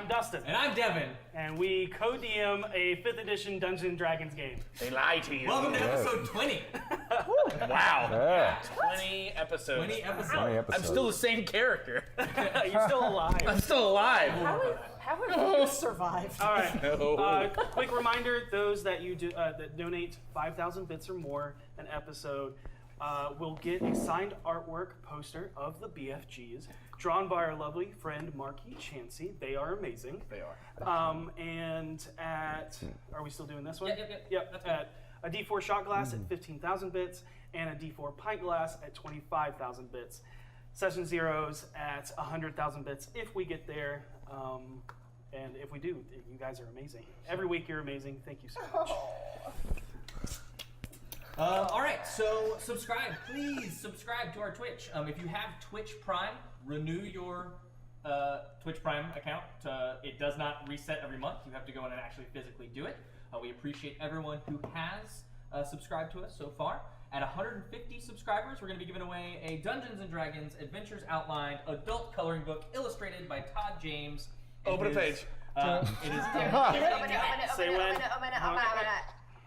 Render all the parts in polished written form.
I'm Dustin. And I'm Devan. And we co-DM a 5th edition Dungeons & Dragons game. They lie to you. Welcome to episode 20. Wow. Yeah. 20 episodes. 20 episodes. 20 episodes. I'm still the same character. You're still alive. I'm still alive. How have you survived? All right. No. Quick reminder: those that that donate 5,000 bits or more an episode will get a signed artwork poster of the BFGs, drawn by our lovely friend Marquis Chancey. They are amazing. They are. And are we still doing this one? Yep. That's At a D4 shot glass at 15,000 bits and a D4 pint glass at 25,000 bits. Session zeros at 100,000 bits if we get there. And if we do, you guys are amazing. Every week you're amazing. Thank you so much. All right, so subscribe. Please subscribe to our Twitch. If you have Twitch Prime, renew your Twitch Prime account. It does not reset every month. You have to go in and actually physically do it. We appreciate everyone who has subscribed to us so far. At 150 subscribers, we're going to be giving away a Dungeons & Dragons Adventures Outlined adult coloring book illustrated by Todd James. Open a page. It is Say when.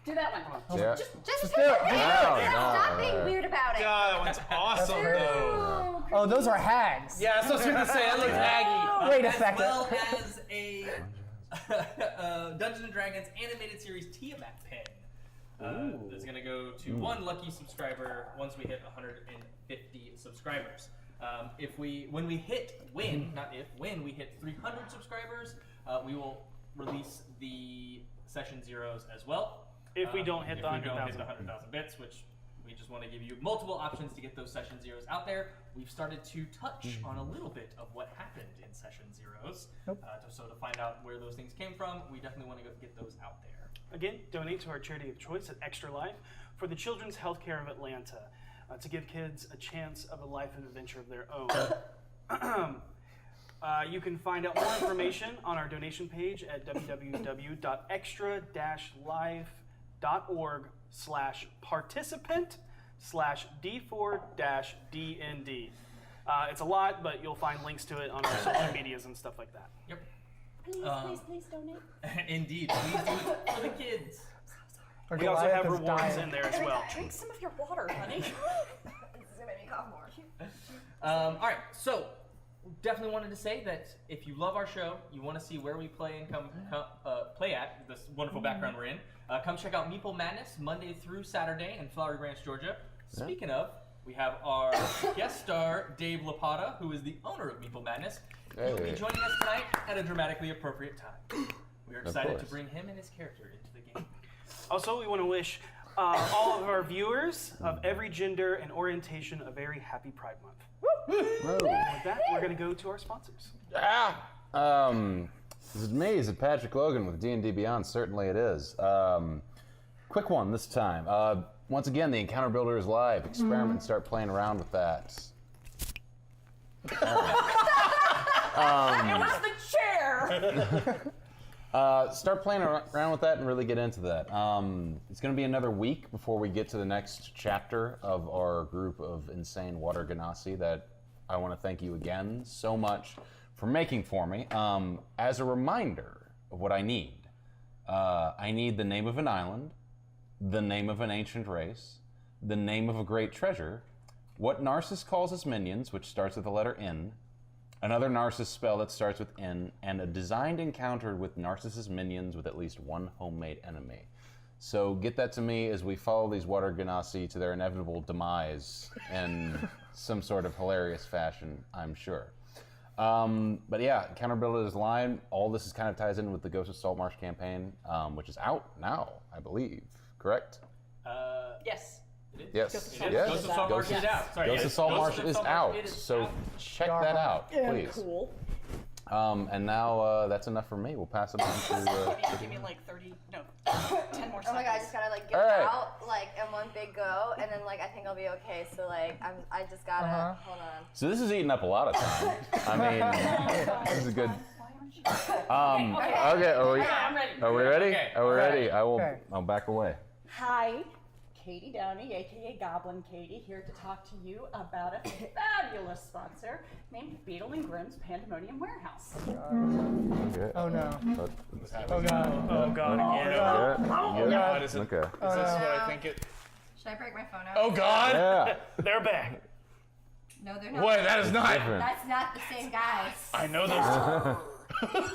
Do that one. Yeah. Just do it. Stop being weird about it. God, that one's awesome, though. Oh, those are hags. Yeah, that's what I was going to say. I look haggy. Wait a as second. well as a Dungeons & Dragons animated series Tiamat pen. That's going to go to one lucky subscriber once we hit 150 subscribers. When we hit 300 subscribers, we will release the session zeros as well. If we don't hit the 100,000 bits, which we just want to give you multiple options to get those session zeros out there. We've started to touch on a little bit of what happened in session zeros. So to find out where those things came from, we definitely want to go get those out there. Again, donate to our charity of choice at Extra Life for the Children's Healthcare of Atlanta to give kids a chance of a life and adventure of their own. You can find out more information on our donation page at www.extra-life.org/participant/D4-DND. It's a lot, but you'll find links to it on our social medias and stuff like that. Yep. Please donate. Indeed. Please do it for the kids. We also have rewards in there as well. Drink some of your water, honey. This is gonna make me cough more. All right, so definitely wanted to say that if you love our show, you want to see where we play and play at this wonderful background we're in, come check out Meeple Madness Monday through Saturday in Flowery Branch, Georgia. Speaking of, we have our guest star, Dave Lapata, who is the owner of Meeple Madness. He'll be joining us tonight at a dramatically appropriate time. We are excited to bring him and his character into the game. Also, we want to wish all of our viewers of every gender and orientation a very happy Pride Month. And with that, we're going to go to our sponsors. This is me, is it Patrick Logan with D&D Beyond? Certainly it is. Quick one this time. Once again, the Encounter Builder is live. Experiment and start playing around with that. It was the chair! Start playing around with that and really get into that. It's going to be another week before we get to the next chapter of our group of insane water genasi that I want to thank you again so much for making for me. As a reminder of what I need the name of an island, the name of an ancient race, the name of a great treasure, what Narcissus calls his minions, which starts with the letter N, another Narcissus spell that starts with N, and a designed encounter with Narcissus minions with at least one homemade enemy. So get that to me as we follow these water genasi to their inevitable demise in some sort of hilarious fashion, I'm sure. But yeah, Encounter Builder is live. All this is kind of ties in with the Ghost of Saltmarsh campaign, which is out now, I believe. Correct? Yes. Yes. Ghost Yes. of Saltmarsh is out. Sorry, Ghost of Saltmarsh is out. So check that out, please. Cool. And now that's enough for me. We'll pass it on to. Give me like 10 more seconds. Oh my god, I just gotta like get it out like in one big go, and then like I think I'll be okay. So like I just gotta hold on. So this is eating up a lot of time. I mean, this is good. Okay. I'm ready. Are we ready? Okay. Are we ready? Okay. I'll back away. Hi, Katie Downey, aka Goblin Katie, here to talk to you about a fabulous sponsor named Beetle and Grimm's Pandemonium Warehouse. Okay. Oh no. Oh god. Oh god, again. Yeah. Oh god, is it? Okay. Is this what I think it? Should I break my phone out? Oh god! Yeah. They're back. No, they're not. Boy, that is not. Different. That's not the same guys. I know those.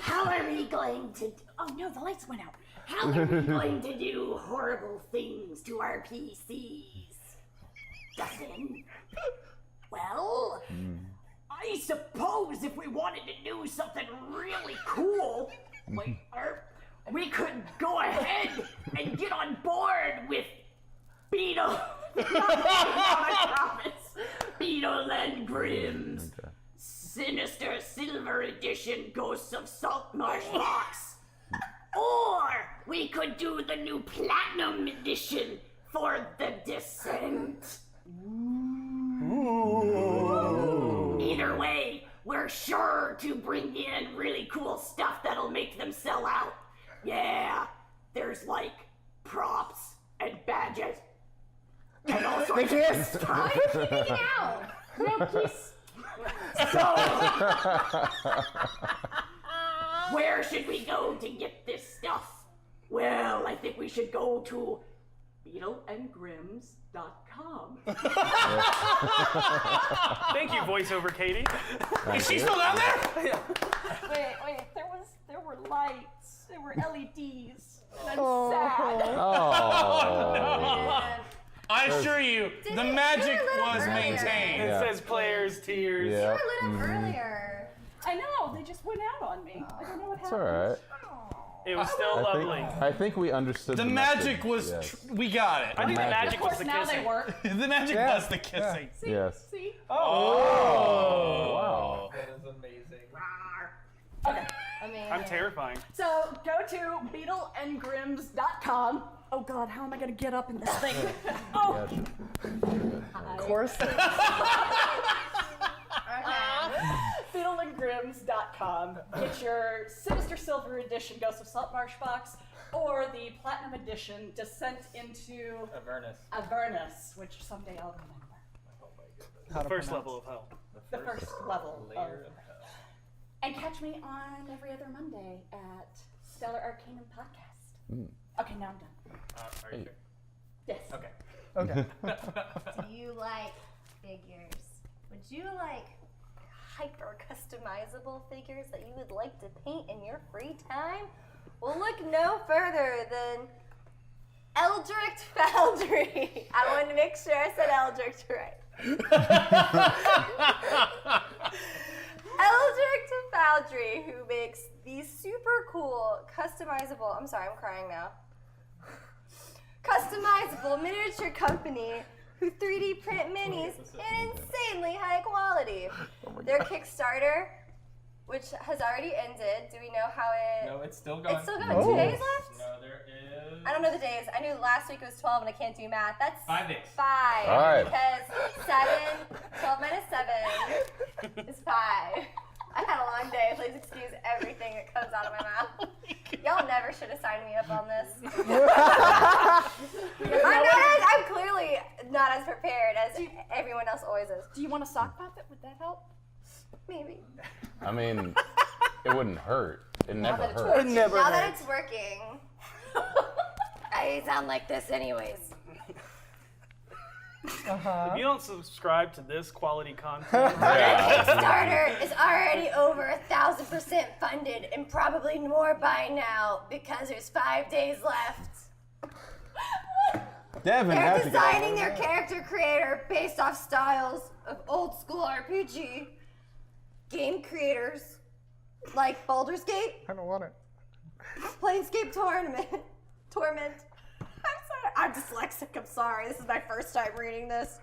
How are we going to... Oh no, the lights went out. How are we going to do horrible things to our PCs? Dustin? Well, I suppose if we wanted to do something really cool, we could go ahead and get on board with Beetle. I promise. Beetle and Grimm's Sinister Silver Edition Ghosts of Saltmarsh Box. Or we could do the new Platinum Edition for the Descent. Either way, we're sure to bring in really cool stuff that'll make them sell out. Yeah, there's like props and badges. And all sorts of stuff. How are you keeping it out? No, please. So, where should we go to get this stuff? Well, I think we should go to beetleandgrims.com. Thank you, voiceover Katie. Is she still down there? Wait, there were lights, there were LEDs, and I'm sad. Oh. I assure you, the magic was maintained. It Yeah. says players, tiers. Yeah. You were lit up earlier. I know, they just went out on me. I don't know what It's happened. all right. It was still lovely. I think we understood The magic was. Yes. We got it. I think the Magic. magic Of was course, the now kissing. they work. The magic Yeah. was the kissing. Yes. See? Oh. Wow. That is amazing. Okay. I mean, I'm terrifying. So go to beetleandgrims.com. Oh god, how am I gonna get up in this thing? Oh! Of course. beetleandgrims.com. Get your Sinister Silver Edition Ghost of Saltmarsh box or the Platinum Edition Descent into Avernus, which someday I'll remember. The first level of hell. The first level layer of of hell. And catch me on every other Monday at Stellar Arcanum Podcast. Okay, now I'm done. Are you sure? Yes. Okay. Okay. do you like figures? Would you like hyper customizable figures that you would like to paint in your free time? Well, look no further than Eldritch Foundry. I wanted to make sure I said Eldritch right. Eldritch Foundry, who makes these super cool, customizable. I'm sorry, I'm crying now. Customizable miniature company who 3D print minis in insanely high quality. Their Kickstarter, which has already ended. Do we know how it? No, it's still going. It's still going. 2 days left? No, there is. I don't know the days. I knew last week it was 12 and I can't do math. That's 5 days. 5. All right. Because 12 minus 7 is 5. I had a long day. Please excuse everything that comes out of my mouth. Y'all never should have signed me up on this. I'm clearly not as prepared as everyone else always is. Do you want a sock puppet? Would that help? Maybe. I mean, it wouldn't hurt. It never that it's hurts. Never Now that hurts. it's working, I sound like this anyways. If you don't subscribe to this quality content, Yeah. Kickstarter is already over 1,000% funded and probably more by now because there's 5 days left. Devin They're has to get designing their character creator based off styles of old school RPG game creators like Baldur's Gate, I don't want it. Planescape Torment. I'm sorry. I'm dyslexic. I'm sorry. This is my first time reading this.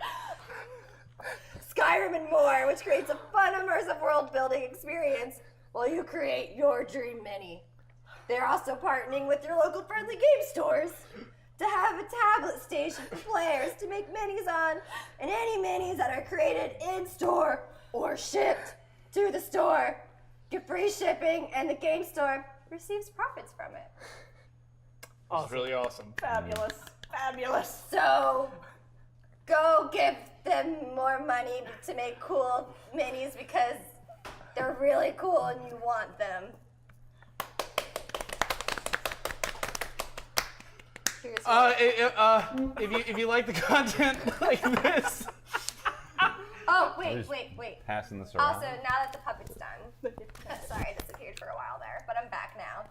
Skyrim and more, which creates a fun, immersive world-building experience while you create your dream mini. They're also partnering with your local friendly game stores to have a tablet station for players to make minis on, and any minis that are created in-store or shipped to the store get free shipping, and the game store receives profits from it. It's really awesome. Fabulous. Fabulous. So, go give them more money to make cool minis because they're really cool and you want them. If you like the content like this, Oh, wait. Passing this around. Also, now that the puppet's done, sorry, I disappeared for a while there, but I'm back now.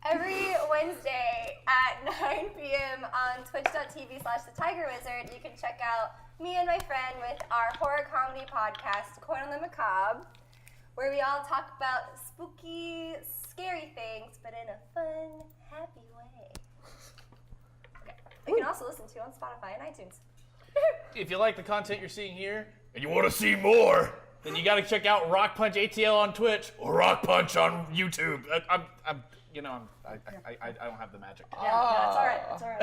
Every Wednesday at 9 p.m. on twitch.tv/thetigerwizard, you can check out me and my friend with our horror comedy podcast, Coin on the Macabre, where we all talk about spooky, scary things, but in a fun, happy way. Okay. You can also listen to on Spotify and iTunes. if you like the content you're seeing here and you want to see more, then you got to check out RockPunch ATL on Twitch or RockPunch on YouTube. I don't have the magic. Yeah, that's all right. That's all right.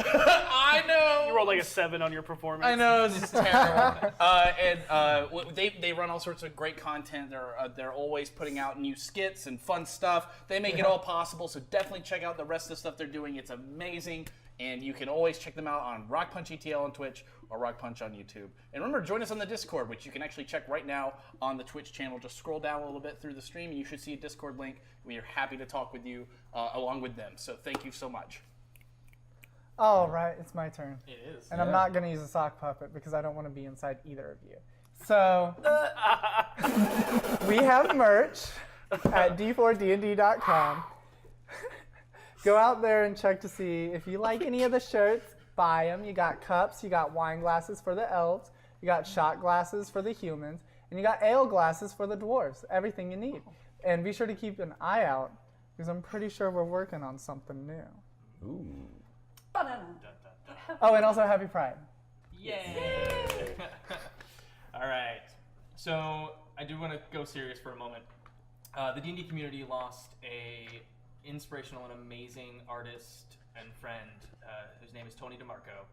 I know. You rolled like a 7 on your performance. I know, this is terrible. They run all sorts of great content. They're always putting out new skits and fun stuff. They make it all possible, so definitely check out the rest of the stuff they're doing. It's amazing, and you can always check them out on RockPunch ETL on Twitch or RockPunch on YouTube. And remember, join us on the Discord, which you can actually check right now on the Twitch channel. Just scroll down a little bit through the stream, and you should see a Discord link. We are happy to talk with you along with them, so thank you so much. All right, it's my turn. It is. And I'm not going to use a sock puppet because I don't want to be inside either of you. So, we have merch at d4dnd.com. Go out there and check to see if you like any of the shirts, buy them. You got cups, you got wine glasses for the elves, you got shot glasses for the humans, and you got ale glasses for the dwarves. Everything you need. And be sure to keep an eye out because I'm pretty sure we're working on something new. Ooh. Oh, and also Happy Pride. Yay! All right. So I do want to go serious for a moment. The D&D community lost a inspirational and amazing artist and friend whose name is Tony DeMarco.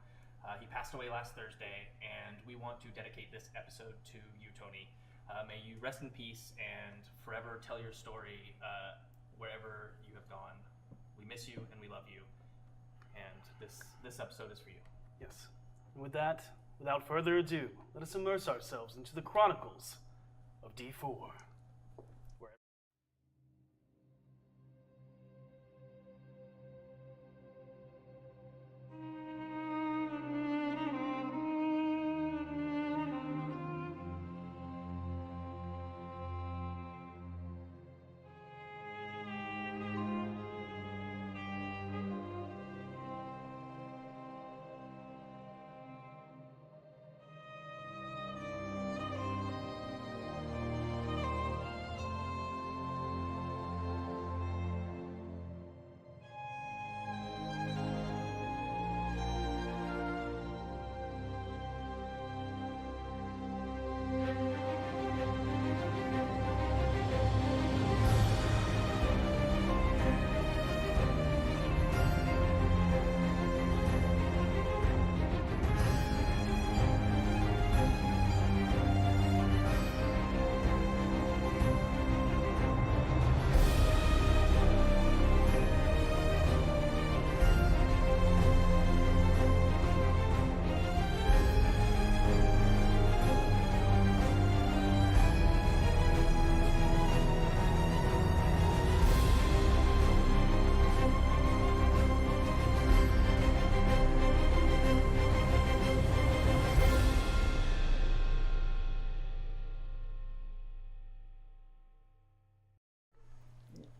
He passed away last Thursday, and we want to dedicate this episode to you, Tony. May you rest in peace and forever tell your story wherever you have gone. We miss you and we love you. And this episode is for you. Yes. And with that, without further ado, let us immerse ourselves into the chronicles of D4.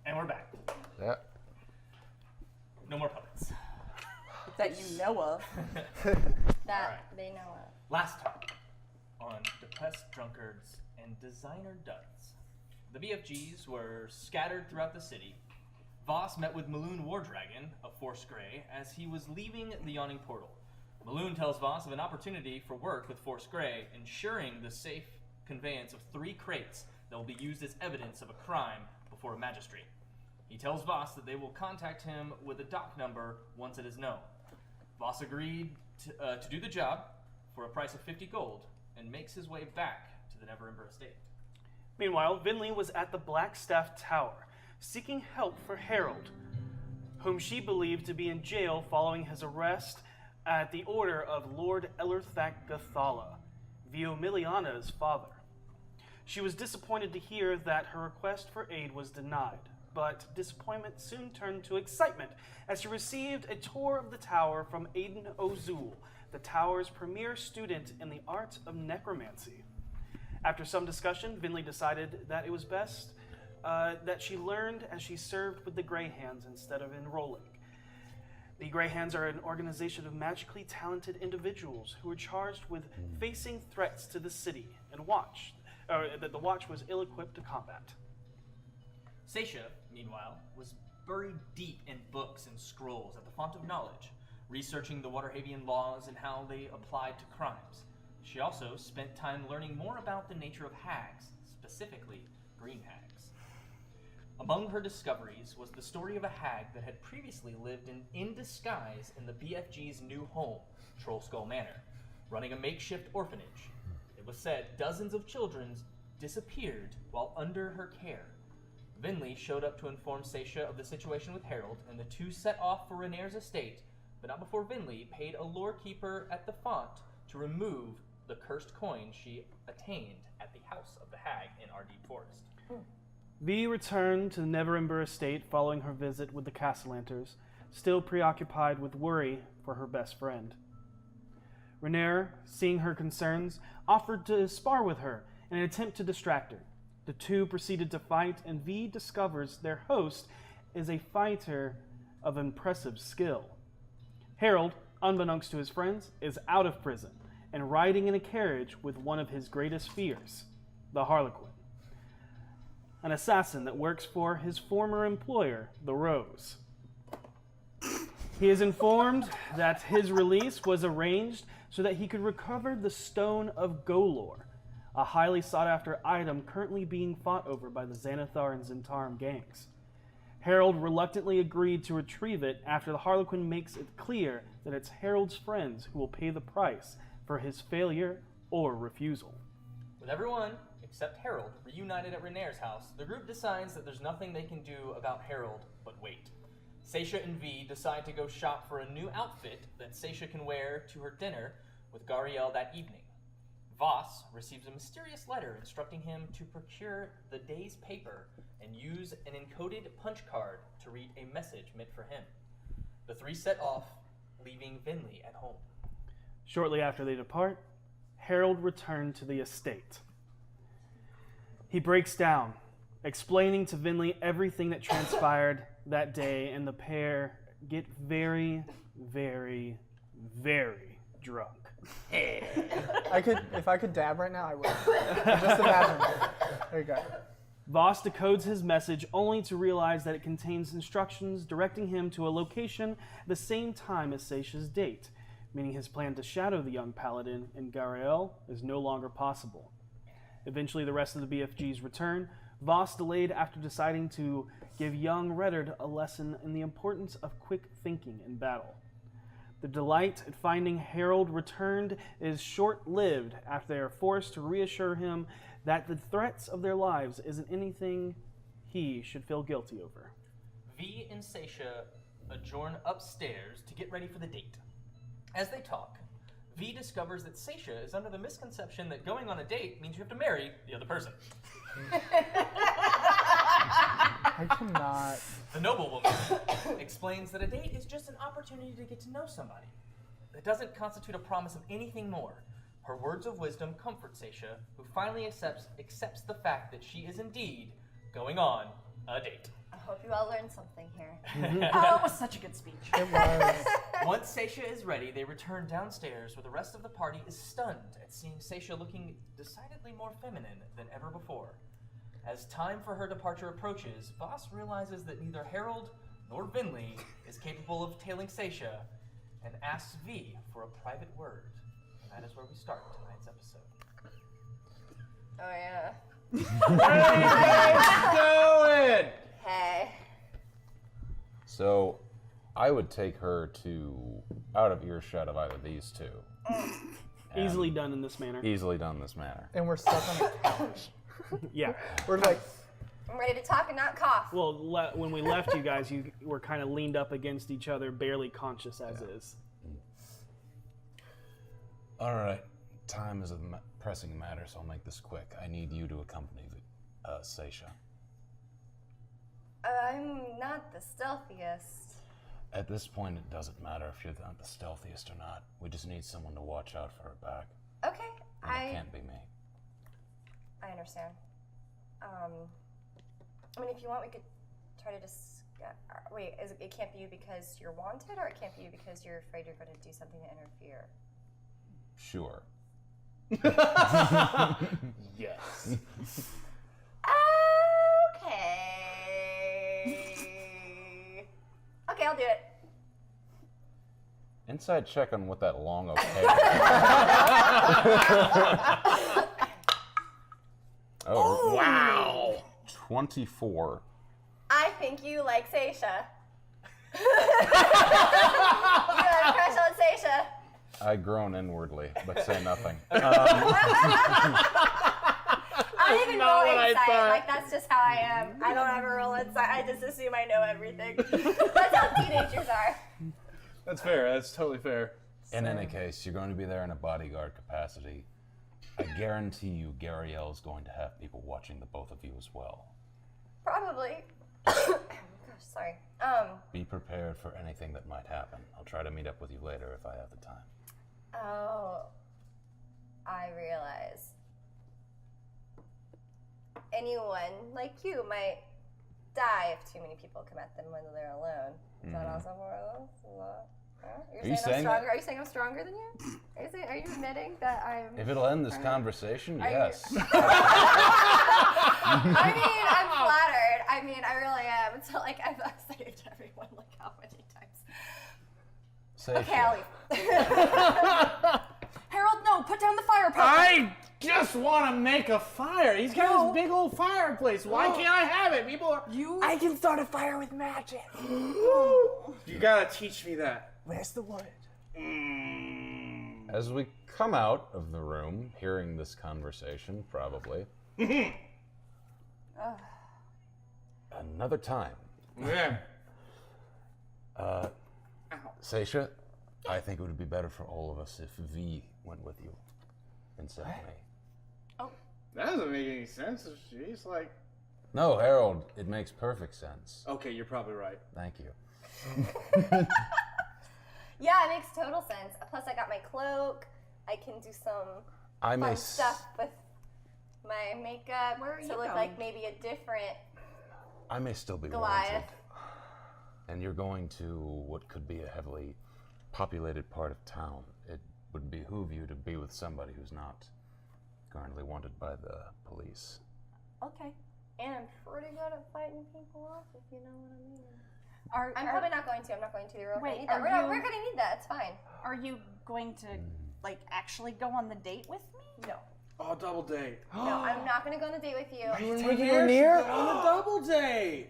And we're back. Yeah. No more puppets. That you know of. That they know of. Last time on Depressed Drunkards and Designer Duds. The BFGs were scattered throughout the city. Vaas met with Maloon Wardragon of Force Grey as he was leaving the Yawning Portal. Maloon tells Vaas of an opportunity for work with Force Grey, ensuring the safe conveyance of 3 crates that will be used as evidence of a crime before a magistrate. He tells Vaas that they will contact him with a dock number once it is known. Vaas agreed to do the job for a price of 50 gold and makes his way back to the Never Ember estate. Meanwhile, Vinley was at the Blackstaff Tower, seeking help for Harold, whom she believed to be in jail following his arrest at the order of Lord Ellerthak Gathala, Viomiliana's father. She was disappointed to hear that her request for aid was denied, but disappointment soon turned to excitement as she received a tour of the tower from Aiden Ozul, the tower's premier student in the art of necromancy. After some discussion, Vinley decided that it was best that she learned as she served with the Grey Hands instead of enrolling. The Grey Hands are an organization of magically talented individuals who are charged with facing threats to the city and that the Watch was ill-equipped to combat. Saesha, meanwhile, was buried deep in books and scrolls at the Font of Knowledge, researching the Waterhavian laws and how they applied to crimes. She also spent time learning more about the nature of hags, specifically green hags. Among her discoveries was the story of a hag that had previously lived in disguise in the BFG's new home, Trollskull Manor, running a makeshift orphanage. It was said dozens of children disappeared while under her care. Vinley showed up to inform Saesha of the situation with Harold, and the two set off for Renair's estate, but not before Vinley paid a lorekeeper at the font to remove the cursed coin she attained at the house of the hag in Waterdeep Forest. Vi returned to the Neverember estate following her visit with the Castellanters, still preoccupied with worry for her best friend. Renair, seeing her concerns, offered to spar with her in an attempt to distract her. The two proceeded to fight, and Vi discovers their host is a fighter of impressive skill. Harold, unbeknownst to his friends, is out of prison and riding in a carriage with one of his greatest fears, the Harlequin, an assassin that works for his former employer, the Rose. He is informed that his release was arranged so that he could recover the Stone of Golor, a highly sought-after item currently being fought over by the Xanathar and Zentarum gangs. Harold reluctantly agreed to retrieve it after the Harlequin makes it clear that it's Harold's friends who will pay the price for his failure or refusal. With everyone except Harold reunited at Renair's house, the group decides that there's nothing they can do about Harold but wait. Saesha and Vi decide to go shop for a new outfit that Saesha can wear to her dinner with Gariel that evening. Vaas receives a mysterious letter instructing him to procure the day's paper and use an encoded punch card to read a message meant for him. The three set off, leaving Vinley at home. Shortly after they depart, Harold returned to the estate. He breaks down, explaining to Vinley everything that transpired that day, and the pair get very, very, very drunk. If I could dab right now, I would. Just imagine. There you go. Vaas decodes his message only to realize that it contains instructions directing him to a location at the same time as Saesha's date, meaning his plan to shadow the young paladin in Gariel is no longer possible. Eventually, the rest of the BFGs return. Vaas delayed after deciding to give young Reddard a lesson in the importance of quick thinking in battle. The delight at finding Harold returned is short-lived after they are forced to reassure him that the threats of their lives isn't anything he should feel guilty over. Vi and Saesha adjourn upstairs to get ready for the date. As they talk, Vi discovers that Saesha is under the misconception that going on a date means you have to marry the other person. I cannot. The noblewoman explains that a date is just an opportunity to get to know somebody. It doesn't constitute a promise of anything more. Her words of wisdom comfort Saesha, who finally accepts the fact that she is indeed going on a date. I hope you all learned something here. Oh, it was such a good speech. It was. Once Saesha is ready, they return downstairs where the rest of the party is stunned at seeing Saesha looking decidedly more feminine than ever before. As time for her departure approaches, Vaas realizes that neither Harold nor Vinley is capable of tailing Saesha and asks Vi for a private word. And that is where we start tonight's episode. Oh, yeah. Doing? Hey. So, I would take her to out of earshot of either of these two. Easily done in this manner. Easily done in this manner. And we're stuck on a couch. Yeah. We're like, I'm ready to talk and not cough. Well, when we left you guys, you were kind of leaned up against each other, barely conscious as is. All right. Time is a pressing matter, so I'll make this quick. I need you to accompany Saesha. I'm not the stealthiest. At this point, it doesn't matter if you're not the stealthiest or not. We just need someone to watch out for her back. Okay, And it can't be me. I understand. I mean, if you want, we could try to just. Wait, it can't be you because you're wanted, or it can't be you because you're afraid you're going to do something to interfere? Sure. Yes. Okay, I'll do it. Inside check on what that long okay. Oh, wow. 24. I think you like Saesha. You have a crush on Saesha. I groan inwardly, but say nothing. I don't even roll insight. Like, that's just how I am. I don't ever roll insight. I just assume I know everything. That's how teenagers are. That's fair. That's totally fair. In any case, you're going to be there in a bodyguard capacity. I guarantee you Gariel's going to have people watching the both of you as well. Probably. Gosh, sorry. Be prepared for anything that might happen. I'll try to meet up with you later if I have the time. Oh, I realize. Anyone like you might die if too many people come at them when they're alone. Is that also more or less? You're saying I'm stronger? Are you saying I'm stronger than you? Are you admitting that I'm... If it'll end this conversation, yes. I mean, I'm flattered. I mean, I really am. It's not like I've saved everyone like how many times. Saesha. Okay, I'll leave. Harold, no, put down the fire pot. I just want to make a fire. He's got this big old fireplace. Why can't I have it? People are... I can start a fire with magic. You gotta teach me that. Where's the wood? As we come out of the room, hearing this conversation, probably. Another time. Yeah. Saesha, I think it would be better for all of us if V went with you instead of me. That doesn't make any sense. She's like... No, Harold, it makes perfect sense. Okay, you're probably right. Thank you. Yeah, it makes total sense. Plus, I got my cloak. I can do some fun stuff with my makeup to look like maybe a different I may still be Goliath. wanted. And you're going to what could be a heavily populated part of town. It would behoove you to be with somebody who's not currently wanted by the police. Okay. And I'm pretty good at fighting people off, if you know what I mean. I'm probably not going to. I'm not going to. We're going to need that. We're going to need that. It's fine. Are you going to, like, actually go on the date with me? No. Oh, double date. No, I'm not going to go on a date with you. Taking Rainier? On a double date.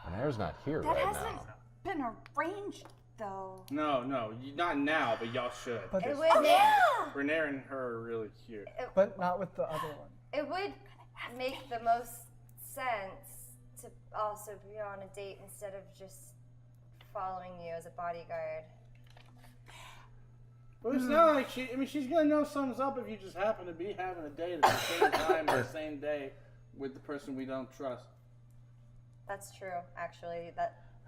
Rainier's not here That right hasn't now. been arranged, though. No, not now, but y'all should. But, It would make, Renair and her are really cute. but not with the other one. it would make the most sense to also be on a date instead of just following you as a bodyguard. But it's not like she's gonna know something's up if you just happen to be having a date at the same time or the same day with the person we don't trust. That's true, actually.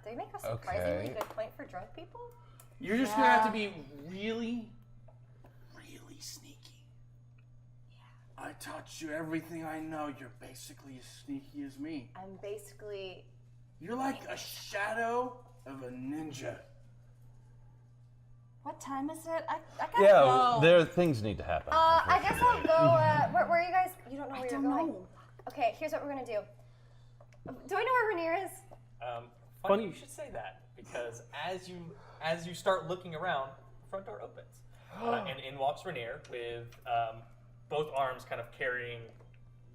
They make a surprisingly good point for drunk people. You're just gonna have to be really, really sneaky. I taught you everything I know. You're basically as sneaky as me. I'm basically... You're like a shadow of a ninja. What time is it? I gotta go. Things need to happen. I guess I'll go, where are you guys? You don't know where you're going? know. Okay, here's what we're gonna do. Do I know where Rainier is? Funny you should say that, because as you start looking around, the front door opens, and in walks Rainier with both arms kind of carrying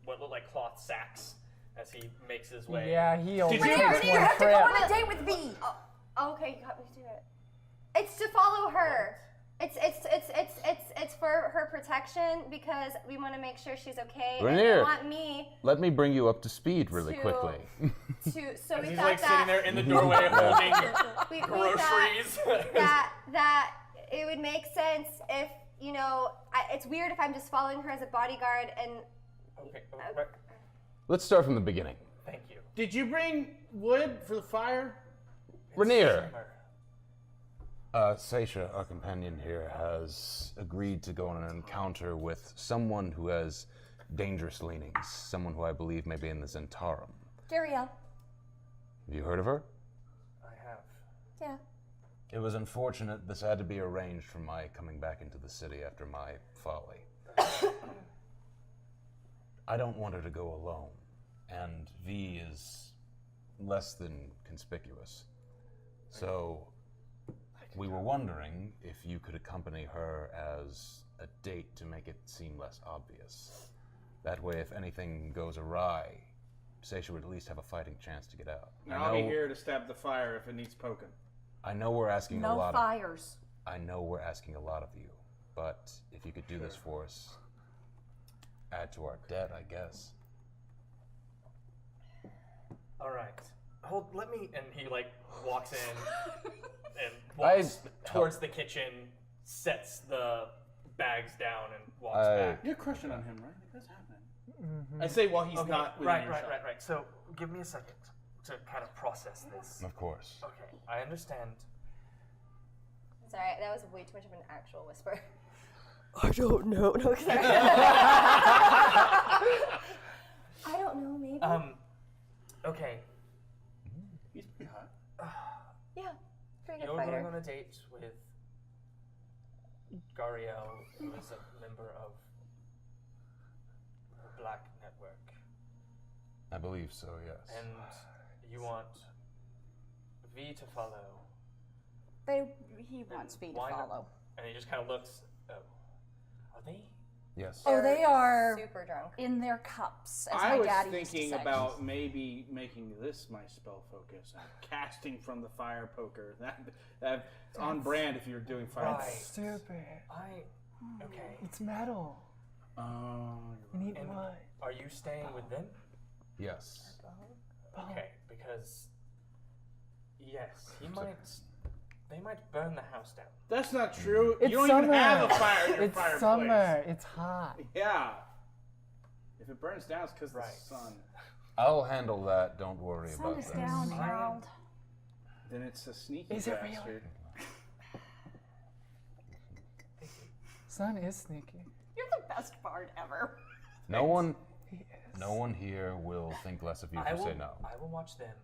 what look like cloth sacks as he makes his way. Yeah, he only Rainier, takes You one have to go trip. on a date with me. Oh, okay, you got me to do it. It's to follow her. It's for her protection because we want to make sure she's okay. Rainier. And you want me Let me bring you up to speed really To- quickly. to. So we He's thought like that sitting there in the doorway holding we groceries. that it would make sense if, you know, it's weird if I'm just following her as a bodyguard and... Okay. Right. Let's start from the beginning. Thank you. Did you bring wood for the fire? Rainier. Saesha, our companion here, has agreed to go on an encounter with someone who has dangerous leanings. Someone who I believe may be in the Zentarum. Gariel. Have you heard of her? I have. Yeah. It was unfortunate this had to be arranged for my coming back into the city after my folly. I don't want her to go alone, and V is less than conspicuous. So we were wondering if you could accompany her as a date to make it seem less obvious. That way, if anything goes awry, Saesha would at least have a fighting chance to get out. I'll be here to stab the fire if it needs poking. I know we're asking a No lot fires. I know we're asking a lot of you, but if you could do this for us, add to our debt, I guess. All right. Let me. And he like walks in and walks towards the kitchen, sets the bags down, and walks back. You're crushing on him, right? That's happening. I say while he's not within earshot. Right. So give me a second to kind of process this. Of course. Okay, I understand. Sorry, that was way too much of an actual whisper. I don't know. No, sorry. I don't know, maybe. Okay. He's pretty hot. Yeah, pretty good You're fighter. going on a date with Gariel, who is a member of the Black Network. I believe so, yes. And you want V to follow. He wants me to Why not? follow. And he just kind of looks. Oh, are they? Yes. Oh, they are super drunk. in their cups, as I my was daddy used to thinking say. about maybe making this my spell focus and casting from the fire poker. That's on brand if you're doing fire. Right. Stupid. Okay. It's metal. You need And wood. are you staying with them? Yes. Okay, because yes, they might burn the house down. That's not true. It's you don't summer. even have a fire in your It's fireplace. summer. It's hot. Yeah. If it burns down, it's because Right. the sun. I'll handle that. Don't worry Sun about is that. down, Harold. Then it's a sneaky Is it really? bastard. Sun is sneaky. You're the best bard ever. No one He is. No one here will think less of you if you say no. I will watch them.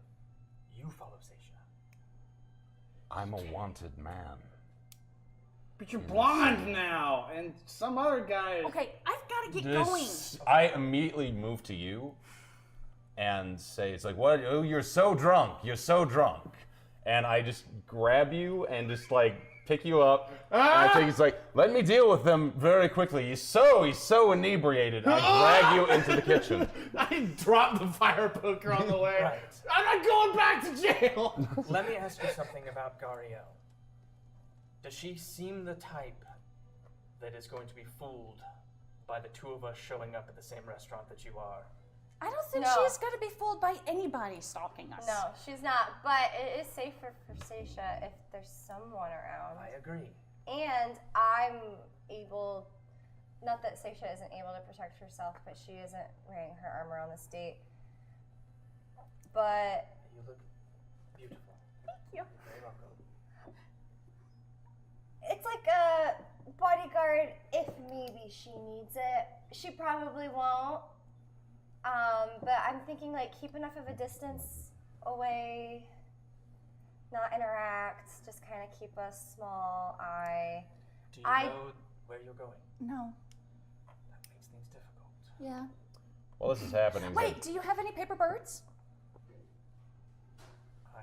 You follow Saesha. I'm a wanted man. But you're blonde now, and some other guy. Okay, I've got to get going. I immediately move to you and say, it's like, what? Oh, you're so drunk. You're so drunk. And I just grab you and just like pick you up. And I think it's like, let me deal with them very quickly. He's so inebriated. I drag you into the kitchen. I dropped the fire poker on the way. Right. I'm not going back to jail. Let me ask you something about Gariel. Does she seem the type that is going to be fooled by the two of us showing up at the same restaurant that you are? I don't think No. she's going to be fooled by anybody stalking us. No, she's not. But it is safer for Saesha if there's someone around. I agree. And I'm able, not that Saesha isn't able to protect herself, but she isn't wearing her armor on this date. But You look beautiful. thank you. You're very welcome. It's like a bodyguard if maybe she needs it. She probably won't. But I'm thinking like keep enough of a distance away, not interact, just kind of keep us small. Do you know where you're going? No. That makes things difficult. Yeah. While this is happening, Wait, do you have any paper birds? I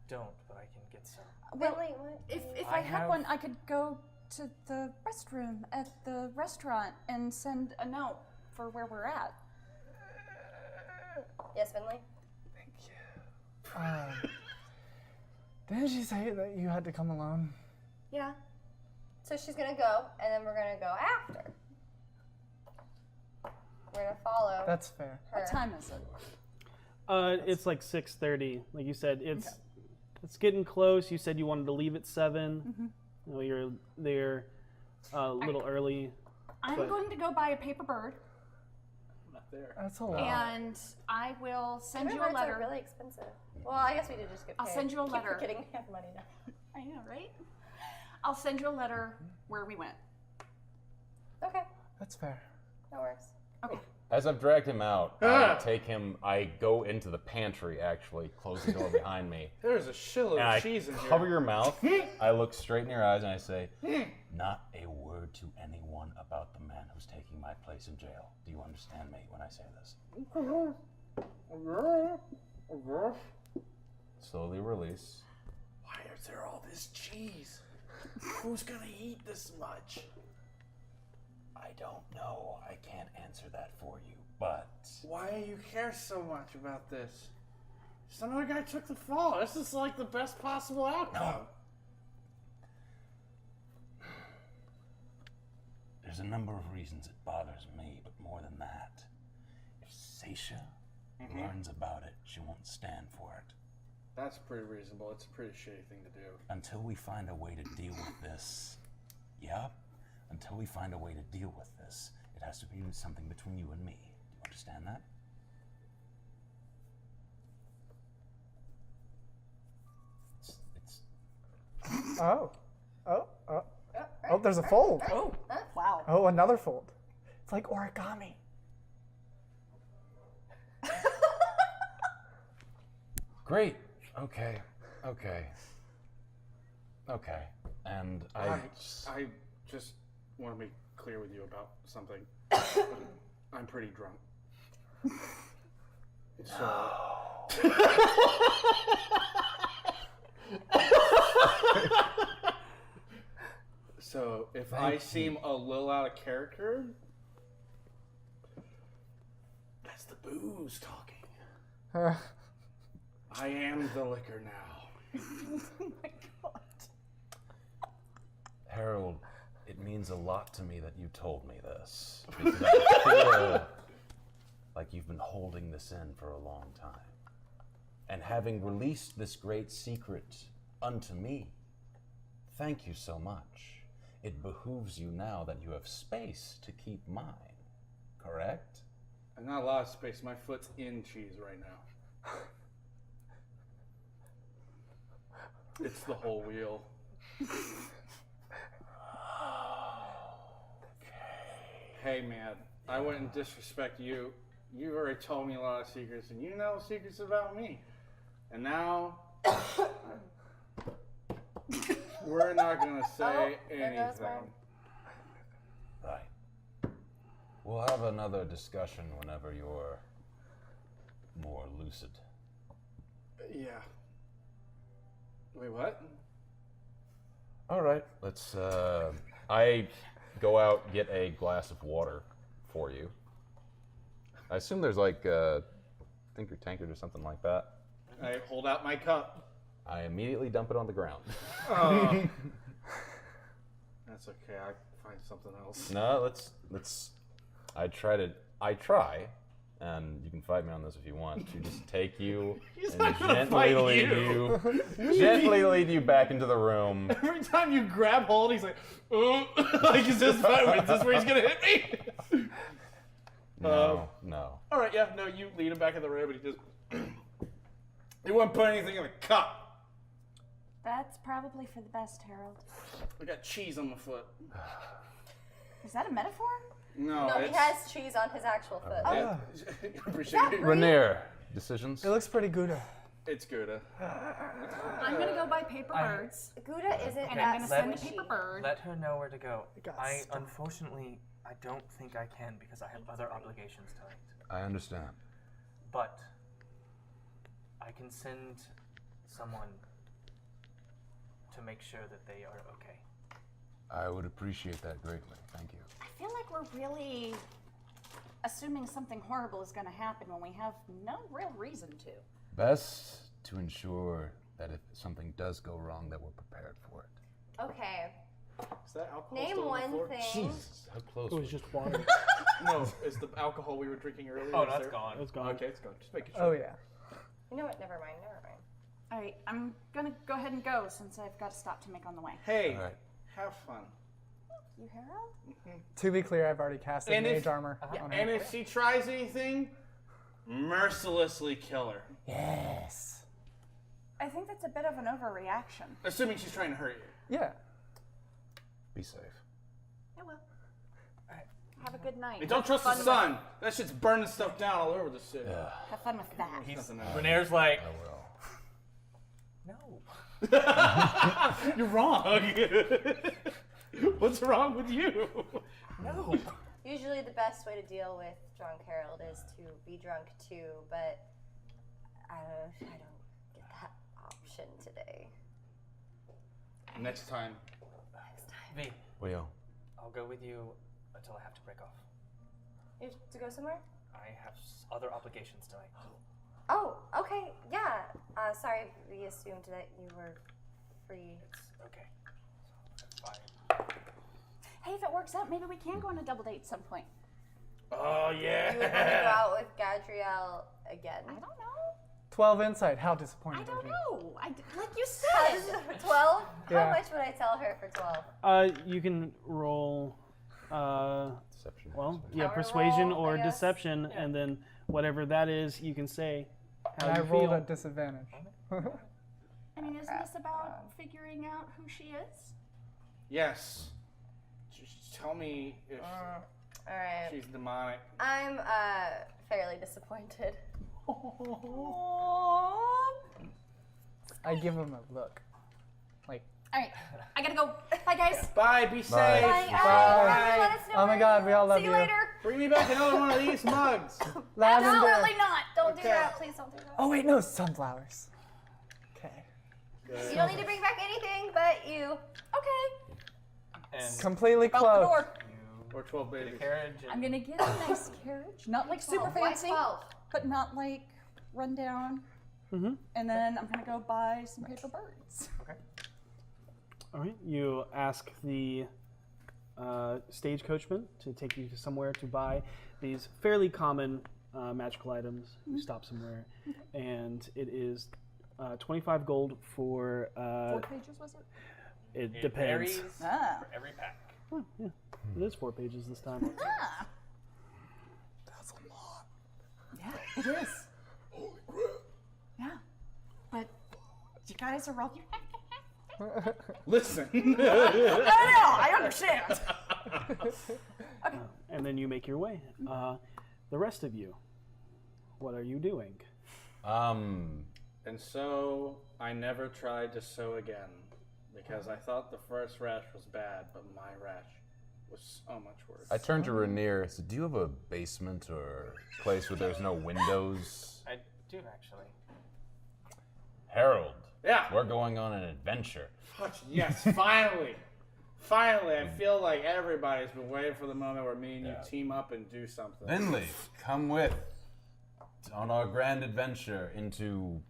don't, but I can get some. Well, Really? What? if I I had have- one, I could go to the restroom at the restaurant and send a note for where we're at. Yes, Finley? Didn't she say that you had to come alone? Yeah. So she's gonna go, and then we're gonna go after. We're gonna follow That's fair. her. What time is it? It's like 6:30. Like you said, it's getting close. You said you wanted to leave at 7. Well, you're there a little early. I'm But- going to go buy a paper bird, Not there. That's a lot. and I will send you a Birds are letter. really expensive. Well, I guess we did just get paid. I'll send you a Keep letter. forgetting we have money now. I know, right? I'll send you a letter where we went. Okay, That's fair. that works. Okay. As I've dragged him out, I go into the pantry, actually, close the door behind me. There's a shitload And I of cheese in here. cover your mouth. I look straight in your eyes and I say, not a word to anyone about the man who's taking my place in jail. Do you understand me when I say this? Slowly release. Why is there all this cheese? Who's gonna eat this much? I don't know. I can't answer that for you, but... Why do you care so much about this? Some other guy took the fall. This is like the best possible outcome. There's a number of reasons it bothers me, but more than that, if Saesha learns about it, she won't stand for it. That's pretty reasonable. It's a pretty shitty thing to do. Until we find a way to deal with this, until we find a way to deal with this, it has to be something between you and me. Do you understand that? It's Oh, there's a fold. Oh, wow. Oh, another fold. It's like origami. great. Okay. And I just want to be clear with you about something. I'm pretty drunk. So. So if I seem a little out of character, that's the booze talking. I am the liquor now. Oh my god. Harold, it means a lot to me that you told me this. Because I feel like you've been holding this in for a long time. And having released this great secret unto me, thank you so much. It behooves you now that you have space to keep mine, correct? And not a lot of space. My foot's in cheese right now. It's the whole wheel. Hey man, I wouldn't disrespect you. You already told me a lot of secrets, and you know secrets about me. And now, we're not gonna say anything. Right. We'll have another discussion whenever you're more lucid. Yeah. Wait, what? All right. Let's, I go out, get a glass of water for you. I assume there's like a thinker tankard or something like that. I hold out my cup. I immediately dump it on the ground. Oh. That's okay. I find something else. No, let's. I try, and you can fight me on this if you want. To just take you He's and not gonna gently fight gently lead you back into the room. Every time you grab hold, he's like, "Oh!" Like, is this where he's gonna hit me? No. All right, yeah, no, you lead him back in the room, and he just. He wouldn't put anything in the cup. That's probably for the best, Harold. I got cheese on my foot. Is that a metaphor? No, No, he it's. has cheese on his actual foot. I appreciate it. Rainier, decisions. It looks pretty good. It's Gouda. I'm gonna go buy paper birds, Gouda isn't and that I'm gonna send a squishy. paper bird. Let her know where to go. got I stuck. unfortunately, I don't think I can because I have other obligations tonight. I understand. But I can send someone to make sure that they are okay. I would appreciate that greatly. Thank you. I feel like we're really assuming something horrible is gonna happen when we have no real reason to. Best to ensure that if something does go wrong, that we're prepared for it. Okay, Is that alcohol name still on the one floor? thing. Jesus, how close It were was you? just water. No, it's the alcohol we were drinking earlier. Oh, Is that's there- gone. It's gone. Okay, it's gone. Just making sure. Oh yeah. You know what? Never mind. All right, I'm gonna go ahead and go since I've got a stop to make on the way. Hey, All right. Have fun. You Herald? To be clear, I've already casted And if- mage armor on And her. if she tries anything, mercilessly kill her. Yes. I think that's a bit of an overreaction. Assuming she's trying to hurt you. Yeah. Be safe. I will. Have a good night. And don't trust the sun. That shit's burning stuff down all over the city. Have fun with that. Renair's like, I will. no. You're wrong. What's wrong with you? No. Usually the best way to deal with drunk Harold is to be drunk too, but I don't get that option today. Next time. V, Will. I'll go with you until I have to break off. You have to go somewhere? I have other obligations tonight. Oh, okay, yeah. Sorry, we assumed that you were free. It's okay. So, fine. Hey, if it works out, maybe we can go on a double date at some point. Oh, yeah. You would want to go out with Gadriel again. I don't know. 12 insight. How disappointed I are don't you? know. Like you said. 12? Yeah. How much would I tell her for 12? You can roll. Deception. Well, yeah, Power persuasion roll, or I guess. deception, and then whatever that is, you can say how And I you rolled feel. at disadvantage. I mean, isn't this about figuring out who she is? Yes. Just tell me if Alright. she's demonic. I'm fairly disappointed. I give him a look. Like, All right, I gotta go. Bye, guys. Bye, be safe. Bye. Bye. Let us know Oh my where God, you we all go. love See you you. later. Bring me back another one of these mugs. lavender. Absolutely not. Don't do Okay. that. Please don't do that. Oh wait, no, sunflowers. Okay. You don't need to bring back anything but you. Okay. And Completely Out the clothed. door. you Or 12 get a babies. carriage. And I'm gonna get a nice carriage, not like super Why fancy, 12? but not like run down. Mhm. And then I'm gonna go buy some paper birds. Okay. All right, you ask the stagecoachman to take you to somewhere to buy these fairly common magical items. You stop somewhere, and it is 25 gold for. 4 pages was it? It It depends. varies Ah. for every pack. Oh, yeah, it is 4 pages this time. Ah. That's a lot. Yeah, it is. Holy crap. Yeah. But you guys are all. Listen. No, I understand. And then you make your way. The rest of you, what are you doing? And so I never tried to sew again because I thought the first rash was bad, but my rash was so much worse. I turned to Rainier. So, do you have a basement or place where there's no windows? I do actually. Harold. Yeah. We're going on an adventure. Yes, finally. Finally, I feel like everybody's been waiting for the moment where me and you team up and do something. Finley, come with on our grand adventure into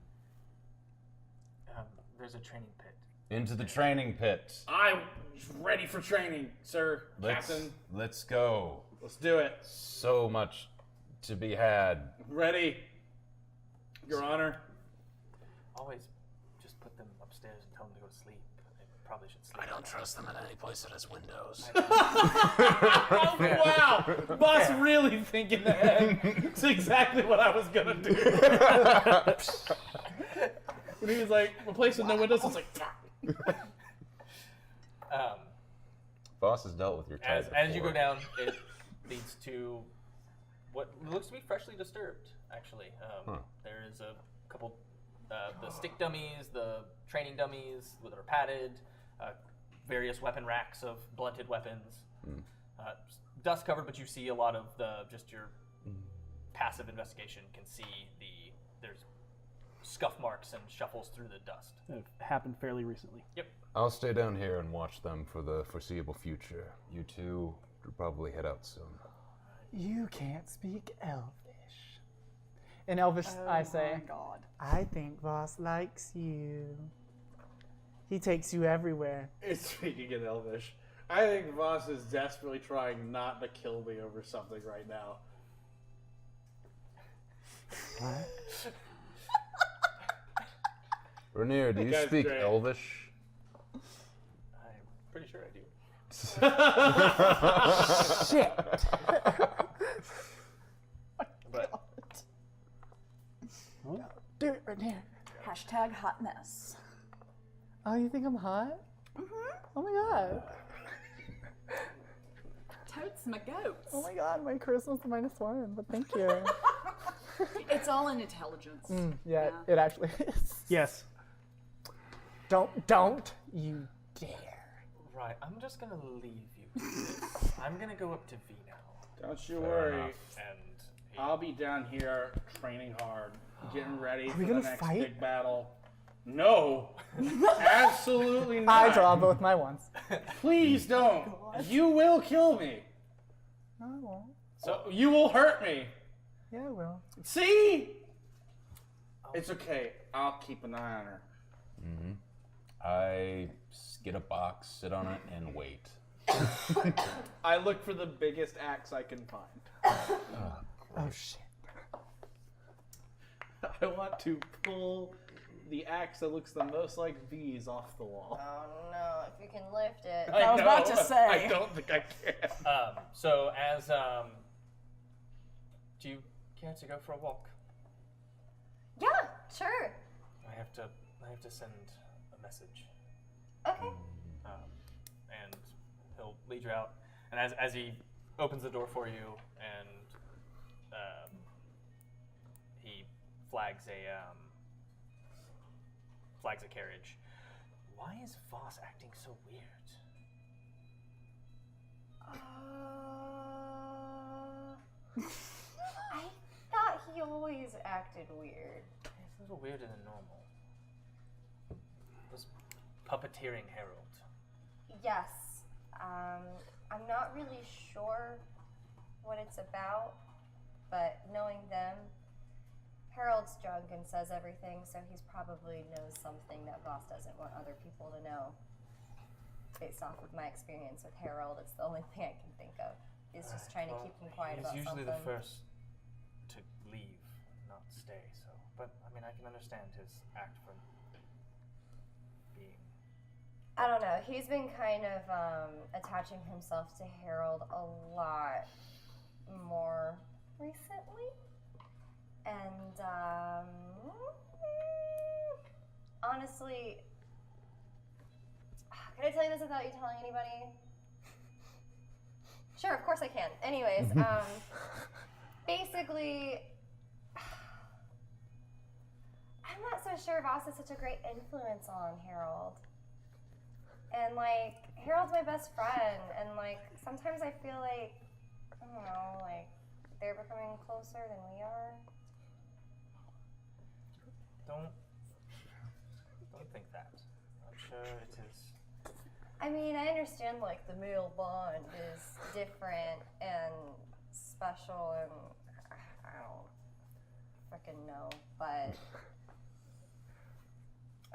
There's a training pit. the training pit. I'm ready for training, sir, Captain. Let's go. Let's do it. So much to be had. Ready, Your Honor. Always just put them upstairs and tell them to go to sleep. They probably should sleep. I don't trust them in any place that has windows. Oh, wow! Boss really thinking ahead. It's exactly what I was gonna do. When he was like, a place with no windows, I was like, Boss has dealt with your type as you go before. down, it leads to what looks to be freshly disturbed. Actually, there is a couple the stick dummies, the training dummies that are padded, various weapon racks of blunted weapons. Dust covered, but you see a lot of just your passive investigation can see there's scuff marks and shuffles through the dust. It happened fairly recently. Yep. I'll stay down here and watch them for the foreseeable future. You two will probably head out soon. You can't speak Elvish. In Elvish, I say, Oh my God. I think Vaas likes you. He takes you everywhere. it's speaking in Elvish. I think Voss is desperately trying not to kill me over something right now. What? Rainier, do That you guy's speak great. Elvish? Pretty sure I do. Shit. But Do it right here. Hashtag hot mess. Oh, you think I'm hot? Oh my god. Totes my goats. Oh my god, my charisma's -1, but thank you. It's all in intelligence. Yeah, it actually is. Yes. Don't you dare. Right, I'm just gonna leave you. I'm gonna go up to V now. don't you worry. And I'll be down here training hard, getting ready for we the gonna next fight? big battle. No, absolutely not. I draw both my ones. Please don't. You will kill me. No, I won't. So you will hurt me. Yeah, I will. See? It's okay. I'll keep an eye on her. I get a box, sit on it, and wait. I look for the biggest axe I can find. Oh shit. I want to pull the axe that looks the most like V's off the wall. Oh no, if you can lift it. I was about to say. I don't think I can. so as do you care to go for a walk? Yeah, sure. I have to send a message. Okay. And he'll lead you out. And as he opens the door for you, and he flags a carriage. Why is Vaas acting so weird? I thought he always acted weird. He's a little weirder than normal. Was puppeteering Harold. Yes. I'm not really sure what it's about, but knowing them, Harold's drunk and says everything, so he's probably knows something that Vaas doesn't want other people to know. Based off of my experience with Harold, it's the only thing I can think of. He's just trying to keep him quiet about He's something. usually the first to leave, not stay. So, but I mean, I can understand his act for being. I don't know. He's been kind of attaching himself to Harold a lot more recently. And honestly, can I tell you this without you telling anybody? Sure, of course I can. Anyways, basically, I'm not so sure Vaas is such a great influence on Harold. And like, Harold's my best friend, and like, sometimes I feel like, I don't know, like, they're becoming closer than we are. Don't think that. I'm sure it is. I mean, I understand like the male bond is different and special, and I don't freaking know, but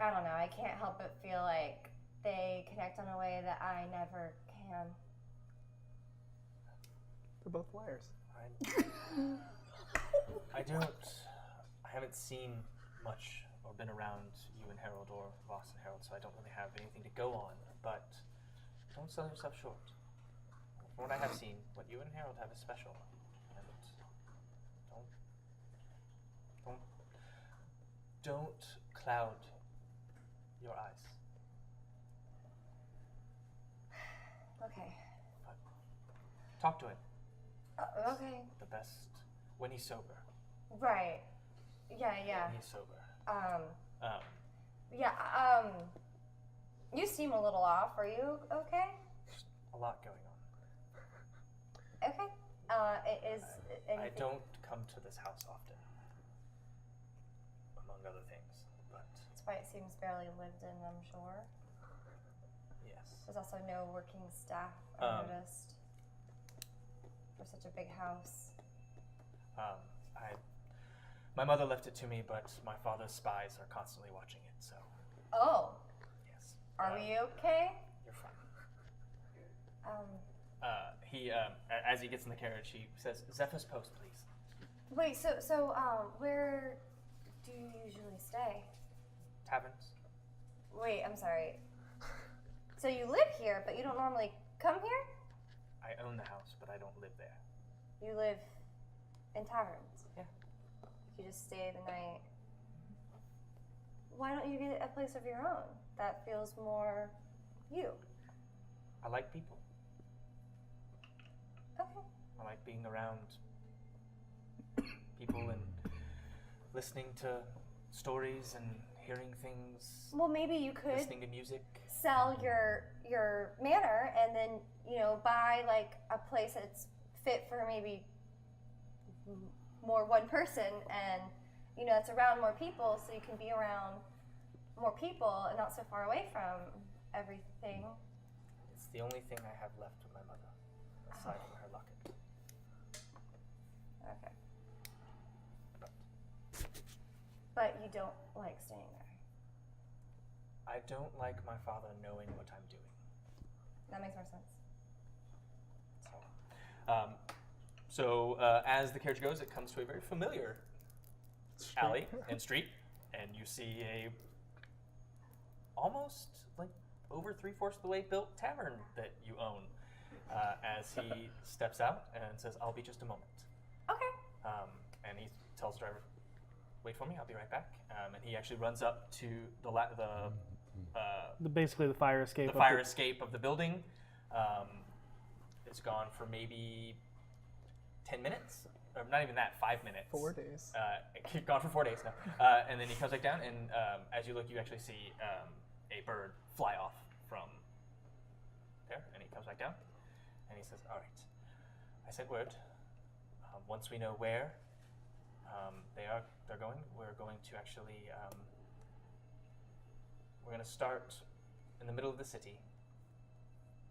I don't know. I can't help but feel like they connect on a way that I never can. They're both liars. I haven't seen much or been around you and Harold or Vaas and Harold, so I don't really have anything to go on, but don't sell yourself short. From what I have seen, what you and Harold have is special, and don't cloud your eyes. Okay. But talk to him. Okay. The best when he's sober. Right. Yeah. When he's sober. You seem a little off. Are you okay? A lot going on. Okay. Is anything... I don't come to this house often, among other things, but That's why it seems barely lived in, I'm sure. yes. There's also no working staff, I noticed. For such a big house. My mother left it to me, but my father's spies are constantly watching it, so Oh. yes. Are we okay? You're fine. He, as he gets in the carriage, he says, "Zephyr's Post, please." Wait, so where do you usually stay? Taverns. Wait, I'm sorry. So you live here, but you don't normally come here? I own the house, but I don't live there. You live in taverns? Yeah. You just stay the night. Why don't you get a place of your own that feels more you? I like people. Okay. I like being around people and listening to stories and hearing things, Well, maybe you could listening to music. sell your manor and then, buy like a place that's fit for maybe more one person and, it's around more people so you can be around more people and not so far away from everything. It's the only thing I have left of my mother, aside from her locket. Okay. But you don't like staying there. I don't like my father knowing what I'm doing. That makes more sense. So as the carriage goes, it comes to a very familiar alley and street, and you see a almost like over 3/4 of the way built tavern that you own. As he steps out and says, "I'll be just a moment." Okay. And he tells the driver, "Wait for me. I'll be right back." And he actually runs up to Basically the fire escape. the fire escape of the building. It's gone for maybe 10 minutes, or not even that, 5 minutes. 4 days. Gone for 4 days now. And then he comes back down, and as you look, you actually see a bird fly off from there. And he comes back down, and he says, "All right, I sent word. Once we know where they're going, we're going to actually we're going to start in the middle of the city.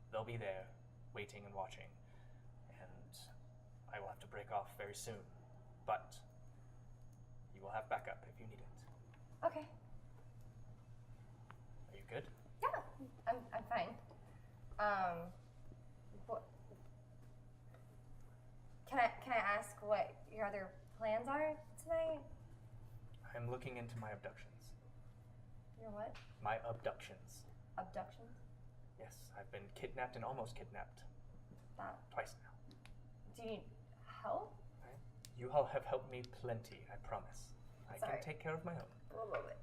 They'll be there, waiting and watching, and I will have to break off very soon. But you will have backup if you need it. Okay. Are you good?" Yeah, I'm fine. What, can I ask what your other plans are tonight? I'm looking into my abductions. Your what? My abductions. Abductions? Yes, I've been kidnapped and almost kidnapped That. twice now. Do you need help? You all have helped me plenty, I promise. I Sorry. can take care of my own. A little bit.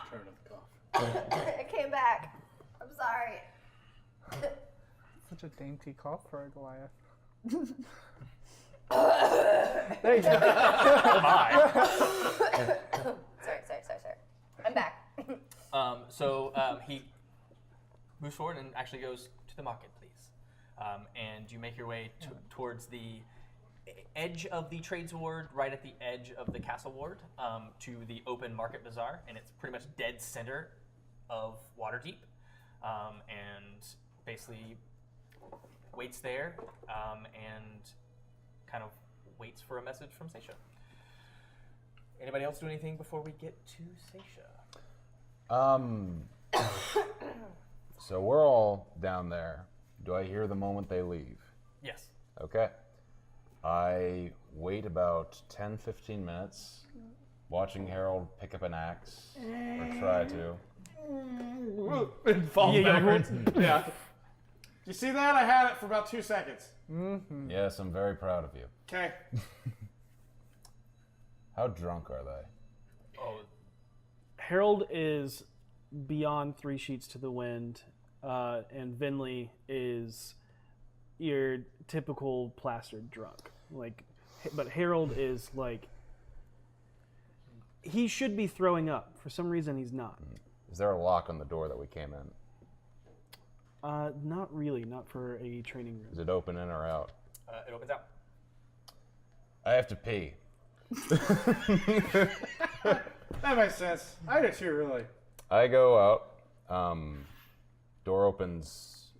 Turn of the cough. It came back. I'm sorry. Such a dainty cough for a Goliath. There you go. Sorry. I'm back. So he moves forward and actually goes to the market, please. And you make your way towards the edge of the trades ward, right at the edge of the castle ward, to the open market bazaar, and it's pretty much dead center of Waterdeep, and basically waits there and kind of waits for a message from Saesha. Anybody else do anything before we get to Saesha? So we're all down there. Do I hear the moment they leave? Yes. Okay. I wait about 10-15 minutes, watching Harold pick up an axe, or try to. And falls backwards. Yeah. You see that? I had it for about 2 seconds. Mm-hmm. Yes, I'm very proud of you. Okay. How drunk are they? Oh, Harold is beyond 3 sheets to the wind, and Vinley is your typical plastered drunk. But Harold is like, he should be throwing up. For some reason, he's not. Is there a lock on the door that we came in? Not really. Not for a training room. Is it open in or out? it opens out. I have to pee. That makes sense. I do too, really. I go out. Door opens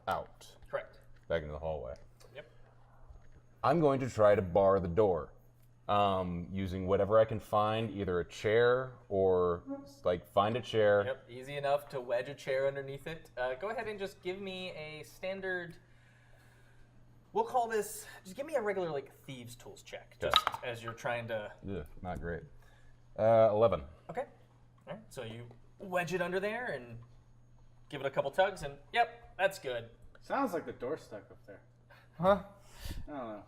out. Correct. Back into the hallway. Yep. I'm going to try to bar the door, using whatever I can find, either a chair or find a chair. Yep. Easy enough to wedge a chair underneath it. Go ahead and just give me a standard. We'll call this. Just give me a regular thieves' tools check, just as you're trying to. Ugh, not great. 11. Okay. All right. So you wedge it under there and give it a couple tugs, and yep, that's good. Sounds like the door stuck up there. Huh? I don't know.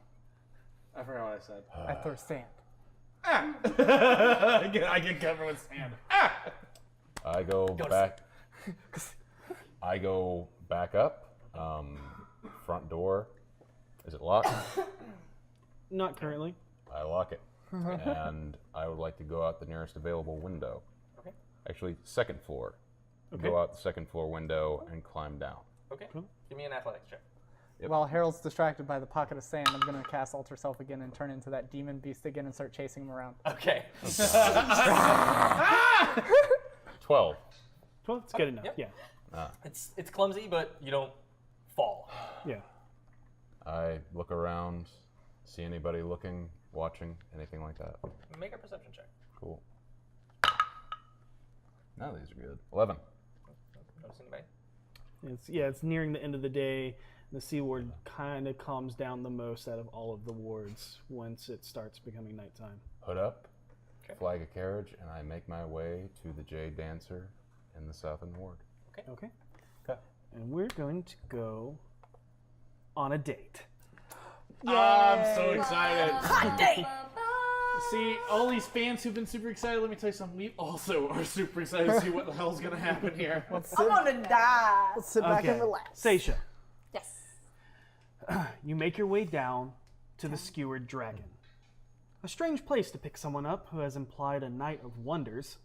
I forgot what I said. I throw sand. I get covered with sand. I go back. I go back up. Front door. Is it locked? Not currently. I lock it. And I would like to go out the nearest available window. Okay. Actually, second floor. Okay. Go out the second floor window and climb down. Okay. Give me an athletics check. Yep. While Harold's distracted by the pocket of sand, I'm going to cast Alter Self again and turn into that demon beast again and start chasing him around. Okay. 12. Well, it's good enough. Yep. Yeah. It's clumsy, but you don't fall. Yeah. I look around, see anybody looking, watching, anything like that. Make a perception check. Cool. No, these are good. 11. Notice anybody? It's nearing the end of the day. The Sea Ward kind of calms down the most out of all of the wards once it starts becoming nighttime. Hood up, Okay. flag a carriage, and I make my way to the Jade Dancer in the Southern Ward. Okay. Okay. And we're going to go on a date. I'm so excited. See, all these fans who've been super excited, let me tell you something. We also are super excited to see what the hell's going to happen here. I want to die. Let's sit back and relax. Saesha, Yes. you make your way down to the Skewered Dragon. A strange place to pick someone up who has implied a night of wonders.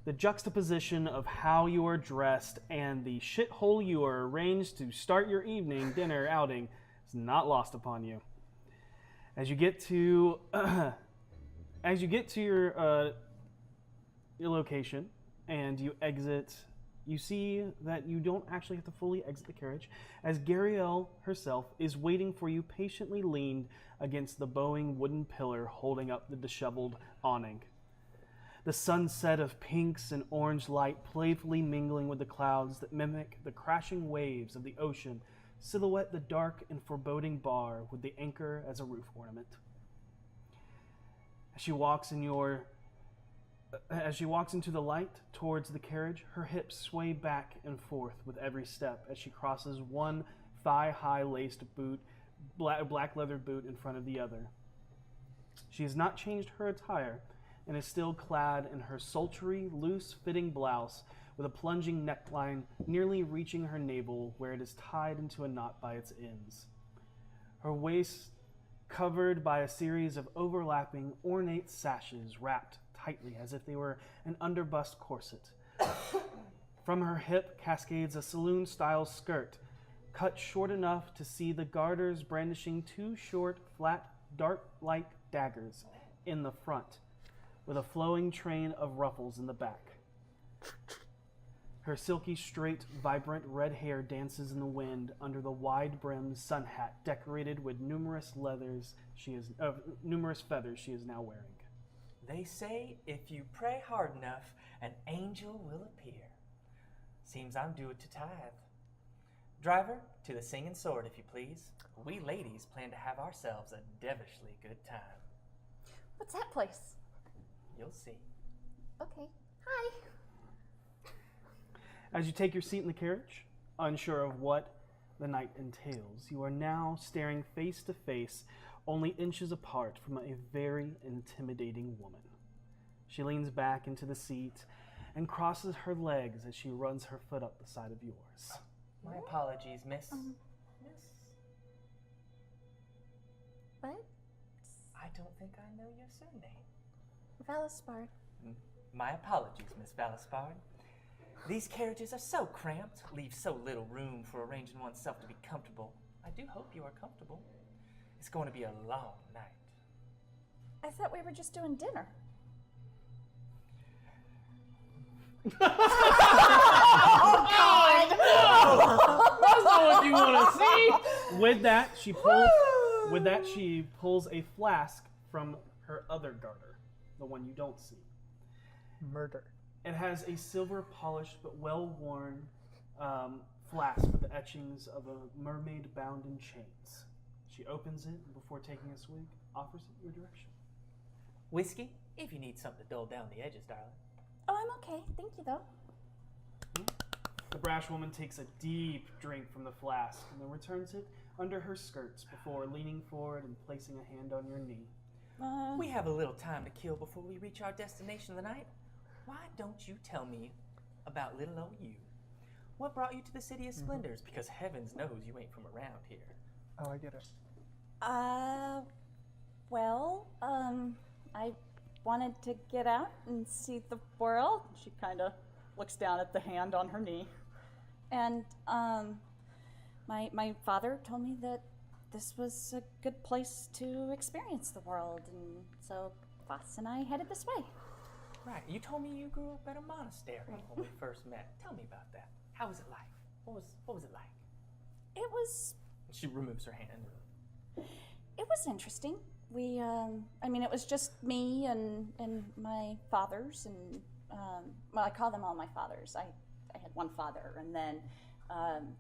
The juxtaposition of how you are dressed and the shithole you are arranged to start your evening dinner outing is not lost upon you. As you get to your location and you exit, you see that you don't actually have to fully exit the carriage, as Gariel herself is waiting for you, patiently leaned against the bowing wooden pillar holding up the disheveled awning. The sunset of pinks and orange light playfully mingling with the clouds that mimic the crashing waves of the ocean silhouette the dark and foreboding bar with the anchor as a roof ornament. As she walks into the light towards the carriage, her hips sway back and forth with every step as she crosses one thigh-high laced boot, black leather boot in front of the other. She has not changed her attire and is still clad in her sultry, loose-fitting blouse with a plunging neckline nearly reaching her navel where it is tied into a knot by its ends. Her waist covered by a series of overlapping, ornate sashes wrapped tightly as if they were an underbust corset. From her hip cascades a saloon-style skirt, cut short enough to see the garters brandishing two short, flat, dart-like daggers in the front, with a flowing train of ruffles in the back. Her silky, straight, vibrant red hair dances in the wind under the wide-brimmed sun hat decorated with numerous feathers she is now wearing. They say if you pray hard enough, an angel will appear. Seems I'm due to tithe. Driver, to the Singing Sword, if you please. We ladies plan to have ourselves a devilishly good time. What's that place? You'll see. Okay. Hi. As you take your seat in the carriage, unsure of what the night entails, you are now staring face to face, only inches apart from a very intimidating woman. She leans back into the seat and crosses her legs as she runs her foot up the side of yours. My apologies, miss. Miss? What? I don't think I know your surname. Valispard. My apologies, Miss Valispard. These carriages are so cramped, leave so little room for arranging oneself to be comfortable. I do hope you are comfortable. It's going to be a long night. I thought we were just doing dinner. That's not what you want to see. With that, she pulls a flask from her other garter, the one you don't see. Murder. It has a silver polished but well-worn flask with the etchings of a mermaid bound in chains. She opens it and before taking a swig, offers it your direction. Whiskey, if you need something to dull down the edges, darling. Oh, I'm okay. Thank you, though. The brash woman takes a deep drink from the flask and then returns it under her skirts before leaning forward and placing a hand on your knee. We have a little time to kill before we reach our destination of the night. Why don't you tell me about little old you? What brought you to the City of Splendors? Because heavens knows you ain't from around here. Oh, I get it. Well, I wanted to get out and see the world. She kind of looks down at the hand on her knee. And, my father told me that this was a good place to experience the world, and so Vaas and I headed this way. Right. You told me you grew up at a monastery when we first met. Tell me about that. How was it like? What was it like? It was She removes her hand. interesting. We, it was just me and my fathers, and, well, I call them all my fathers. I had one father, and then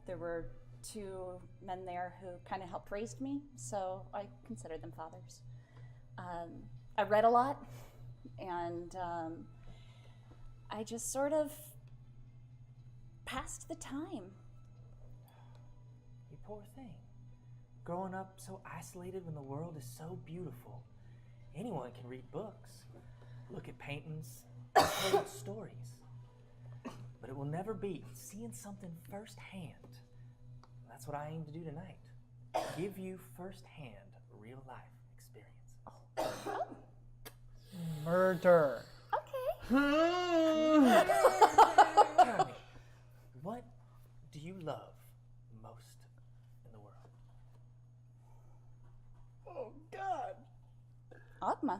there were 2 men there who kind of helped raise me, so I consider them fathers. I read a lot, and I just sort of passed the time. You poor thing. Growing up so isolated when the world is so beautiful. Anyone can read books, look at paintings, tell stories. But it will never beat seeing something firsthand. That's what I aim to do tonight. Give you firsthand real life experience. Murder. Okay. Tell me, what do you love most in the world? Oh, God. Ogma.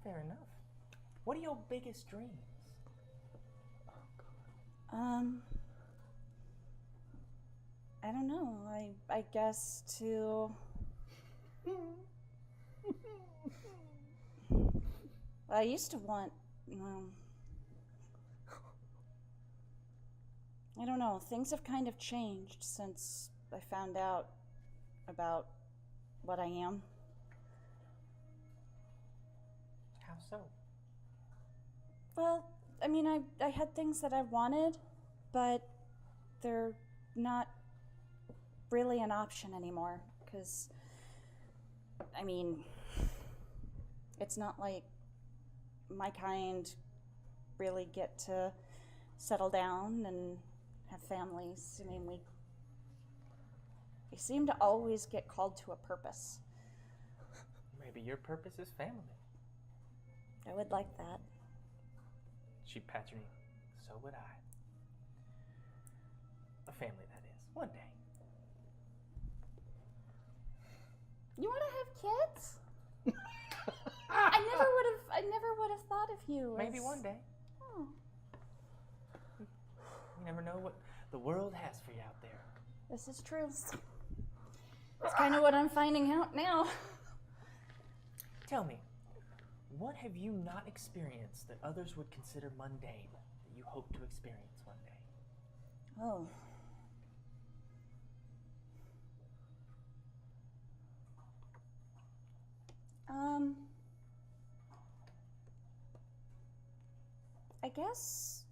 Fair enough. What are your biggest dreams? I don't know. I guess to... I used to want, I don't know, things have kind of changed since I found out about what I am. How so? Well, I had things that I wanted, but they're not really an option anymore, because, it's not like my kind really get to settle down and have families. We seem to always get called to a purpose. Maybe your purpose is family. I would like that. She pats your knee. So would I. A family, that is. One day. You want to have kids? I never would have thought of you. Maybe as... one day. Oh. You never know what the world has for you out there. This is true. It's kind of what I'm finding out now. Tell me, what have you not experienced that others would consider mundane that you hope to experience one day? Oh. I guess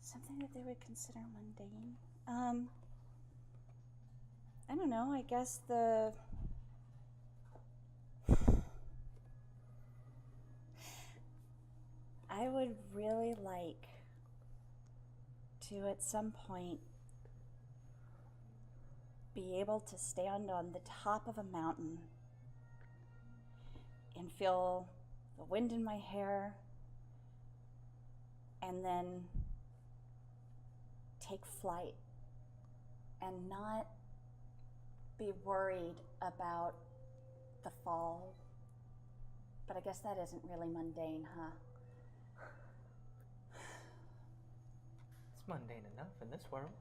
something that they would consider mundane. I don't know, I guess I would really like to, at some point, be able to stand on the top of a mountain and feel the wind in my hair, and then take flight and not be worried about the fall. But I guess that isn't really mundane, huh? It's mundane enough in this world.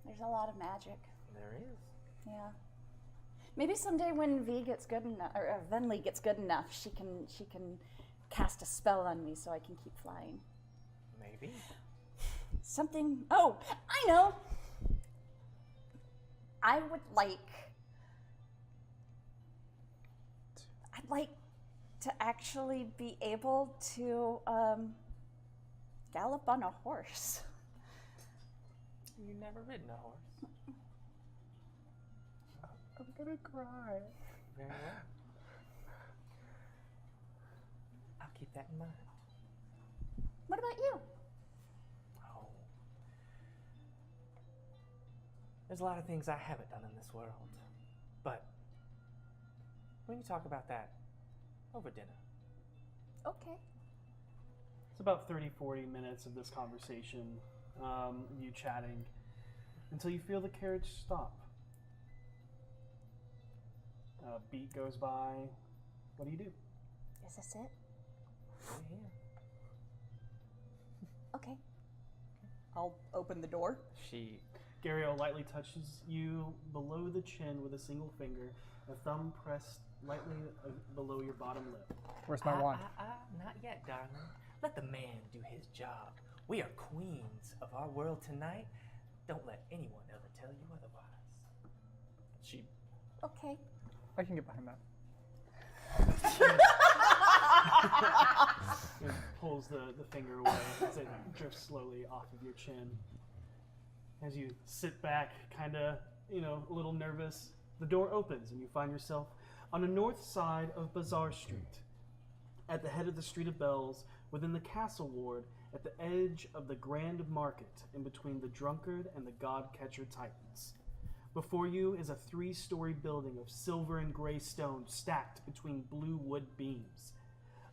There's a lot of magic. There is. Yeah. Maybe someday when V gets good enough, or Venli gets good enough, she can cast a spell on me so I can keep flying. Maybe. Something. Oh, I know. I would like like to actually be able to gallop on a horse. You never ridden a horse. I'm gonna cry. Very well. I'll keep that in mind. What about you? Oh. There's a lot of things I haven't done in this world. But we can talk about that over dinner. Okay. It's about 30-40 minutes of this conversation, you chatting, until you feel the carriage stop. A beat goes by. What do you do? Is this it? Yeah. Okay. I'll open the door. Gariel lightly touches you below the chin with a single finger, a thumb pressed lightly below your bottom lip. Where's my wand? Not yet, darling. Let the man do his job. We are queens of our world tonight. Don't let anyone ever tell you otherwise. She Okay. I can get behind that. It pulls the finger away as it drifts slowly off of your chin. As you sit back, kind of, a little nervous, the door opens and you find yourself on the north side of Bazaar Street, at the head of the Street of Bells, within the Castle Ward, at the edge of the Grand Market, in between the Drunkard and the God-Catcher Titans. Before you is a 3-story building of silver and gray stone stacked between blue wood beams.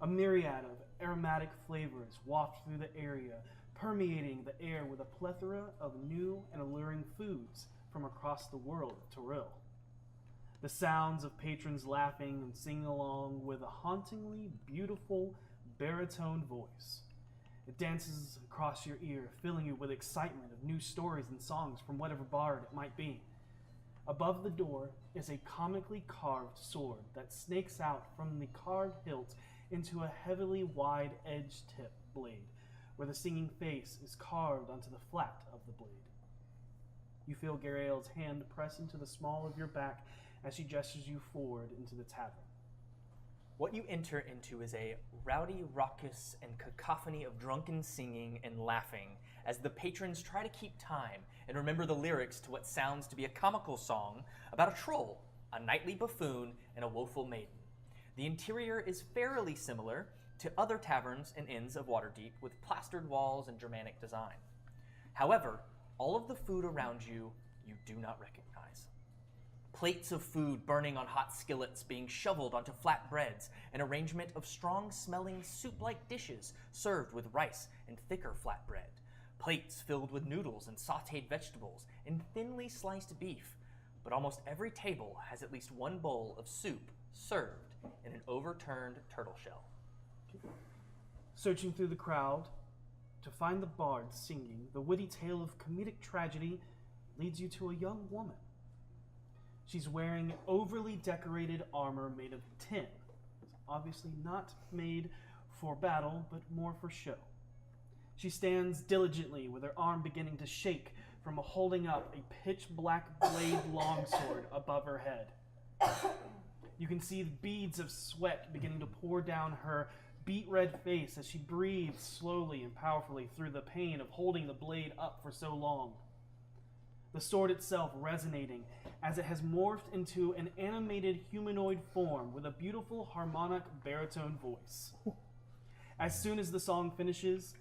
A myriad of aromatic flavors waft through the area, permeating the air with a plethora of new and alluring foods from across the world of Toril. The sounds of patrons laughing and singing along with a hauntingly beautiful baritone voice. It dances across your ear, filling you with excitement of new stories and songs from whatever bard it might be. Above the door is a comically carved sword that snakes out from the carved hilt into a heavily wide-edged tip blade, where the singing face is carved onto the flat of the blade. You feel Gariel's hand press into the small of your back as she gestures you forward into the tavern. What you enter into is a rowdy raucous and cacophony of drunken singing and laughing as the patrons try to keep time and remember the lyrics to what sounds to be a comical song about a troll, a knightly buffoon, and a woeful maiden. The interior is fairly similar to other taverns and inns of Waterdeep with plastered walls and Germanic design. However, all of the food around you do not recognize. Plates of food burning on hot skillets being shoveled onto flat breads, an arrangement of strong-smelling soup-like dishes served with rice and thicker flatbread, plates filled with noodles and sautéed vegetables and thinly sliced beef, but almost every table has at least one bowl of soup served in an overturned turtle shell. Searching through the crowd to find the bard singing, the witty tale of comedic tragedy leads you to a young woman. She's wearing overly decorated armor made of tin. It's obviously not made for battle, but more for show. She stands diligently with her arm beginning to shake from holding up a pitch-black blade longsword above her head. You can see the beads of sweat beginning to pour down her beet-red face as she breathes slowly and powerfully through the pain of holding the blade up for so long. The sword itself resonating as it has morphed into an animated humanoid form with a beautiful harmonic baritone voice. As soon as the song finishes,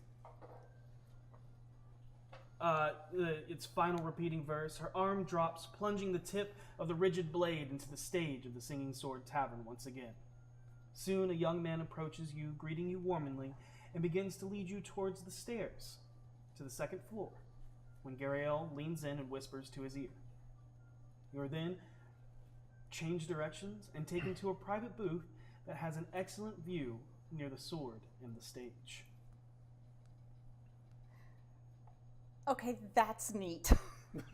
its final repeating verse, her arm drops, plunging the tip of the rigid blade into the stage of the Singing Sword Tavern once again. Soon a young man approaches you, greeting you warmly, and begins to lead you towards the stairs to the second floor, when Gariel leans in and whispers to his ear. You are then changed directions and taken to a private booth that has an excellent view near the sword and the stage. Okay, that's neat. And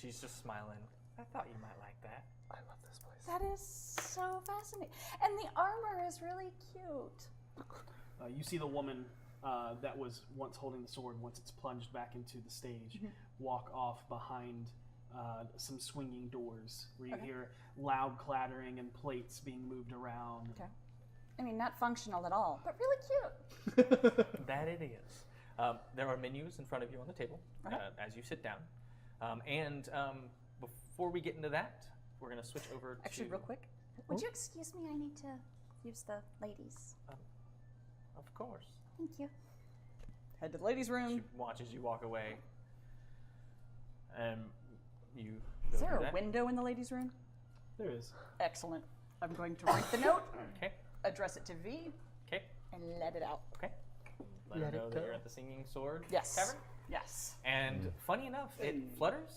she's just smiling. I thought you might like that. I love this place. That is so fascinating. And the armor is really cute. You see the woman that was once holding the sword, once it's plunged back into the stage, walk off behind some swinging doors where you hear loud clattering and plates being moved around. Okay. I mean, not functional at all, but really cute. That it is. There are menus in front of you on the table as you sit down. Before we get into that, we're going to switch over to... Actually, real quick, would you excuse me? I need to use the ladies. Of course. Thank you. Head to the ladies' room. She watches you walk away. You Is go there through a that. window in the ladies' room? There is. Excellent. I'm going to write the note, Okay. address it to V, Okay. and let it out. Okay. Let her know that you're at the Singing Sword Yes. Tavern. Yes. And funny enough, it flutters.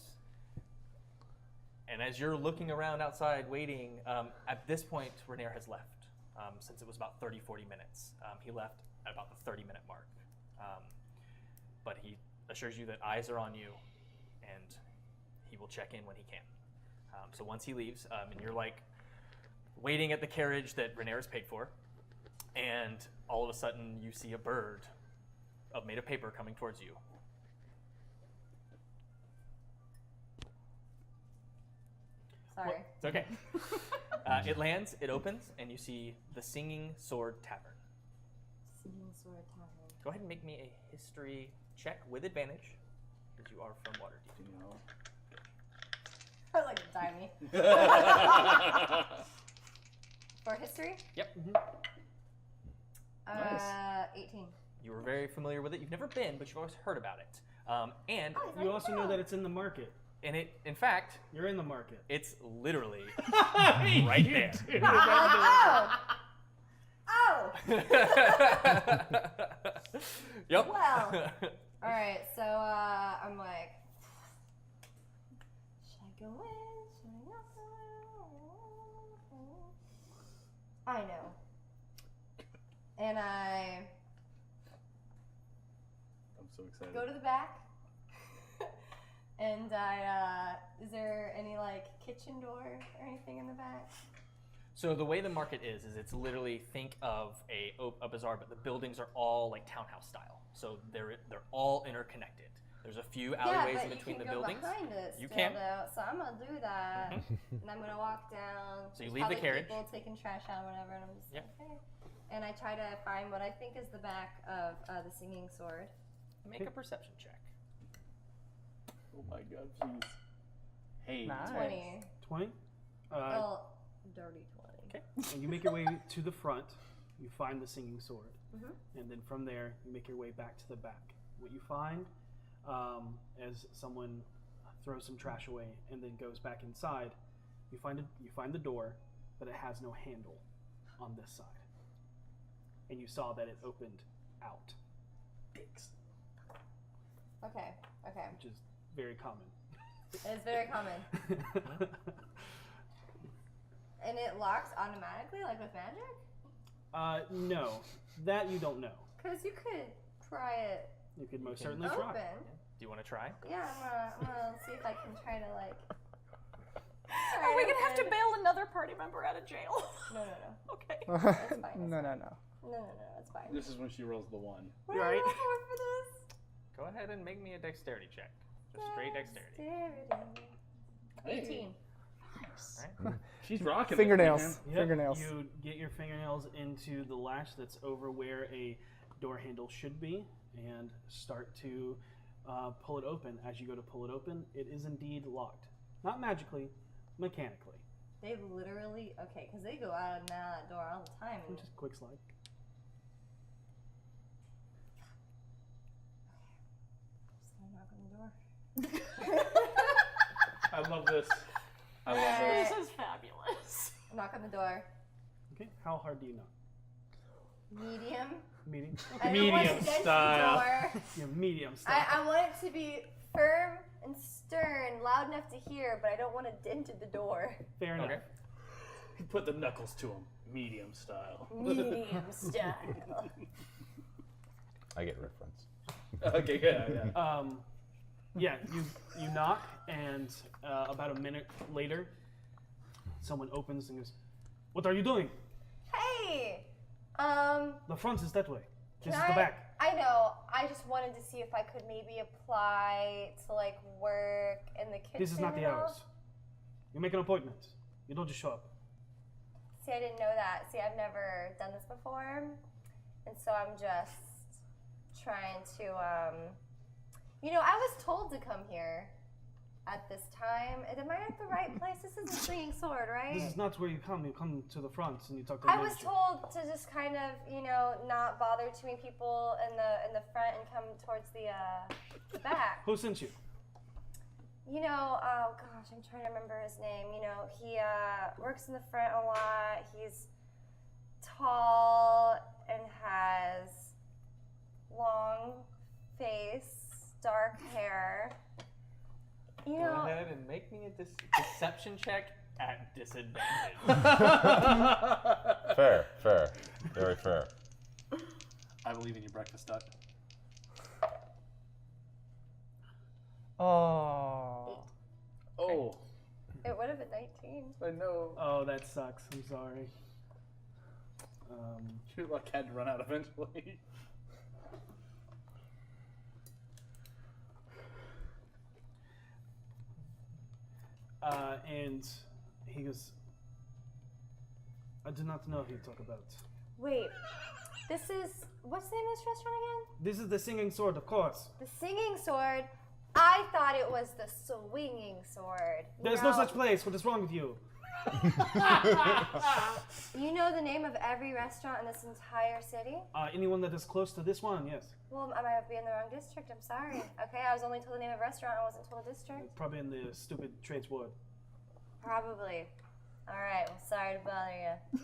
And as you're looking around outside waiting, at this point, Rainier has left. Since it was about 30, 40 minutes. He left at about the 30-minute mark. But he assures you that eyes are on you, and he will check in when he can. So once he leaves, and you're like waiting at the carriage that Rainier has paid for, and all of a sudden you see a bird made of paper coming towards you. Sorry. It's okay. It lands, it opens, and you see the Singing Sword Tavern. Singing Sword Tavern. Go ahead and make me a history check with advantage, because you are from Waterdeep. I like to tie me. For history? Yep. 18. You were very familiar with it. You've never been, but you've always heard about it. And You also know that it's in the market. and it, in fact, You're in the market. it's literally right there. Oh! Yep. Well. Alright, so I'm like, should I go in? Should I not go in? I know. And I I'm so excited. go to the back. And is there any like kitchen door or anything in the back? So the way the market is it's literally, think of a bazaar, but the buildings are all like townhouse style. So they're all interconnected. There's a few alleyways in between the buildings. Yeah, but you can go behind it You still, can. though, so I'm gonna do that. And I'm gonna walk down. So you There's leave the probably carriage. People taking trash out or whatever, and I'm just Yeah. okay. And I try to find what I think is the back of the Singing Sword. Make a perception check. Oh my god, please. Hey. Nice. 20. 20? Well, dirty 20. Okay. And you make your way to the front. You find the singing sword. Mhm. And then from there, you make your way back to the back. What you find, as someone throws some trash away and then goes back inside, you find the door, but it has no handle on this side. And you saw that it opened out, Okay, okay. which is very common. It's very common. And it locks automatically, like with magic? No, that you don't know. Because you could try it You could most can certainly open. try. Do you want to try? Yeah, I'm gonna see if I can try to like. Are we gonna have to bail another party member out of jail? No. Okay. It's fine. No. No, it's fine. This is when she rolls the 1. What Right. do I roll for this? Go ahead and make me a dexterity check. Just straight dexterity. 18. Right? She's rocking Fingernails. it, man. Yep, Fingernails. You get your fingernails into the latch that's over where a door handle should be and start to pull it open. As you go to pull it open, it is indeed locked. Not magically, mechanically. They literally, okay, because they go out and out that door all the time. And Just quick slide. just gonna knock on the door. I love this. I love this. This is fabulous. Knock on the door. Okay, how hard do you knock? Medium. Medium? I don't want Medium to dent style. the door. Yeah, medium style. I want it to be firm and stern, loud enough to hear, but I don't want to dent the door. Fair enough. Okay. Put the knuckles to him. Medium style. Medium style. I get reference. Okay, yeah. Yeah, you knock, and about a minute later, someone opens and goes, "What are you doing?" Hey! The front is that way. This Can is the back. I know. I just wanted to see if I could maybe apply to like work in the kitchen. This is not the and all. hours. You make an appointment. You don't just show up. See, I didn't know that. See, I've never done this before, and so I'm just trying to. I was told to come here at this time. Am I at the right place? This is a swinging sword, right? This is not where you come. You come to the front and you talk to the I was manager. told to just kind of, not bother too many people in the front and come towards the back. Who sent you? Oh gosh, I'm trying to remember his name. He works in the front a lot. He's tall and has long face, dark hair. Go ahead and make me a deception check at disadvantage. Fair. Very fair. I believe in you, breakfast duck. Oh. Oh, It would have been 19. I know. Oh, that sucks. I'm sorry. Your luck had to run out eventually. And he goes, I do not know who you talk about. Wait, what's the name of this restaurant again? This is the Singing Sword, of course. The Singing Sword. I thought it was the Swinging Sword. There's no such place. What is wrong with you? You know the name of every restaurant in this entire city? Anyone that is close to this one, yes. Well, I might be in the wrong district. I'm sorry. Okay, I was only told the name of a restaurant. I wasn't told a district. Probably in the stupid trades ward. Probably. All right. Well, sorry to bother you.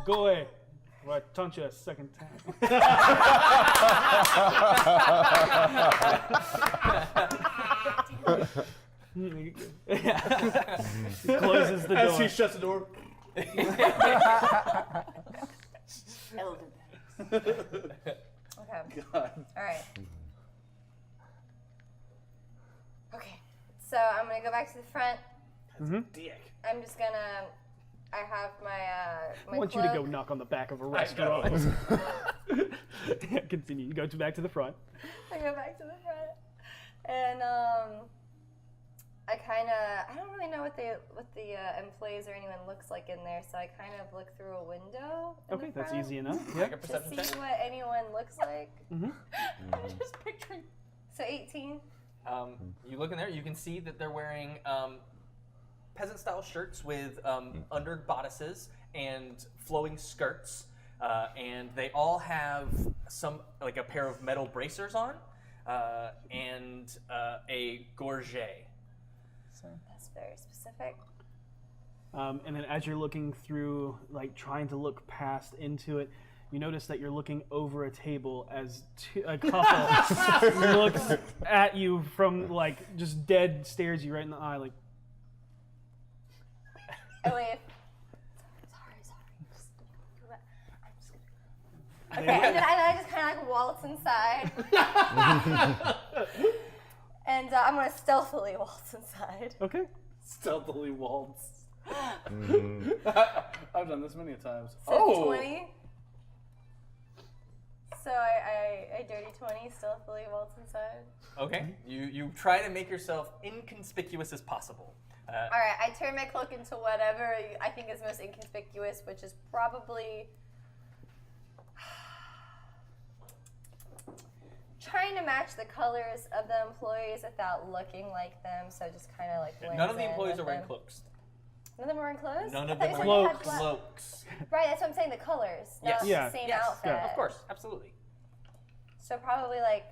Go away. Or I taunt you a second time. He closes the door. As he shuts the door. Okay. God. All right. Okay. So I'm gonna go back to the front. Dick. I'm just gonna. I have my. I want you to go knock on the back of a restaurant. Continue. You go back to the front. I go back to the front, and I don't really know what the employees or anyone looks like in there, so I kind of look through a window. In Okay, the that's front easy enough. Make a Yeah. To perception see check. what anyone looks like. Mhm. I'm just picturing. So 18. You look in there, you can see that they're wearing peasant-style shirts with under bodices and flowing skirts, and they all have a pair of metal bracers on, and a gorget. That's very specific. And then as you're looking through, like trying to look past into it, you notice that you're looking over a table as a couple looks at you from like just dead, stares you right in the eye, like. Oh wait. Sorry. I'm just gonna. Okay, and then I just kind of like waltz inside. And I'm gonna stealthily waltz inside. Okay. Stealthily waltz. I've done this many times. So 20. So I dirty 20, stealthily waltz inside. Okay. You try to make yourself inconspicuous as possible. All right, I turn my cloak into whatever I think is most inconspicuous, which is probably trying to match the colors of the employees without looking like them. So just kind of like blends None of the in employees with are wearing them. cloaks. None of them are wearing clothes. None of I them thought are you said wearing they had black- cloaks. Right, that's what I'm saying. The colors, not Yes. the same Yes. outfit. Yeah. Of course, absolutely. So probably like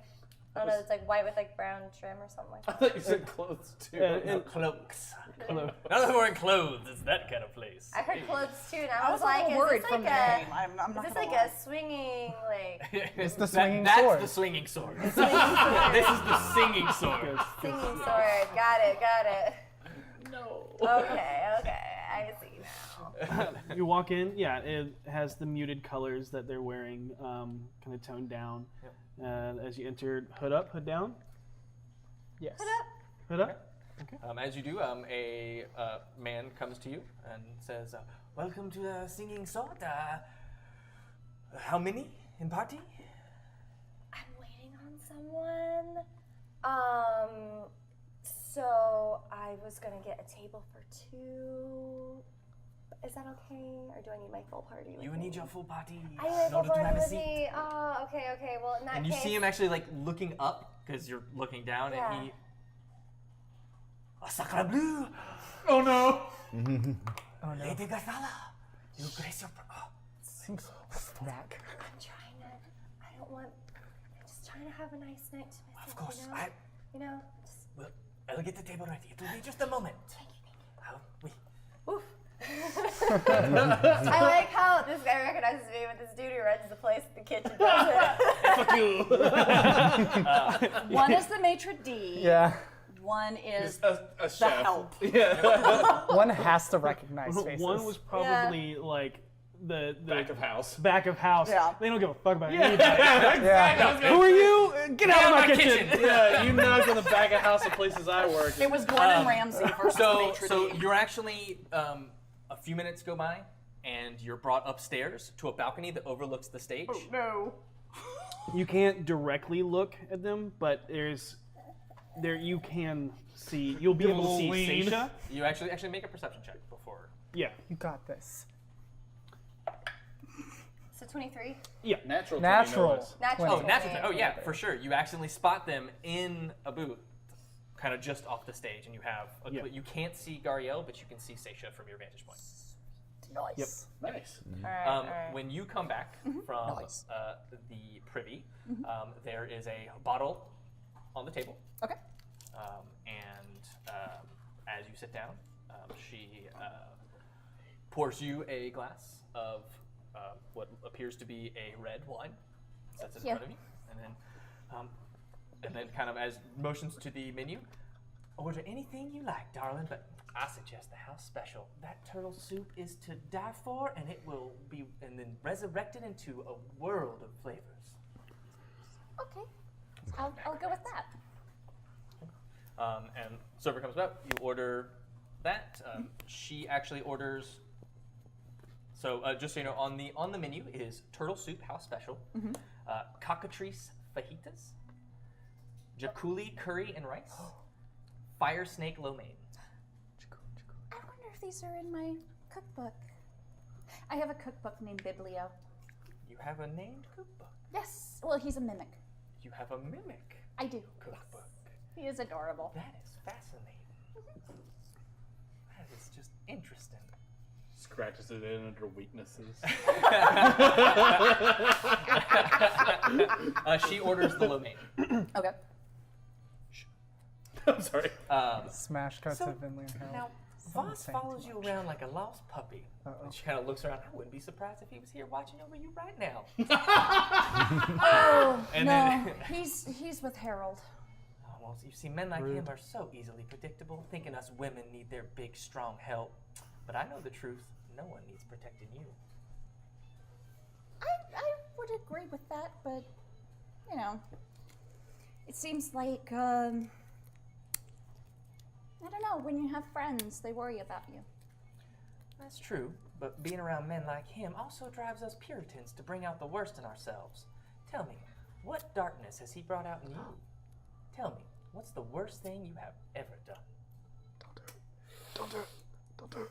I don't know, it's like white with like brown trim or something like I that. thought you said clothes too. And Cloaks. Hello. None of them are wearing clothes. It's that kind of place. I heard clothes too, and I I was was like, a little worried is from this the like name. I'm is not this gonna like lie. a swinging like It's the swinging That's sword. the swinging sword. swinging sword? This is the singing sword. Singing sword. Got it. No. Okay, I see now. You walk in, yeah, it has the muted colors that they're wearing, kind of toned down. As you enter, hood up, hood down. Yes. Hood up. As you do, a man comes to you and says, "Welcome to the Singing Sword. How many in party?" someone. So I was gonna get a table for 2. Is that okay? Or do I need my full party with You me? need your full party I need my in full order to party have a with seat. me. Oh, okay. Well, in that And you case, see him actually like looking up because you're looking down, Yeah. and he. A sacre bleu! Oh no! Oh no. Lady Gazala, you grace your. Oh. Seems Zack. I'm trying to. I don't want. I'm just trying to have a nice night to myself. Of course, You know. Just, well, I'll get the table ready. It'll be just a moment. thank you. Oui. Oof. I like how this guy recognizes me, but this dude who runs the place at the kitchen doesn't. Fuck you. One is the maitre d'. Yeah. One is A the chef. help. Yeah. One has to recognize faces. One was probably like the Back of house. back of house. Yeah. They don't give a fuck about anybody. Yeah. Who are you? Get out of my kitchen. Yeah, you knocked on the back of house of places I work. It was Gordon Ramsay versus the maitre So d'. you're actually a few minutes go by, and you're brought upstairs to a balcony that overlooks the stage. No. You can't directly look at them, but you can see. You'll be able to see Lean. Saesha. You actually make a perception check before. Yeah. You got this. So 23. Yeah. Natural. 20 Natural. noise. Natural. Oh, 20. natural. Oh, yeah, for sure. You accidentally spot them in a booth, kind of just off the stage, and you have. Yeah. You can't see Gariel, but you can see Saesha from your vantage point. Nice. Nice. Alright. When you come back from the privy, there is a bottle on the table. Okay. As you sit down, she pours you a glass of what appears to be a red wine. Sets it in Yeah. front of you, and then kind of as motions to the menu. Order anything you like, darling, but I suggest the house special. That turtle soup is to die for, and it will be and then resurrected into a world of flavors. Okay. I'll go with that. And server comes up. You order that. She actually orders. So just so you know, on the menu is turtle soup, house special, cockatrice fajitas, jaculi curry and rice, fire snake lo mein. I wonder if these are in my cookbook. I have a cookbook named Biblio. You have a named cookbook. Yes. Well, he's a mimic. You have a mimic I do. cookbook. He is adorable. That is fascinating. That is just interesting. Scratches it in under weaknesses. She orders the lo mein. Okay. I'm sorry. Smash cut So, to Vinley and Harold. Now, Someone's Vaas saying too follows you much. around like a lost puppy. Uh-oh. And she kind of looks around. I wouldn't be surprised if he was here watching over you right now. Oh And no, then- he's with Harold. Oh, well, you see, men like him are so easily predictable, thinking us women need their big, strong help. But I know the truth. No one needs protecting you. I would agree with that, but you know, it seems like I don't know. When you have friends, they worry about you. That's true, but being around men like him also drives us Puritans to bring out the worst in ourselves. Tell me, what darkness has he brought out in you? Tell me, what's the worst thing you have ever done? Don't do it. Don't do it.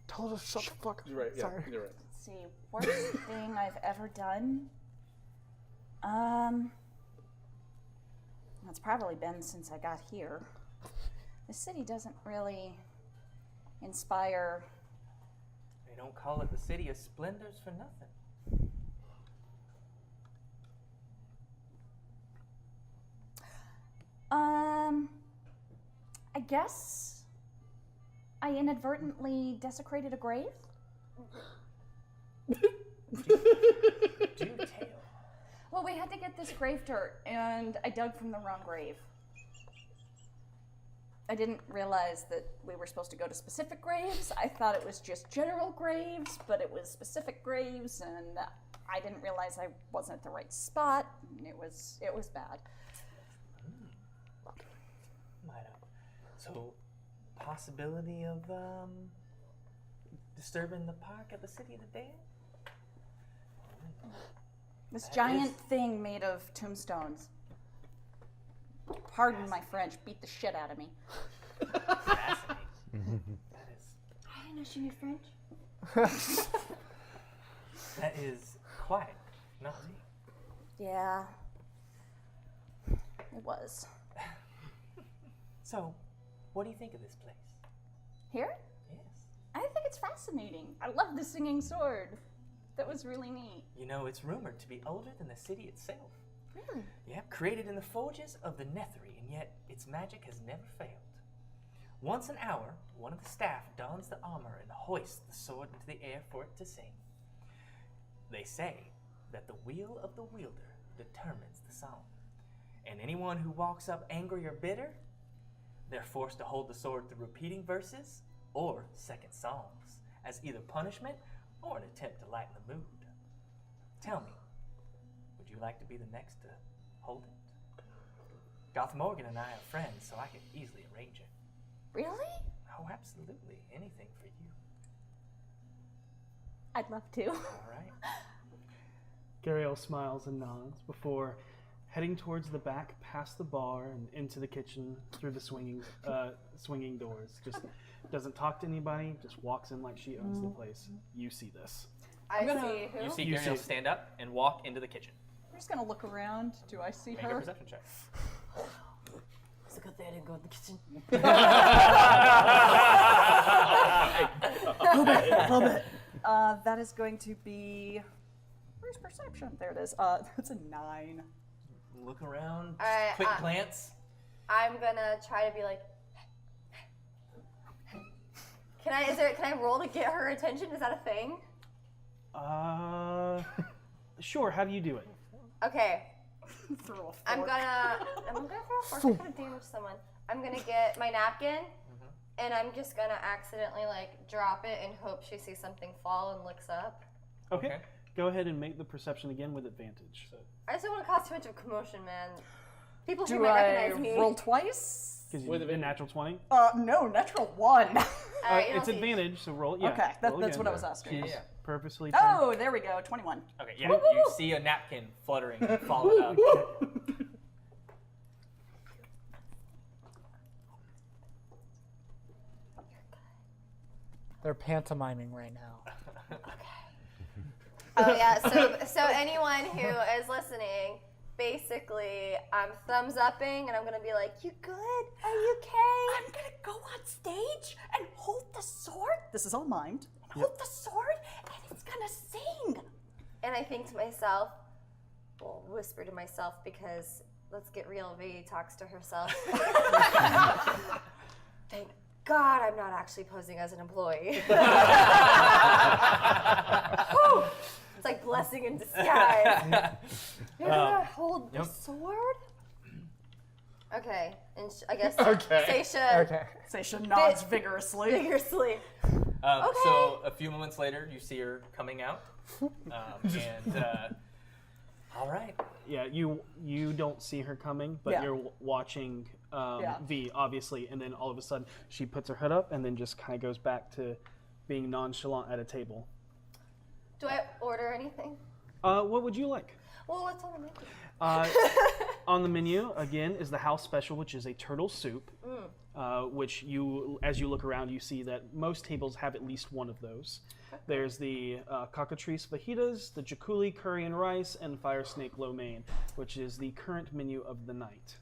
Told us shut the fuck up. You're right. Yeah, Sorry. you're right. Let's see, worst thing I've ever done. It's probably been since I got here. The city doesn't really inspire. They don't call it the city of splendors for nothing. I guess I inadvertently desecrated a grave. Do tell. Well, we had to get this grave dirt, and I dug from the wrong grave. I didn't realize that we were supposed to go to specific graves. I thought it was just general graves, but it was specific graves, and I didn't realize I wasn't at the right spot. And it was bad. Might have. So, possibility of disturbing the park at the City of the Dead? This That giant is- thing made of tombstones. Pardon my French, beat the shit out of me. Fascinating. That is. I didn't know she knew French. That is quite naughty. Yeah. It was. So, what do you think of this place? Here? Yes. I think it's fascinating. I love the singing sword. That was really neat. You know, it's rumored to be older than the city itself. Really? Yep, created in the forges of the Netherry, and yet its magic has never failed. Once an hour, one of the staff dons the armor and hoists the sword into the air for it to sing. They say that the wheel of the wielder determines the song, and anyone who walks up angry or bitter, they're forced to hold the sword through repeating verses or second songs as either punishment or an attempt to lighten the mood. Tell me, would you like to be the next to hold it? Goth Morgan and I are friends, so I could easily arrange it. Really? Oh, absolutely. Anything for you. I'd love to. All right. Gariel smiles and nods before heading towards the back, past the bar, and into the kitchen through the swinging doors. Just doesn't talk to anybody, just walks in like she owns the place. You see this. I see who? You see You Gariel see- stand up and walk into the kitchen. I'm just gonna look around. Do I see Make a her? perception check. It's a good thing I didn't go in the kitchen. That is going to be. Where's perception? There it is. That's a 9. Look around, All right, quick glance. I'm gonna try to be like. Can I roll to get her attention? Is that a thing? Sure. How do you do it? Okay. Throw a I'm fork. gonna throw a fork. I'm gonna damage someone. I'm gonna get my napkin, and I'm just gonna accidentally like drop it and hope she sees something fall and looks up. Okay. Go ahead and make the perception again with advantage. I just don't want to cause too much of a commotion, man. People here Do might I recognize me. roll twice? Because you a natural 20. No, natural 1. Alright, you It's don't see- advantage, so roll. Yeah. Okay, roll that's again. what I was asking. She's purposely. Oh, there we go. 21. Okay, yeah, you see a napkin fluttering and falling up. They're pantomiming right now. Oh yeah. So anyone who is listening, basically, I'm thumbs upping, and I'm gonna be like, "You good? Are you okay?" I'm gonna go on stage and hold the sword. This is all mimed. And hold the sword, and it's gonna sing. And I think to myself, well, whisper to myself because let's get real. V talks to herself. Thank God I'm not actually posing as an employee. Whew. It's like blessing in disguise. You're gonna hold the sword? Okay, and I guess Saesha Okay. Saesha nods vigorously. vigorously. So a few moments later, you see her coming out, all right. Yeah, you don't see her coming, but Yeah. you're watching Yeah. V, obviously, and then all of a sudden she puts her hood up and then just kind of goes back to being nonchalant at a table. Do I order anything? What would you like? Well, what's on the menu? On the menu, again, is the house special, which is a turtle soup, which as you look around, you see that most tables have at least one of those. There's the cockatrice fajitas, the jaculi curry and rice, and fire snake lo mein, which is the current menu of the night.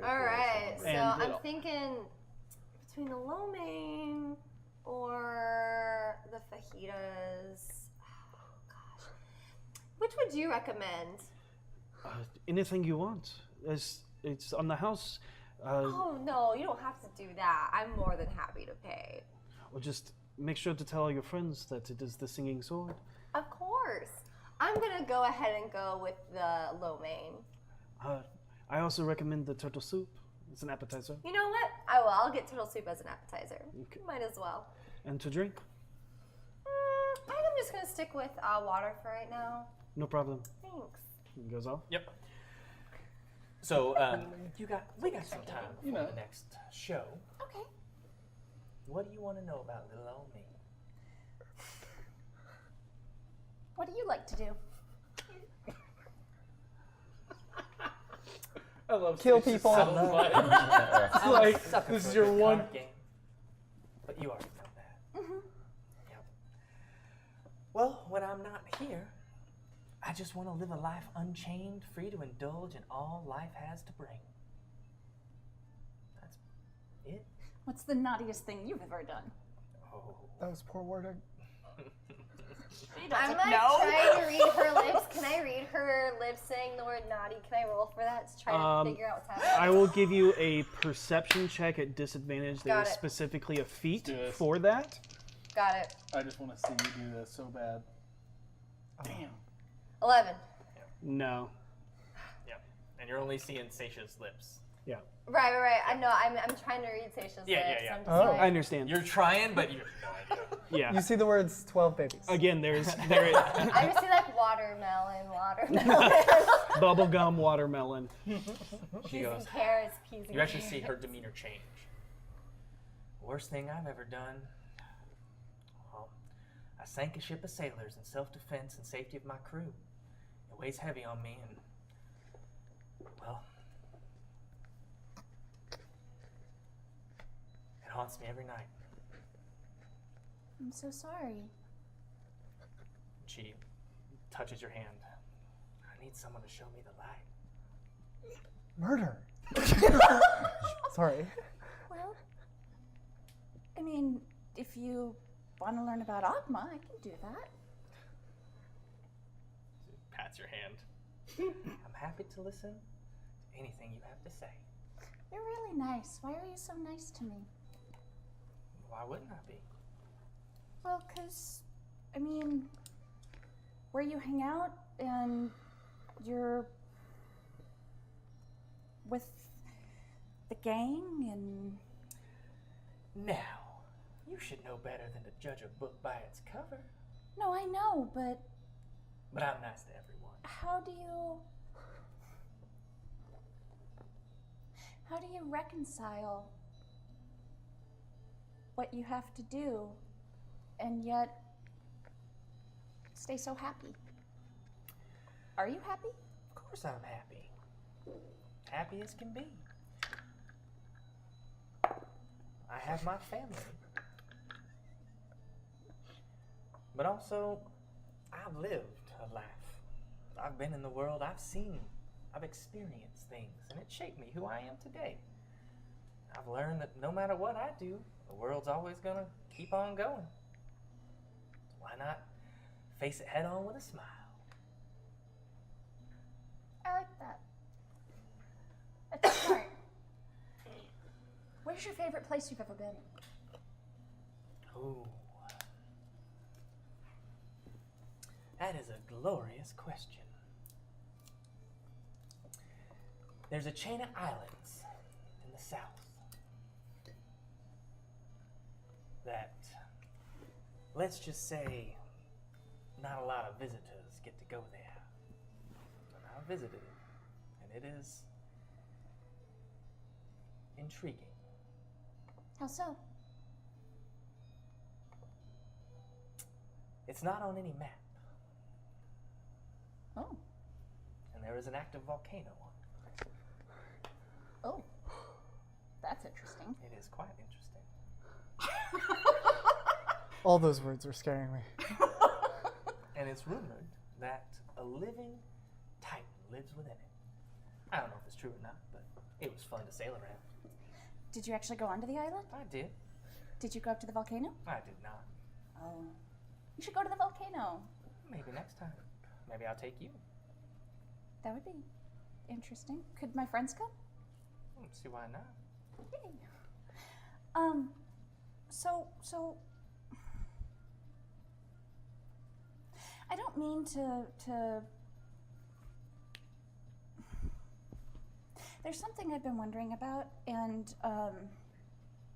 All right, so And I'm thinking between the lo mein or the fajitas. Oh, gosh. Which would you recommend? Anything you want. It's on the house. Oh, no, you don't have to do that. I'm more than happy to pay. Or just make sure to tell all your friends that it is the singing sword. Of course. I'm going to go ahead and go with the lo mein. I also recommend the turtle soup. It's an appetizer. You know what? I will. I'll get turtle soup as an appetizer. Okay. Might as well. And to drink? I think I'm just going to stick with water for right now. No problem. Thanks. It goes off. Yep. So we got some time for the next show. Okay. What do you want to know about little old me? What do you like to do? I love kill Saesha people. so much. It's like, Sucker this for is a your good one. card game. But you already know that. Yep. Well, when I'm not here, I just want to live a life unchained, free to indulge in all life has to bring. That's it. What's the naughtiest thing you've ever done? Oh. That was poor wording. I'm like trying to read her lips. Can I read her lips saying the word naughty? Can I roll for that to try to figure out what's happening? I will give you a perception check at disadvantage. There Got is it. specifically a feat do this. for that. Got it. I just want to see you do this so bad. Damn. 11. No. Yep. And you're only seeing Saesha's lips. Yeah. Right. I'm trying to read Saesha's Yeah, lips. yeah. I'm just Oh. like, I understand. You're trying, but you have no idea. Yeah. You see the words 12 babies. Again, there I just see like watermelon. bubblegum watermelon. She Peas goes, and carrots, peas and you actually see carrots. her demeanor change. Worst thing I've ever done. Well, I sank a ship of sailors in self-defense and safety of my crew. It weighs heavy on me, and well, it haunts me every night. I'm so sorry. She touches your hand. I need someone to show me the light. Murder. Sorry. Well, I mean, if you want to learn about Agma, I can do that. She pats your hand. I'm happy to listen to anything you have to say. You're really nice. Why are you so nice to me? Why wouldn't I be? Well, 'cause, I mean, where you hang out and you're with the gang and... Now, you should know better than to judge a book by its cover. No, I know, but But I'm nice to everyone. how do you reconcile what you have to do and yet stay so happy? Are you happy? Of course I'm happy. Happy as can be. I have my family. But also, I've lived a life. I've been in the world, I've experienced things, and it shaped me who I am today. I've learned that no matter what I do, the world's always gonna keep on going. So why not face it head on with a smile? I like that. That's smart. Where's your favorite place you've ever been? Ooh. That is a glorious question. There's a chain of islands in the south that, let's just say, not a lot of visitors get to go there. But I visited it, and it is intriguing. How so? It's not on any map, Oh. and there is an active volcano on it. Oh. That's interesting. It is quite interesting. All those words were scaring me. And it's rumored that a living titan lives within it. I don't know if it's true or not, but it was fun to sail around. Did you actually go onto the island? I did. Did you go up to the volcano? I did not. Oh. You should go to the volcano. Maybe next time. Maybe I'll take you. That would be interesting. Could my friends come? See why not? Yay. So I don't mean to there's something I've been wondering about, and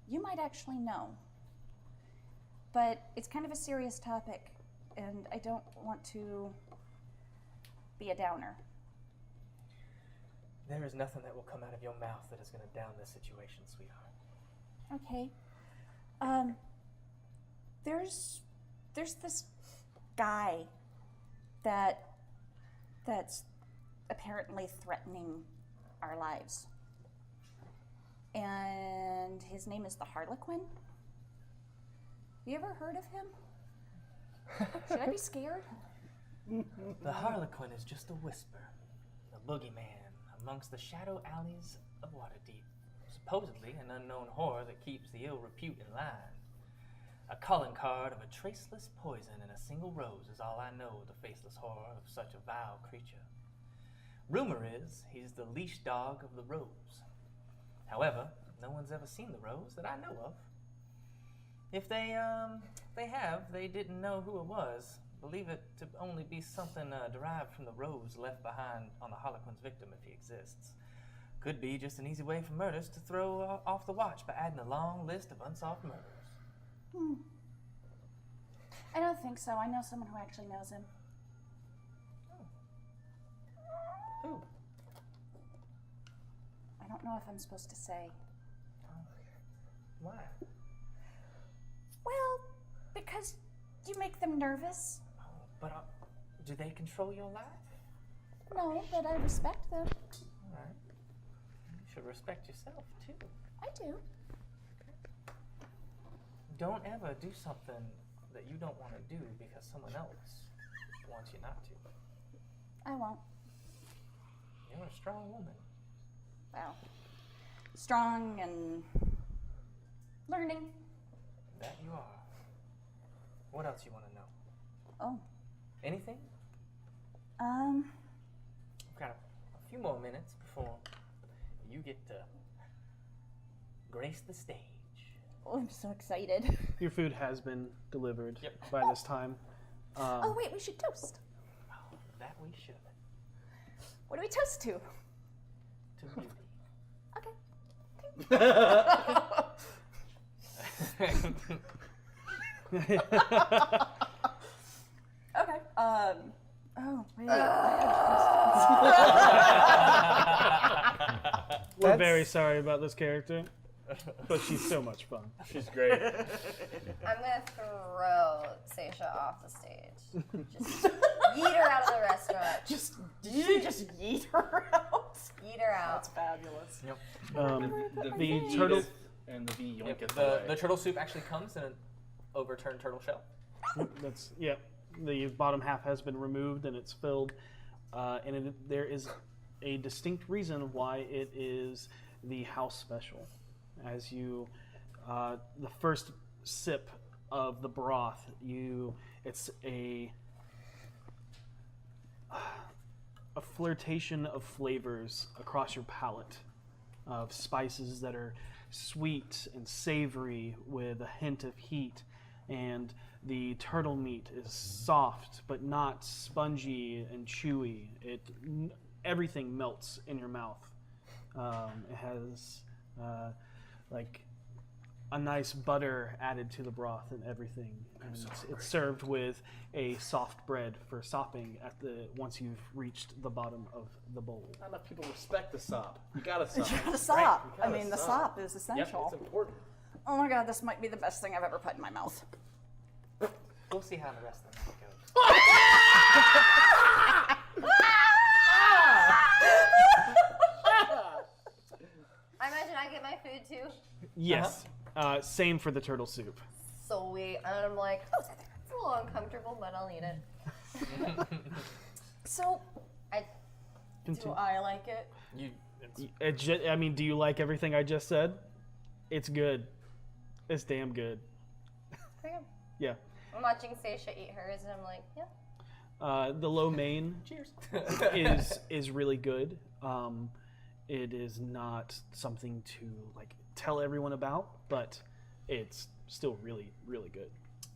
you might actually know. But it's kind of a serious topic, and I don't want to be a downer. There is nothing that will come out of your mouth that is going to down this situation, sweetheart. Okay. There's this guy that's apparently threatening our lives. And his name is the Harlequin. You ever heard of him? Should I be scared? The Harlequin is just a whisper, a boogeyman amongst the shadow alleys of Waterdeep. Supposedly an unknown horror that keeps the ill repute in line. A calling card of a traceless poison in a single rose is all I know of the faceless horror of such a vile creature. Rumor is he's the leash dog of the rose. However, no one's ever seen the rose that I know of. If they have, they didn't know who it was. Believe it to only be something derived from the rose left behind on the Harlequin's victim if he exists. Could be just an easy way for murders to throw off the watch by adding a long list of unsolved murders. I don't think so. I know someone who actually knows him. Who? I don't know if I'm supposed to say. Why? Well, because you make them nervous. But do they control your life? No, but I respect them. All right. You should respect yourself, too. I do. Don't ever do something that you don't want to do because someone else wants you not to. I won't. You're a strong woman. Well, strong and learning. That you are. What else you want to know? Oh. Anything? We've got a few more minutes before you get to grace the stage. Oh, I'm so excited. Your food has been delivered Yep. by this time. Oh, wait, we should toast. Oh, that we should. What do we toast to? To beauty. Okay. Okay. Oh, wait. We're very sorry about this character, but she's so much fun. She's great. I'm gonna throw Saesha off the stage. Just yeet her out of the restaurant. Did you just yeet her out? Yeet her out. That's fabulous. Yep. The turtle. And the V yoink Yep. it The turtle soup actually comes in an overturned turtle shell. That's The bottom half has been removed and it's filled, and there is a distinct reason why it is the house special. As you, the first sip of the broth, it's a flirtation of flavors across your palate, of spices that are sweet and savory with a hint of heat, and the turtle meat is soft but not spongy and chewy. Everything melts in your mouth. It has like a nice butter added to the broth and everything, and it's served with a soft bread for sopping once you've reached the bottom of the bowl. Not enough people respect the sop. You gotta sop. The sop. I mean, the sop is essential. Yep, it's important. Oh my god, this might be the best thing I've ever put in my mouth. We'll see how the rest of the night goes. I imagine I get my food too. Yes. Same for the turtle soup. Sweet. And I'm like, it's a little uncomfortable, but I'll eat it. So, Do I like it? I mean, do you like everything I just said? It's good. It's damn good. Okay. Yeah. I'm watching Saesha eat hers, and I'm like, yeah. The lo mein Cheers. is really good. It is not something to like tell everyone about, but it's still really, really good.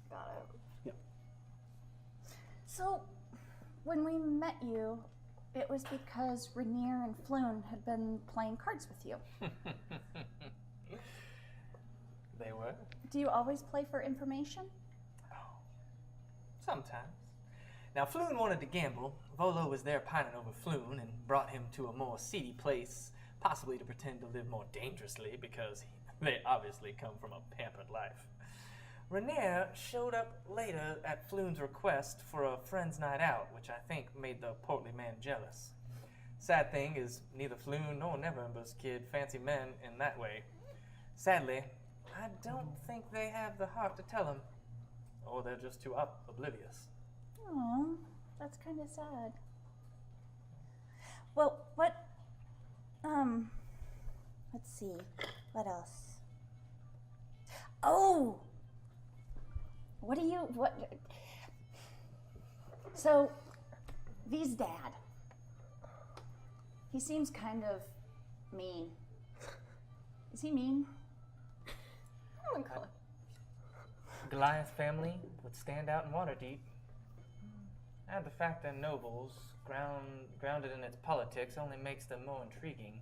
Got it. Yeah. So, when we met you, it was because Rainier and Floon had been playing cards with you. They were? Do you always play for information? Oh, sometimes. Now, Floon wanted to gamble. Volo was there pining over Floon and brought him to a more seedy place, possibly to pretend to live more dangerously because they obviously come from a pampered life. Rainier showed up later at Floon's request for a friend's night out, which I think made the portly man jealous. Sad thing is, neither Floon nor Neverember's kid fancy men in that way. Sadly, I don't think they have the heart to tell him. Or they're just too oblivious. Aw, that's kind of sad. Well, what, let's see, what else? Oh! So, V's dad. He seems kind of mean. Is he mean? I wouldn't call it. Goliath family would stand out in Waterdeep. And the fact they're nobles, grounded in its politics, only makes them more intriguing.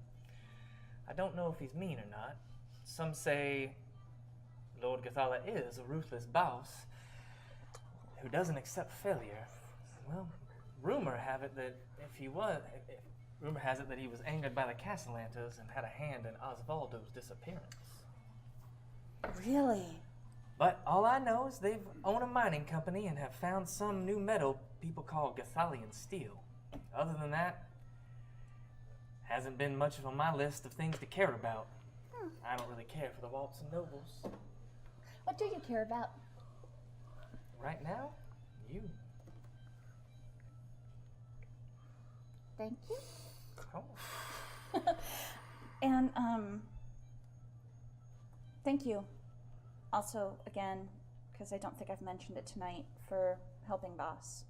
I don't know if he's mean or not. Some say Lord Gathala is a ruthless boss who doesn't accept failure. Well, rumor has it that he was angered by the Castellanters and had a hand in Osvaldo's disappearance. Really? But all I know is they've owned a mining company and have found some new metal people call Gathalian steel. Other than that, hasn't been much on my list of things to care about. I don't really care for the Waltz and Nobles. What do you care about? Right now, you. Thank you. Oh. And, thank you. Also, again, because I don't think I've mentioned it tonight, for helping Vaas.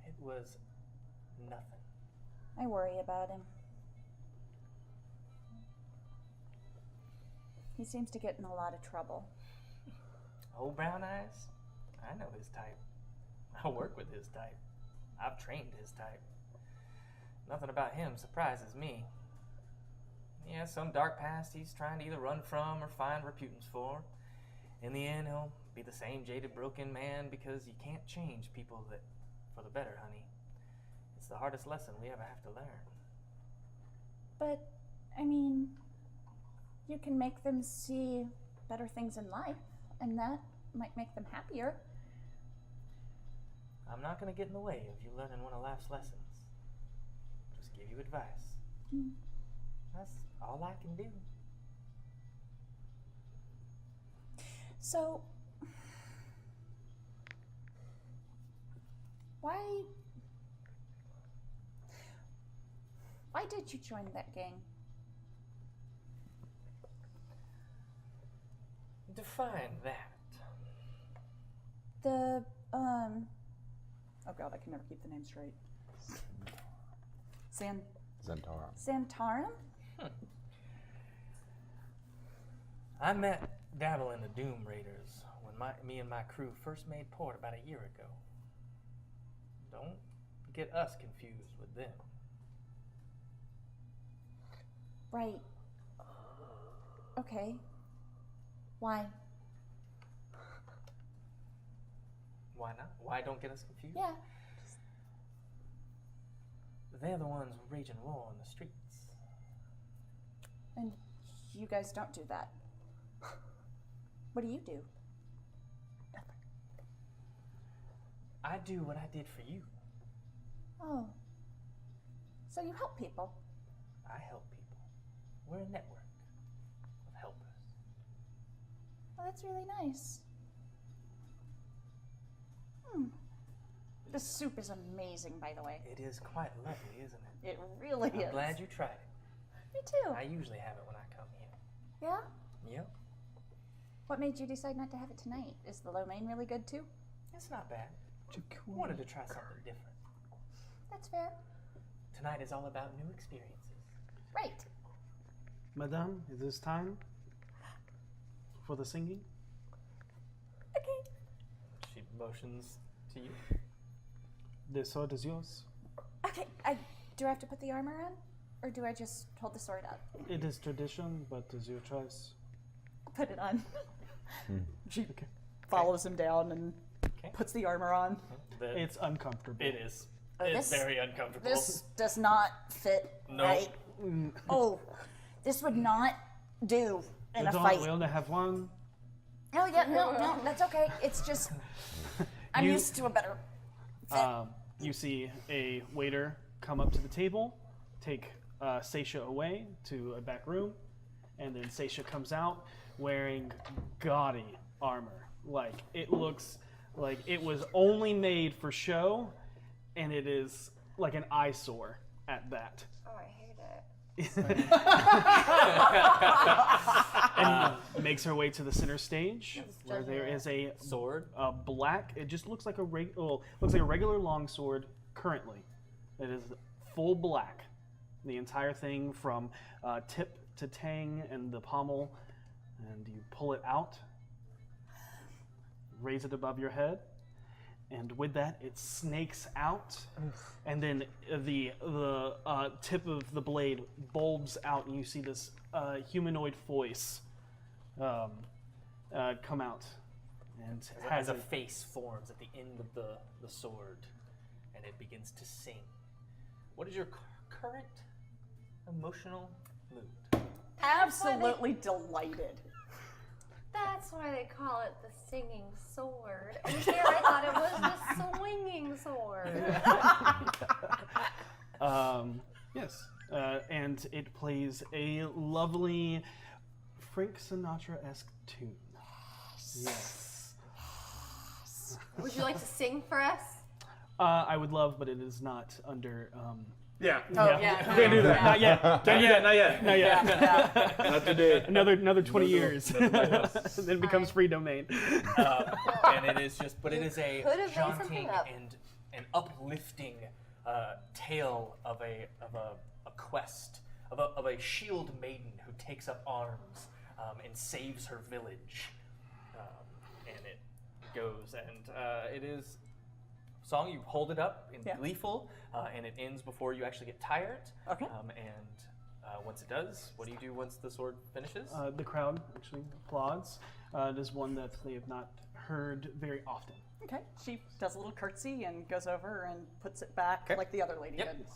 It was nothing. I worry about him. He seems to get in a lot of trouble. Old Brown Eyes? I know his type. I work with his type. I've trained his type. Nothing about him surprises me. Yeah, some dark past he's trying to either run from or find reputants for. In the end, he'll be the same jaded, broken man because you can't change people that for the better, honey. It's the hardest lesson we ever have to learn. But, I mean, you can make them see better things in life, and that might make them happier. I'm not going to get in the way of you learning one of life's lessons. Just give you advice. Mm. That's all I can do. So, why did you join that gang? Define that. The, oh god, I can never keep the name straight. Zentarum. Santarum? I met Dabble in the Doom Raiders when me and my crew first made port about a year ago. Don't get us confused with them. Right. Okay. Why? Why not? Why don't get us confused? Yeah. They're the ones waging war on the streets. And you guys don't do that. What do you do? Nothing. I do what I did for you. Oh. So you help people? I help people. We're a network of helpers. Oh, that's really nice. The soup is amazing, by the way. It is quite lovely, isn't it? It really is. I'm glad you tried it. Me too. I usually have it when I come here. Yeah? Yep. What made you decide not to have it tonight? Is the lo mein really good too? It's not bad. Wanted to try something different. That's fair. Tonight is all about new experiences. Right. Madame, it is time for the singing. Okay. She motions to you. The sword is yours. Okay, do I have to put the armor on? Or do I just hold the sword up? It is tradition, but it's your choice. I'll put it on. She follows him down and puts the armor on. It's uncomfortable. It is. Oh, It's this- very uncomfortable. This does not fit No. right. Oh, this would not do in We a don't- fight. We only have one. Oh yeah, no, that's okay. It's just I'm You- used to a better fit. You see a waiter come up to the table, take Saesha away to a back room, and then Saesha comes out wearing gaudy armor. Like, it looks like it was only made for show, and it is like an eyesore at that. Oh, I hate it. And makes her way to the center stage, where there is a Sword. black. It just looks like a regular longsword. Currently, it is full black. The entire thing from tip to tang and the pommel, and you pull it out, raise it above your head, and with that, it snakes out, and then the tip of the blade bulbs out, and you see this humanoid voice come out, and As a face forms at the end of the sword, and it begins to sing. What is your current emotional mood? Absolutely delighted. That's why they call it the singing sword. And here I thought it was the swinging sword. Yes, and it plays a lovely Frank Sinatra-esque tune. Yes. Would you like to sing for us? I would love, but it is not under. Yeah. Can't do that. Not yet. Not yet. Not yet. Not yet. Not today. Another 20 years. Then it becomes free domain. And it is just, but it is a Could have made jaunting something up. and an uplifting tale of a quest of a shield maiden who takes up arms and saves her village. And it goes, and it is song. You hold it up in gleeful, and it ends before you actually get tired. Okay. And once it does, what do you do once the sword finishes? The crowd actually applauds. It is one that they have not heard very often. Okay. She does a little curtsy and goes over and puts it back like the other lady did.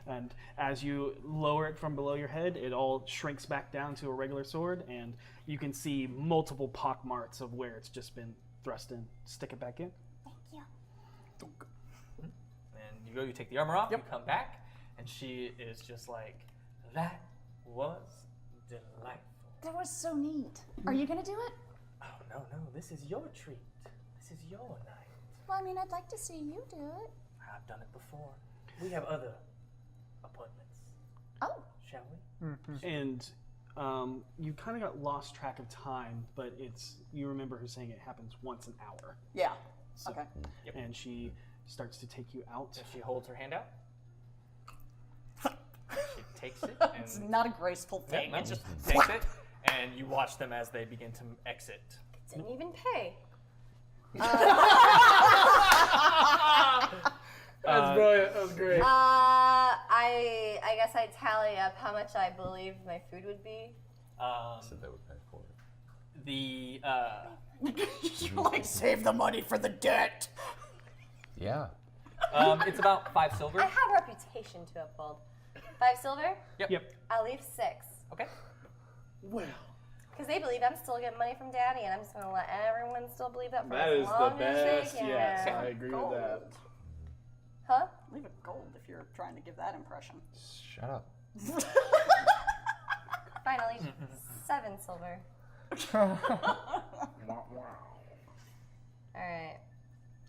And as you lower it from below your head, it all shrinks back down to a regular sword, and you can see multiple pock marks of where it's just been thrust in. Stick it back in. And you go, you take the armor off, you come back, and she is just like, that was delightful. That was so neat. Are you gonna do it? Oh, no, this is your treat. This is your night. Well, I mean, I'd like to see you do it. I've done it before. We have other appointments. Oh. Shall we? And you kind of got lost track of time, but you remember her saying it happens once an hour. Yeah. So, Okay. And she starts to take you out. And she holds her hand out. She takes it. And It's not a graceful thing. it It's just takes it, and you watch them as they begin to exit. Didn't even pay. That's brilliant. That was great. I guess I tally up how much I believe my food would be. Said they would pay for it. The You're like, save the money for the debt. Yeah. it's about 5 silver. I have a reputation to uphold. 5 silver? Yep. I'll leave 6. Okay. Well, Because they believe I'm still getting money from Daddy, and I'm just going to let everyone still believe that for that as is the long as best. they can. Yes, I agree with that. Huh? Leave it gold if you're trying to give that impression. Shut up. Finally, 7 silver. Alright.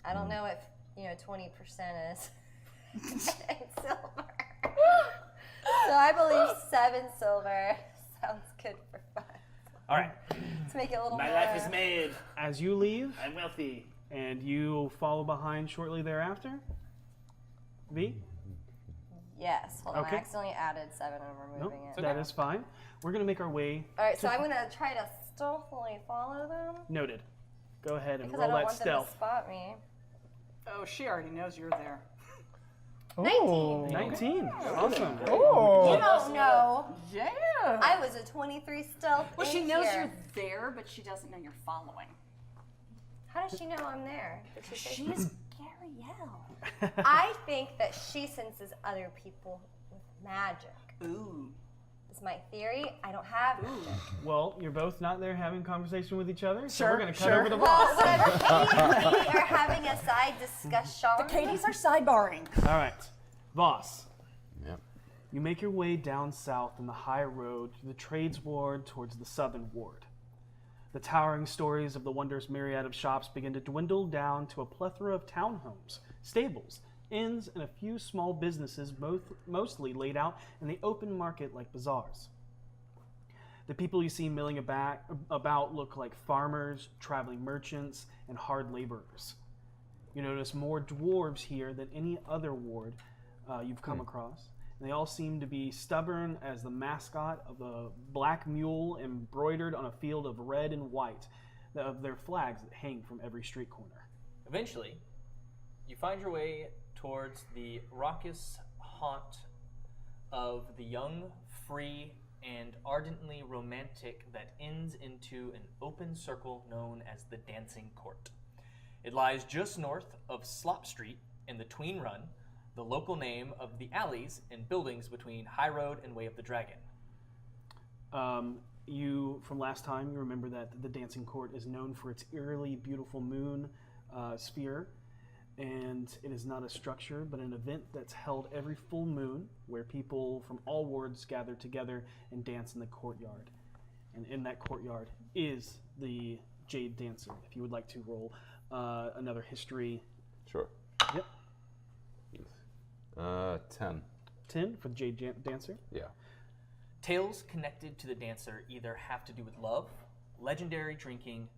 I don't know what 20% is in silver. So I believe 7 silver sounds good for fun. All right. Let's make it a little My more. life is made. As you leave, I'm wealthy. and you follow behind shortly thereafter, V? Yes. Hold on. Okay. I accidentally added 7 and I'm removing it. That is fine. We're going to make our way. Alright, so I'm going to try to stealthily follow them. Noted. Go ahead and Because I roll don't that want them stealth. to spot me. Oh, she already knows you're there. 19. 19. Awesome. You Oh. don't know. Yeah. I was a 23 stealth. Well, she in knows here. you're there, but she doesn't know you're following. How does she know I'm there? Did she say She's Gabrielle. I think that she senses other people with magic. Ooh. It's my theory. I don't have magic. Well, you're both not there having conversation with each other, so Sure, we're going to cut sure. over the Well, boss. whatever. Katie and me are having a side discussion. The Katie's are sidebarring. All right. Vaas. Yep. You make your way down south in the high road to the trades ward towards the southern ward. The towering stories of the wondrous myriad of shops begin to dwindle down to a plethora of townhomes, stables, inns, and a few small businesses, mostly laid out in the open market like bazaars. The people you see milling about look like farmers, traveling merchants, and hard laborers. You notice more dwarves here than any other ward you've come across. And they all seem to be stubborn as the mascot of a black mule embroidered on a field of red and white of their flags that hang from every street corner. Eventually, you find your way towards the raucous haunt of the young, free, and ardently romantic that ends into an open circle known as the Dancing Court. It lies just north of Slop Street in the Tween Run, the local name of the alleys and buildings between High Road and Way of the Dragon. You, from last time, you remember that the Dancing Court is known for its eerily beautiful moon sphere, and it is not a structure, but an event that's held every full moon, where people from all wards gather together and dance in the courtyard. And in that courtyard is the Jade Dancer. If you would like to roll another history. Sure. Yep. 10. 10 for the Jade Dancer. Yeah. Tales connected to the dancer either have to do with love, legendary drinking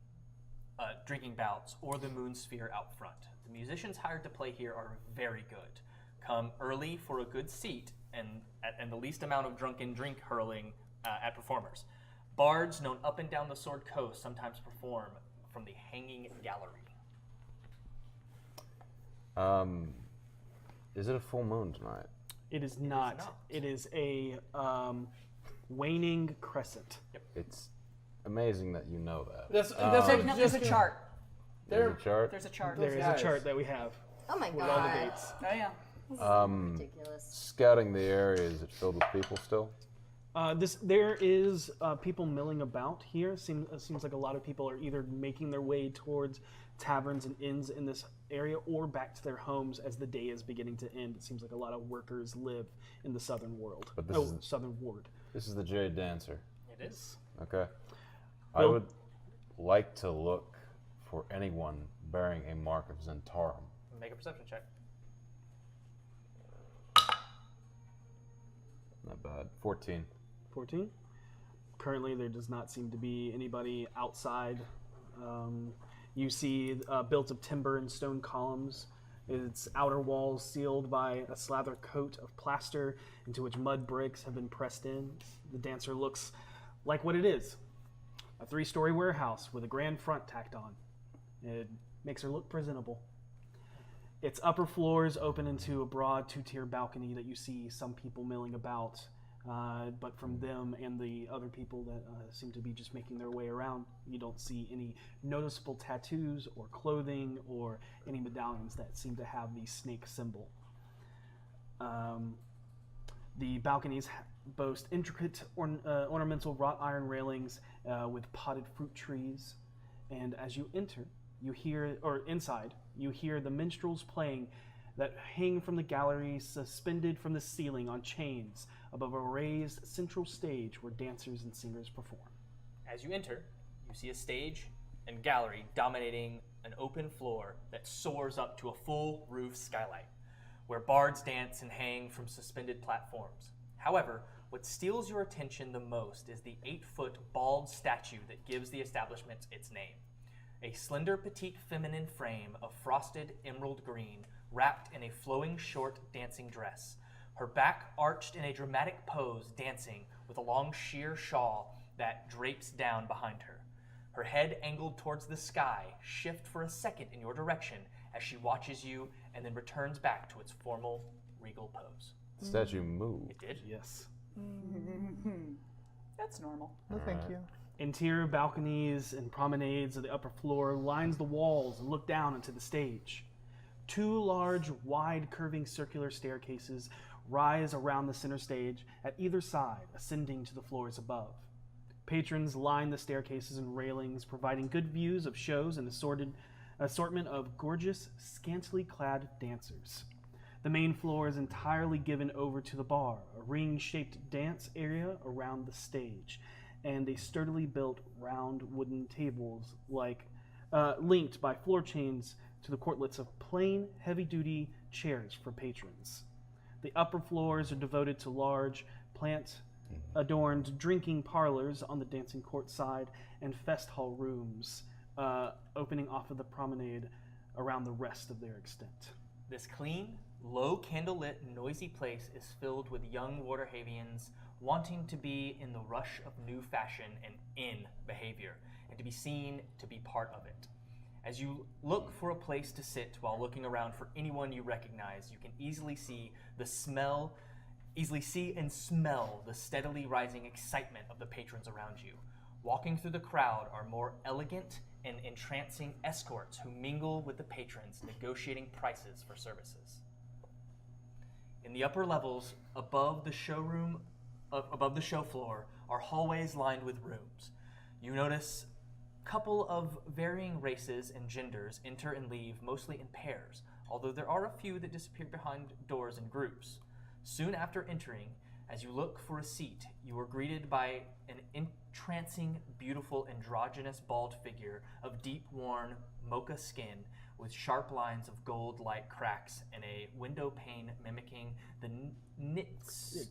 bouts, or the moon sphere out front. The musicians hired to play here are very good. Come early for a good seat and the least amount of drunken drink hurling at performers. Bards known up and down the Sword Coast sometimes perform from the Hanging Gallery. Is it a full moon tonight? It is not. It is a waning crescent. Yep. It's amazing that you know that. That's No, there's a chart. There's a chart? There's a chart. There is a guys. chart that we have Oh my with all the god. dates. Oh yeah. This is ridiculous. Scouting the area, is it filled with people still? There is people milling about here. Seems like a lot of people are either making their way towards taverns and inns in this area or back to their homes as the day is beginning to end. It seems like a lot of workers live in the southern world. But this is- southern ward. This is the Jade Dancer. It is. Okay. I would like to look for anyone bearing a mark of Zentarum. Make a perception check. Not bad. 14. 14. Currently, there does not seem to be anybody outside. You see built of timber and stone columns. Its outer walls sealed by a slather coat of plaster into which mud bricks have been pressed in. The dancer looks like what it is. A 3-story warehouse with a grand front tacked on. It makes her look presentable. Its upper floors open into a broad 2-tier balcony that you see some people milling about. But from them and the other people that seem to be just making their way around, you don't see any noticeable tattoos or clothing or any medallions that seem to have the snake symbol. The balconies boast intricate ornamental wrought iron railings with potted fruit trees, and as you enter, you hear, or inside, you hear the minstrels playing that hang from the gallery suspended from the ceiling on chains above a raised central stage where dancers and singers perform. As you enter, you see a stage and gallery dominating an open floor that soars up to a full roof skylight, where bards dance and hang from suspended platforms. However, what steals your attention the most is the 8-foot bald statue that gives the establishment its name. A slender, petite feminine frame of frosted emerald green, wrapped in a flowing short dancing dress, her back arched in a dramatic pose, dancing with a long sheer shawl that drapes down behind her. Her head angled towards the sky, shift for a second in your direction as she watches you and then returns back to its formal, regal pose. The statue moved. It did? Yes. That's normal. No, thank you. Interior balconies and promenades of the upper floor lines the walls and look down into the stage. 2 large, wide, curving circular staircases rise around the center stage at either side, ascending to the floors above. Patrons line the staircases and railings, providing good views of shows and assortment of gorgeous, scantily clad dancers. The main floor is entirely given over to the bar, a ring-shaped dance area around the stage, and a sturdily built round wooden tables linked by floor chains to the courtlets of plain, heavy-duty chairs for patrons. The upper floors are devoted to large, plant-adorned drinking parlors on the dancing court side and fest hall rooms opening off of the promenade around the rest of their extent. This clean, low candlelit, noisy place is filled with young Waterhavians wanting to be in the rush of new fashion and in behavior, and to be seen to be part of it. As you look for a place to sit while looking around for anyone you recognize, you can easily see and smell the steadily rising excitement of the patrons around you. Walking through the crowd are more elegant and entrancing escorts who mingle with the patrons, negotiating prices for services. In the upper levels, above the show floor, are hallways lined with rooms. You notice a couple of varying races and genders enter and leave, mostly in pairs, although there are a few that disappear behind doors in groups. Soon after entering, as you look for a seat, you are greeted by an entrancing, beautiful, androgynous bald figure of deep-worn mocha skin with sharp lines of gold-like cracks and a window pane mimicking the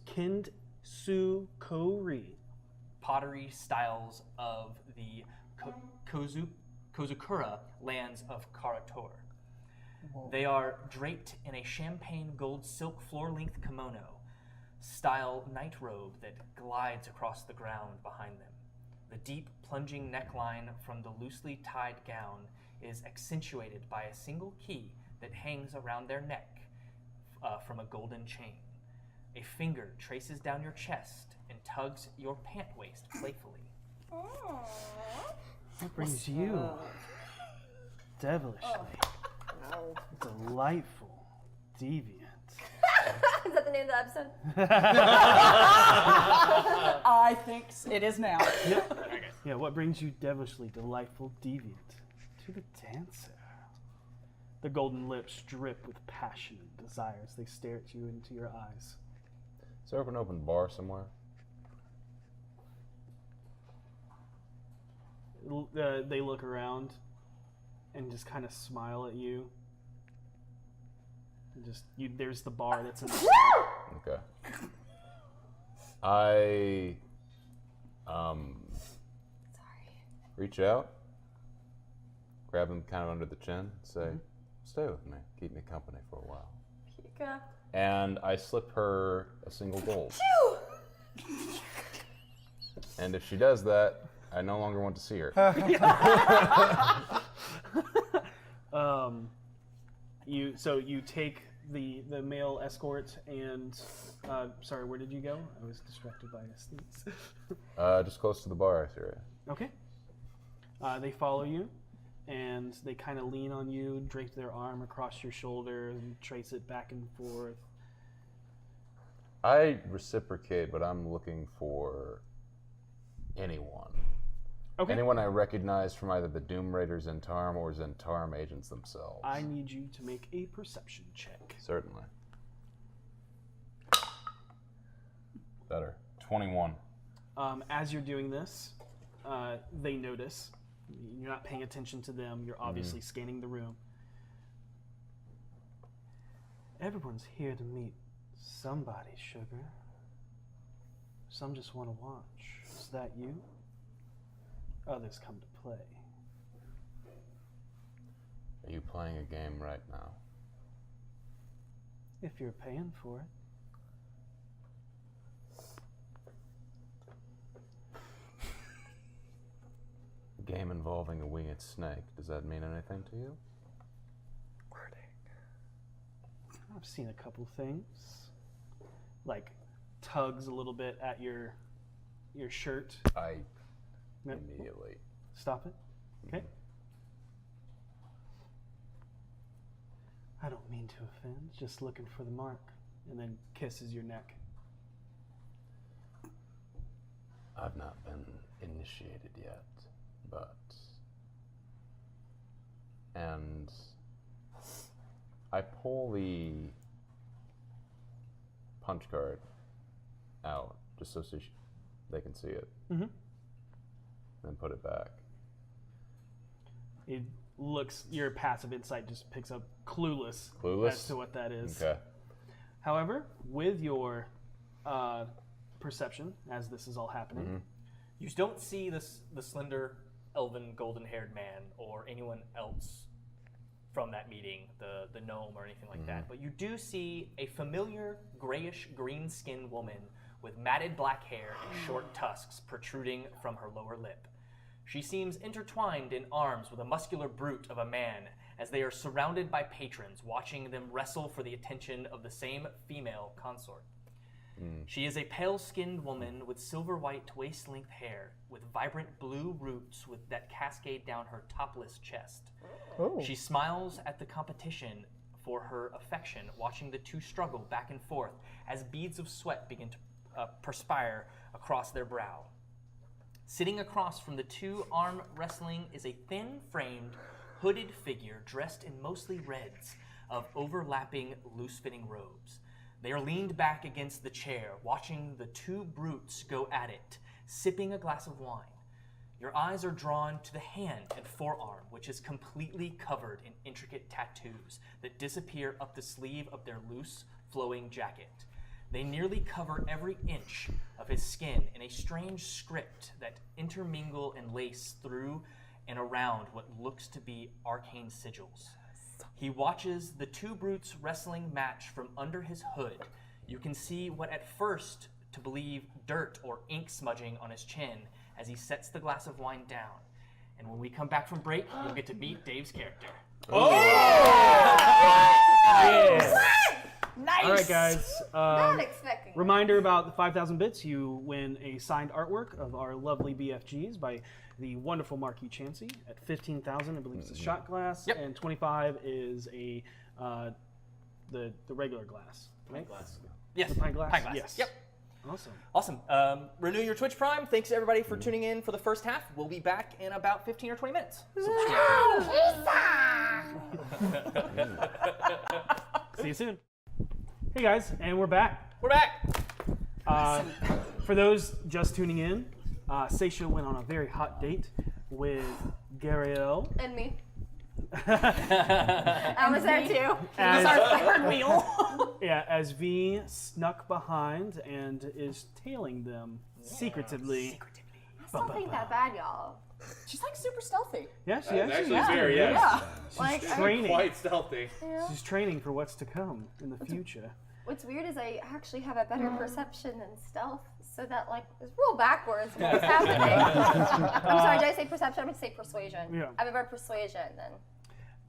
KingZergRat. pottery styles of the Kozukura lands of Karator. They are draped in a champagne gold silk floor-length kimono style night robe that glides across the ground behind them. The deep plunging neckline from the loosely tied gown is accentuated by a single key that hangs around their neck from a golden chain. A finger traces down your chest and tugs your pant waist playfully. What brings you, devilishly, delightful, deviant? Is that the name of the episode? I think it is now. Yeah, what brings you devilishly, delightful, deviant to the dancer? The golden lips drip with passion and desire as they stare at you into your eyes. Is there an open bar somewhere? They look around and just kind of smile at you. And there's the bar that's in the Okay. I reach out, grab him kind of under the chin, say, "Stay with me, keep me company for a while." Pika. And I slip her a single gold. And if she does that, I no longer want to see her. You take the male escort and sorry, where did you go? I was distracted by a sneeze. Just close to the bar, I see her. Okay. They follow you, and they kind of lean on you, drape their arm across your shoulder, and trace it back and forth. I reciprocate, but I'm looking for anyone. Okay. Anyone I recognize from either the Doom Raiders Zentarum or Zentarum agents themselves. I need you to make a perception check. Certainly. Better. 21. As you're doing this, they notice. You're not paying attention to them. You're obviously scanning the room. Everyone's here to meet somebody, sugar. Some just want to watch. Is that you? Others come to play. Are you playing a game right now? If you're paying for it. A game involving a winged snake. Does that mean anything to you? I've seen a couple things. Like tugs a little bit at your shirt. Immediately. Stop it. Okay. I don't mean to offend, just looking for the mark. And then kisses your neck. I've not been initiated yet, but... And I pull the punch card out, just so they can see it. Mm-hmm. Then put it back. It looks, your passive insight just picks up clueless as to what that is. Okay. However, with your perception, as this is all happening, you don't see the slender, elven, golden-haired man or anyone else from that meeting, the gnome or anything like that, but you do see a familiar grayish green-skinned woman with matted black hair and short tusks protruding from her lower lip. She seems intertwined in arms with a muscular brute of a man as they are surrounded by patrons watching them wrestle for the attention of the same female consort. She is a pale-skinned woman with silver-white waist-length hair with vibrant blue roots that cascade down her topless chest. Oh. She smiles at the competition for her affection, watching the two struggle back and forth as beads of sweat begin to perspire across their brow. Sitting across from the two arm wrestling is a thin-framed, hooded figure dressed in mostly reds of overlapping, loose-fitting robes. They are leaned back against the chair, watching the two brutes go at it, sipping a glass of wine. Your eyes are drawn to the hand and forearm, which is completely covered in intricate tattoos that disappear up the sleeve of their loose, flowing jacket. They nearly cover every inch of his skin in a strange script that intermingle and lace through and around what looks to be arcane sigils. He watches the two brutes wrestling match from under his hood. You can see what at first to believe dirt or ink smudging on his chin as he sets the glass of wine down. And when we come back from break, you'll get to meet Dave's character. Nice. All right, guys. Not expecting. Reminder about the 5,000 bits. You win a signed artwork of our lovely BFGs by the wonderful Marquis Chancey. At 15,000, I believe it's a shot glass, and 25 is a the regular glass. Right? Yes. The pint glass. Pint glass. Yes. Yep. Awesome. Awesome. Renew your Twitch Prime. Thanks to everybody for tuning in for the first half. We'll be back in about 15 or 20 minutes. See you soon. Hey guys, and we're back. We're back. For those just tuning in, Saesha went on a very hot date with Gariel. And me. I was there too. As, Our third wheel. yeah, as V snuck behind and is tailing them secretively. I don't think that bad, y'all. She's like super stealthy. Yeah, she That's actually actually is. very, Yeah. yes. Like, She's training. Quite stealthy. She's training for what's to come in the future. what's weird is I actually have a better perception than stealth, so that like it's real backwards what's happening. I'm sorry, did I say perception? I'm gonna say persuasion. Yeah. I have a better persuasion then.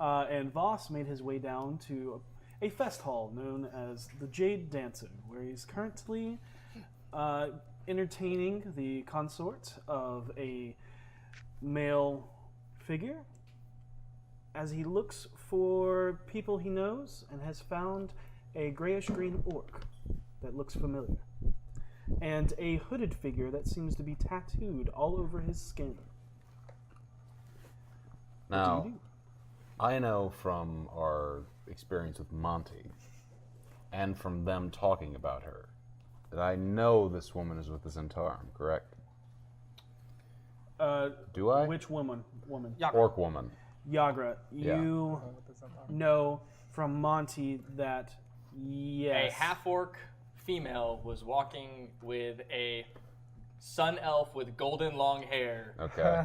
And Vaas made his way down to a fest hall known as the Jade Dancer, where he's currently entertaining the consort of a male figure as he looks for people he knows and has found a grayish-green orc that looks familiar, and a hooded figure that seems to be tattooed all over his skin. Now, What do you do? I know from our experience with Monty, and from them talking about her, that I know this woman is with the Zentarum, correct? Do I? Which woman? Orc woman. Yagra, Yeah. you know from Monty that, yes. A half-orc female was walking with a sun elf with golden long hair. Okay.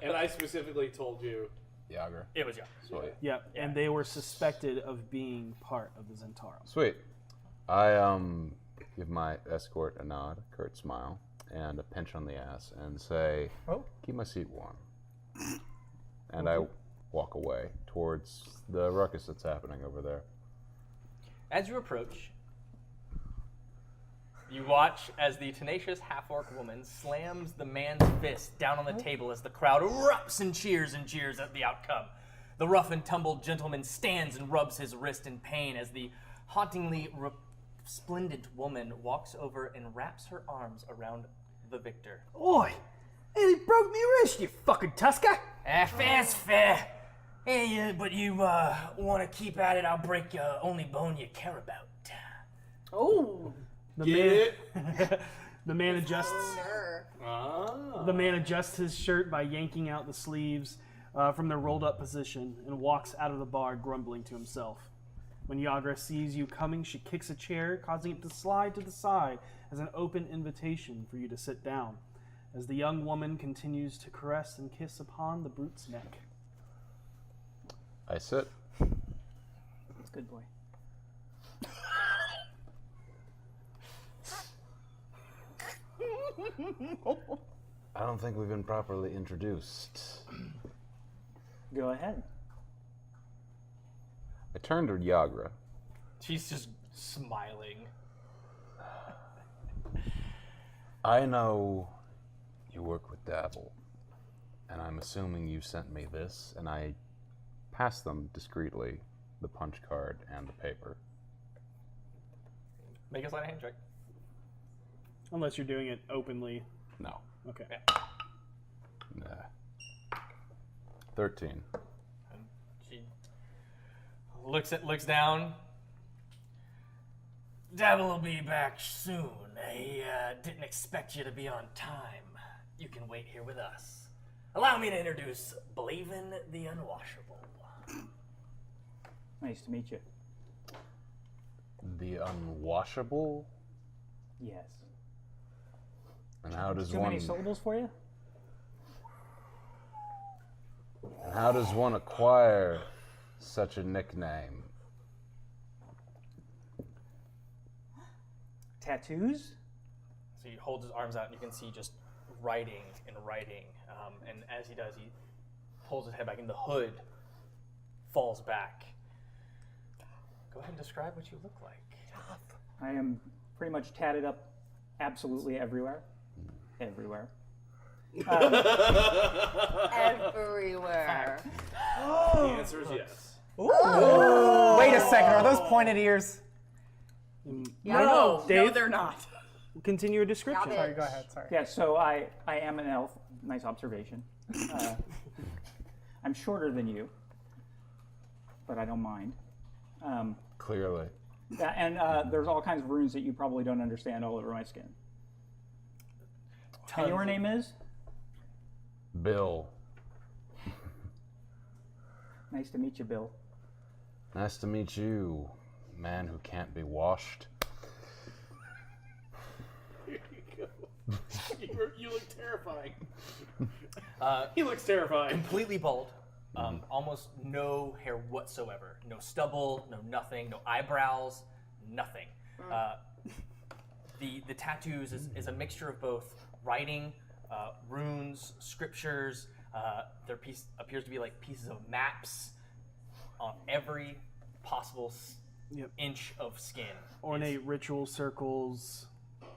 And I specifically told you. Yagra. It was young. Sweet. Yeah, and they were suspected of being part of the Zentarum. Sweet. I give my escort a nod, a curt smile, and a pinch on the ass, and say, keep my seat warm. And I walk away towards the ruckus that's happening over there. As you approach, you watch as the tenacious half-orc woman slams the man's fist down on the table as the crowd erupts and cheers at the outcome. The rough and tumble gentleman stands and rubs his wrist in pain as the hauntingly resplendent woman walks over and wraps her arms around the victor. Oi! Nearly broke me wrist, you fucking Tusker! Fair's fair. Hey, but you want to keep at it, I'll break only bone you care about. Oh. The man adjusts. Ah. The man adjusts his shirt by yanking out the sleeves from their rolled up position and walks out of the bar grumbling to himself. When Yagra sees you coming, she kicks a chair, causing it to slide to the side as an open invitation for you to sit down, as the young woman continues to caress and kiss upon the brute's neck. I sit. That's good boy. I don't think we've been properly introduced. Go ahead. I turned to Yagra. She's just smiling. I know you work with Dabble, and I'm assuming you sent me this, and I passed them discreetly the punch card and the paper. Make a sleight of hand check. Unless you're doing it openly. No. Okay. Nah. 13. And she looks down. Dabble will be back soon. I didn't expect you to be on time. You can wait here with us. Allow me to introduce Blaven the Unwashable. Nice to meet you. The unwashable? Yes. And how does Too one many syllables for you? And how does one acquire such a nickname? Tattoos? So he holds his arms out and you can see just writing and writing. And as he does, he pulls his head back and the hood falls back. Go ahead and describe what you look like. I am pretty much tatted up absolutely everywhere. Everywhere. Everywhere. The answer is yes. Ooh. Wait a second, are those pointed ears? No, Dave? they're not. Continue your description. Sorry, go ahead, sorry. Yeah, so I am an elf. Nice observation. I'm shorter than you, but I don't mind. Clearly. And there's all kinds of runes that you probably don't understand all over my skin. And your name is? Bill. Nice to meet you, Bill. Nice to meet you, man who can't be washed. Here you go. You look terrifying. He looks terrifying. Completely bald. Almost no hair whatsoever. No stubble, no nothing, no eyebrows, nothing. The tattoos is a mixture of both writing, runes, scriptures. There appears to be like pieces of maps on every possible inch of skin. Ornate ritual circles,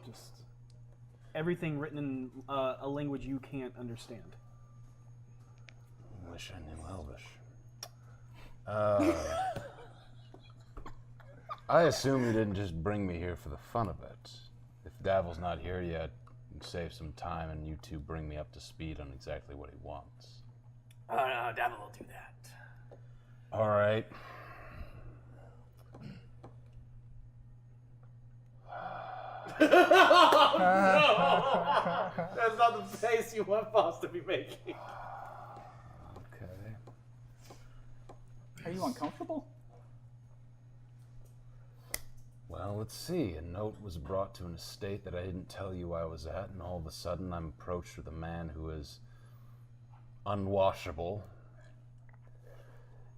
just everything written in a language you can't understand. Wish I knew Elvish. I assume you didn't just bring me here for the fun of it. If Davil's not here yet, save some time and you two bring me up to speed on exactly what he wants. Davil will do that. All right. No! That's not the face you want Vaas to be making. Okay. Are you uncomfortable? Well, let's see. A note was brought to an estate that I didn't tell you I was at, and all of a sudden I'm approached with a man who is unwashable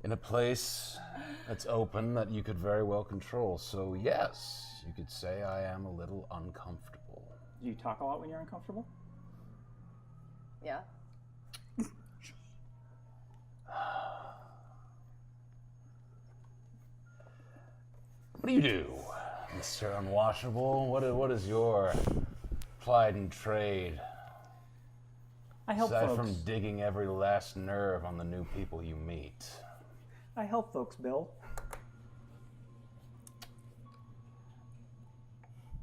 in a place that's open that you could very well control. So yes, you could say I am a little uncomfortable. Do you talk a lot when you're uncomfortable? Yeah. What do you do, Mr. Unwashable? What is your plied and trade? I help Aside folks. from digging every last nerve on the new people you meet. I help folks, Bill.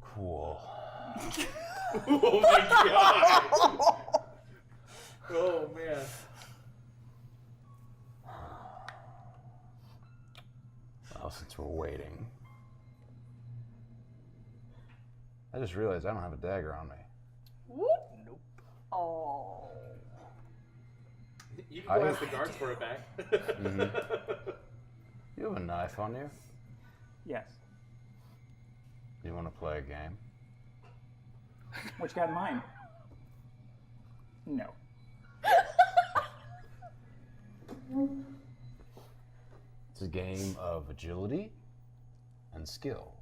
Cool. Oh my god! Oh man. Well, since we're waiting, I just realized I don't have a dagger on me. Nope. Oh. You can go ask the guards for it back. You have a knife on you? Yes. You want to play a game? What you got in mind? No. It's a game of agility and skill.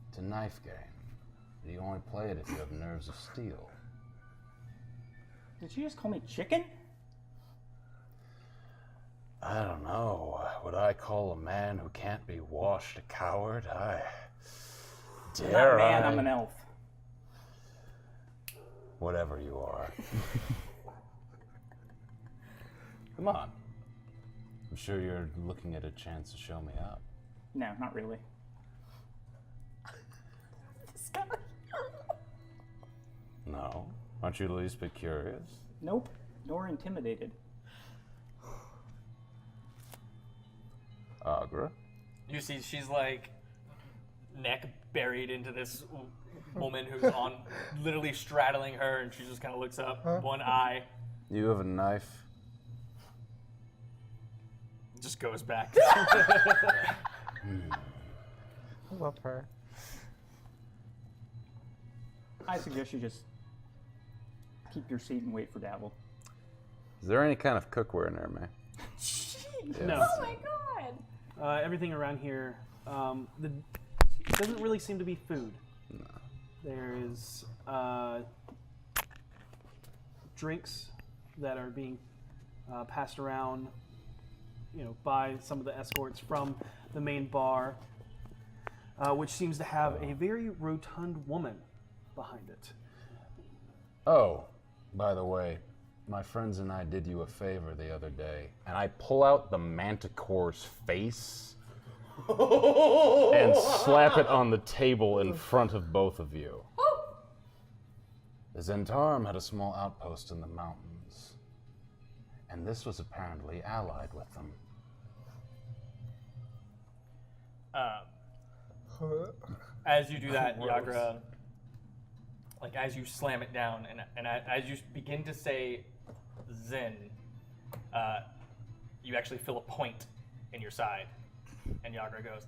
It's a knife game. You only play it if you have nerves of steel. Did you just call me chicken? I don't know. Would I call a man who can't be washed a coward? I'm Dare not a man, I? I'm an elf. Whatever you are. Come on. I'm sure you're looking at a chance to show me up. No, not really. No? Aren't you the least bit curious? Nope, nor intimidated. Agra? You see, she's like neck buried into this woman who's on, literally straddling her, and she just kind of looks up, one eye. You have a knife? Just goes back. I love her. I suggest you just keep your seat and wait for Dabble. Is there any kind of cookware in there, man? No. Oh my god. Everything around here doesn't really seem to be food. No. There is drinks that are being passed around, by some of the escorts from the main bar, which seems to have a very rotund woman behind it. Oh, by the way, my friends and I did you a favor the other day, and I pull out the manticore's face and slap it on the table in front of both of you. The Zentarum had a small outpost in the mountains, and this was apparently allied with them. As you do that, Yagra, as you slam it down, and as you begin to say Zen, you actually feel a point in your side. And Yagra goes,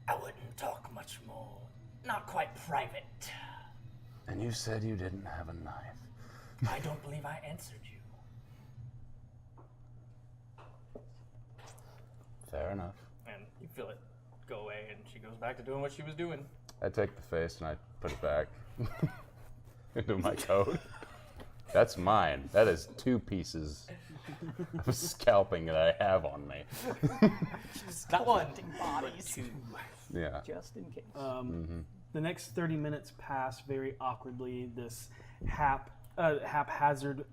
I wouldn't talk much more. Not quite private. And you said you didn't have a knife. I don't believe I answered you. Fair enough. and you feel it go away, and she goes back to doing what she was doing. I take the face and I put it back into my coat. That's mine. That is 2 pieces of scalping that I have on me. Not one. Bodies. Yeah. Just in case. The next 30 minutes pass very awkwardly. This haphazard,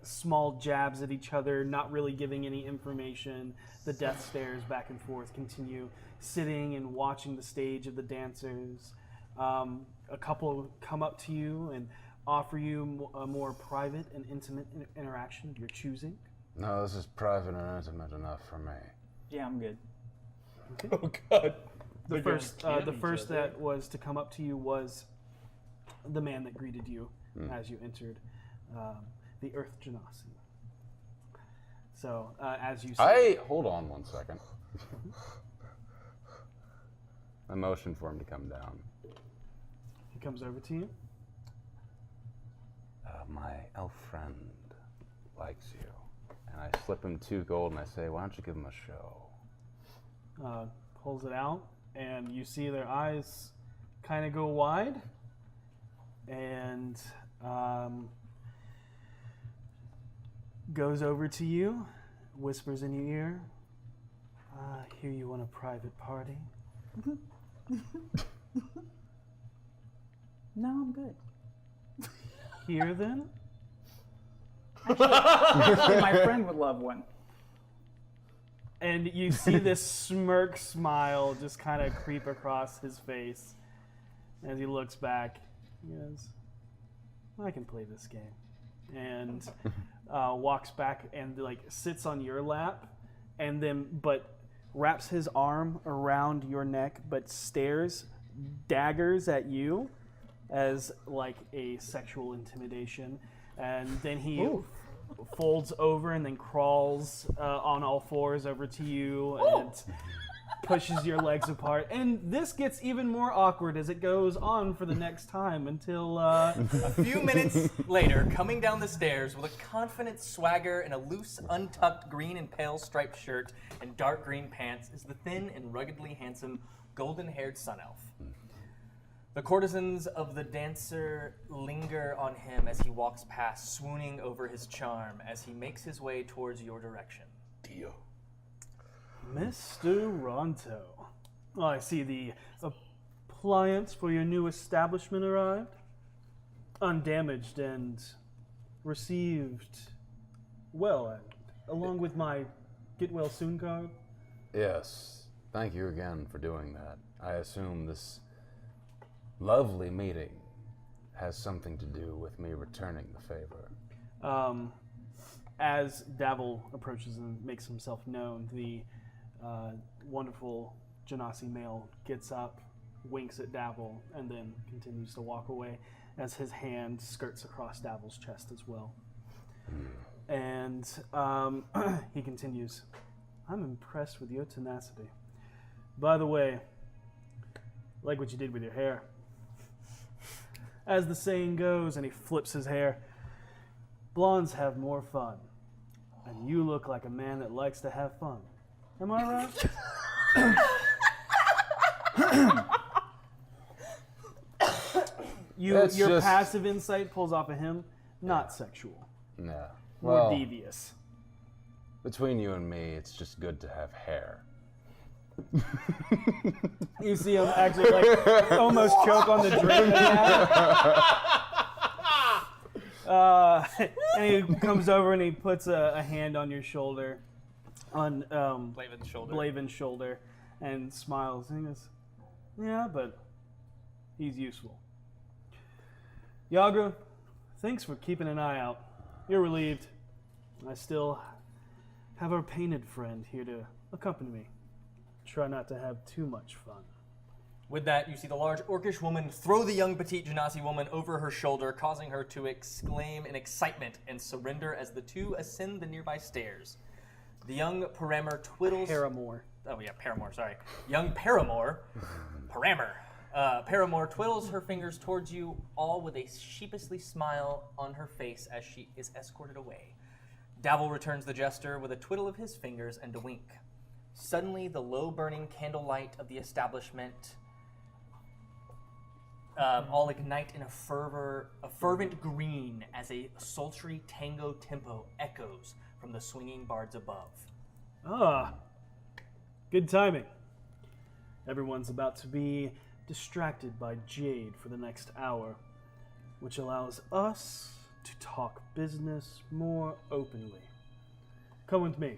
small jabs at each other, not really giving any information. The death stares back and forth continue, sitting and watching the stage of the dancers. A couple come up to you and offer you a more private and intimate interaction of your choosing. No, this is private and intimate enough for me. Yeah, I'm good. Okay. Oh God. The first that was to come up to you was the man that greeted you as you entered, the Earth Genasi. So as you see, hold on 1 second. I motion for him to come down. he comes over to you. My elf friend likes you, and I slip him 2 gold and I say, why don't you give him a show? Pulls it out, and you see their eyes kind of go wide, and goes over to you, whispers in your ear, I hear you want a private party. No, I'm good. Here then? Actually, my friend would love one. And you see this smirk smile just kind of creep across his face as he looks back. He goes, I can play this game. And walks back and sits on your lap, and then wraps his arm around your neck, but stares daggers at you as like a sexual intimidation, and then he folds over and then crawls on all fours over to you and pushes your legs apart. And this gets even more awkward as it goes on for the next time until A few minutes later, coming down the stairs with a confident swagger and a loose, untucked green and pale striped shirt and dark green pants is the thin and ruggedly handsome golden-haired sun elf. The courtesans of the dancer linger on him as he walks past, swooning over his charm as he makes his way towards your direction. Dio. Mr. Ronto, I see the appliance for your new establishment arrived. Undamaged and received well, and along with my get well soon card. Yes, thank you again for doing that. I assume this lovely meeting has something to do with me returning the favor. As Davil approaches and makes himself known, the wonderful Genasi male gets up, winks at Davil, and then continues to walk away as his hand skirts across Davil's chest as well. And he continues, I'm impressed with your tenacity. By the way, like what you did with your hair. As the saying goes, and he flips his hair, blondes have more fun. And you look like a man that likes to have fun. Am I right? Your just passive insight pulls off of him, not sexual. Yeah. More Well, devious. between you and me, it's just good to have hair. You see him actually like almost choke on the drink that he had. And he comes over and he puts a hand on your shoulder, on Blaven's shoulder, and smiles. And he goes, yeah, but he's useful. Yagra, thanks for keeping an eye out. You're relieved. I still have our painted friend here to accompany me. Try not to have too much fun. With that, you see the large orcish woman throw the young petite Genasi woman over her shoulder, causing her to exclaim in excitement and surrender as the two ascend the nearby stairs. The young paramour twiddles... Paramour. Oh yeah, paramour, sorry. Young paramour, paramour twiddles her fingers towards you, all with a sheepishly smile on her face as she is escorted away. Davil returns the gesture with a twiddle of his fingers and a wink. Suddenly, the low-burning candlelight of the establishment all ignite in a fervent green as a sultry tango tempo echoes from the swinging bards above. Ah, good timing. Everyone's about to be distracted by Jade for the next hour, which allows us to talk business more openly. Come with me.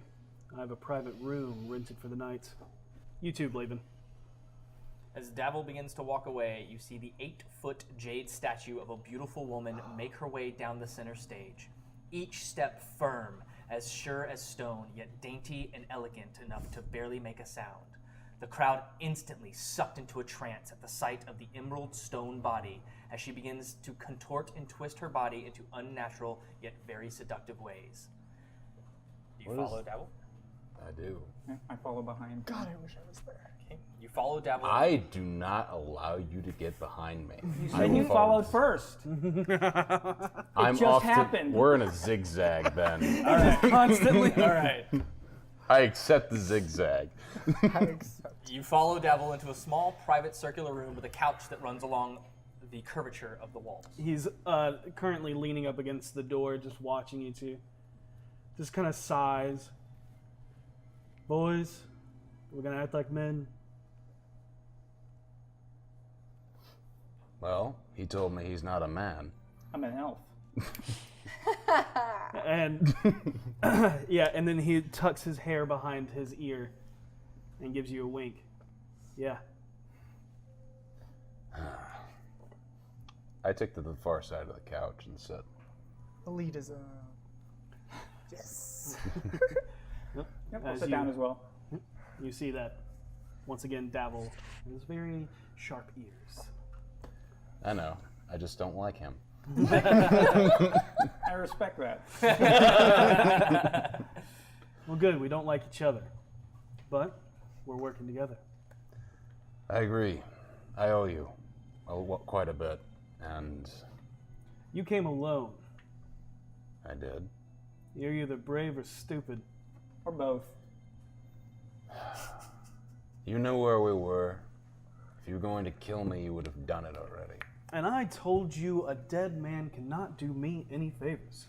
I have a private room rented for the night. You too, Blaven. As Davil begins to walk away, you see the 8-foot jade statue of a beautiful woman make her way down the center stage. Each step firm, as sure as stone, yet dainty and elegant enough to barely make a sound. The crowd instantly sucked into a trance at the sight of the emerald stone body as she begins to contort and twist her body into unnatural yet very seductive ways. Do you follow Davil? I do. Yeah, I follow behind. God, I wish I was there. Okay. You follow Davil. I do not allow you to get behind me. You said you followed first. I'm just off happened. We're in a zigzag then. All right. Constantly. All right. I accept the zigzag. You follow Davil into a small private circular room with a couch that runs along the curvature of the walls. He's currently leaning up against the door, just watching you two. Just kind of sighs. Boys, we're gonna act like men. Well, he told me he's not a man. I'm an elf. And yeah, and then he tucks his hair behind his ear and gives you a wink. Yeah. I took to the far side of the couch and said, Elitism. Yes. Yep, I'll As sit you- down as well. You see that once again Davil his very sharp ears. I know. I just don't like him. I respect that. Well, good. We don't like each other, but we're working together. I agree. I owe you quite a bit, and You came alone. I did. You're either brave or stupid. Or both. You knew where we were. If you were going to kill me, you would have done it already. And I told you a dead man cannot do me any favors.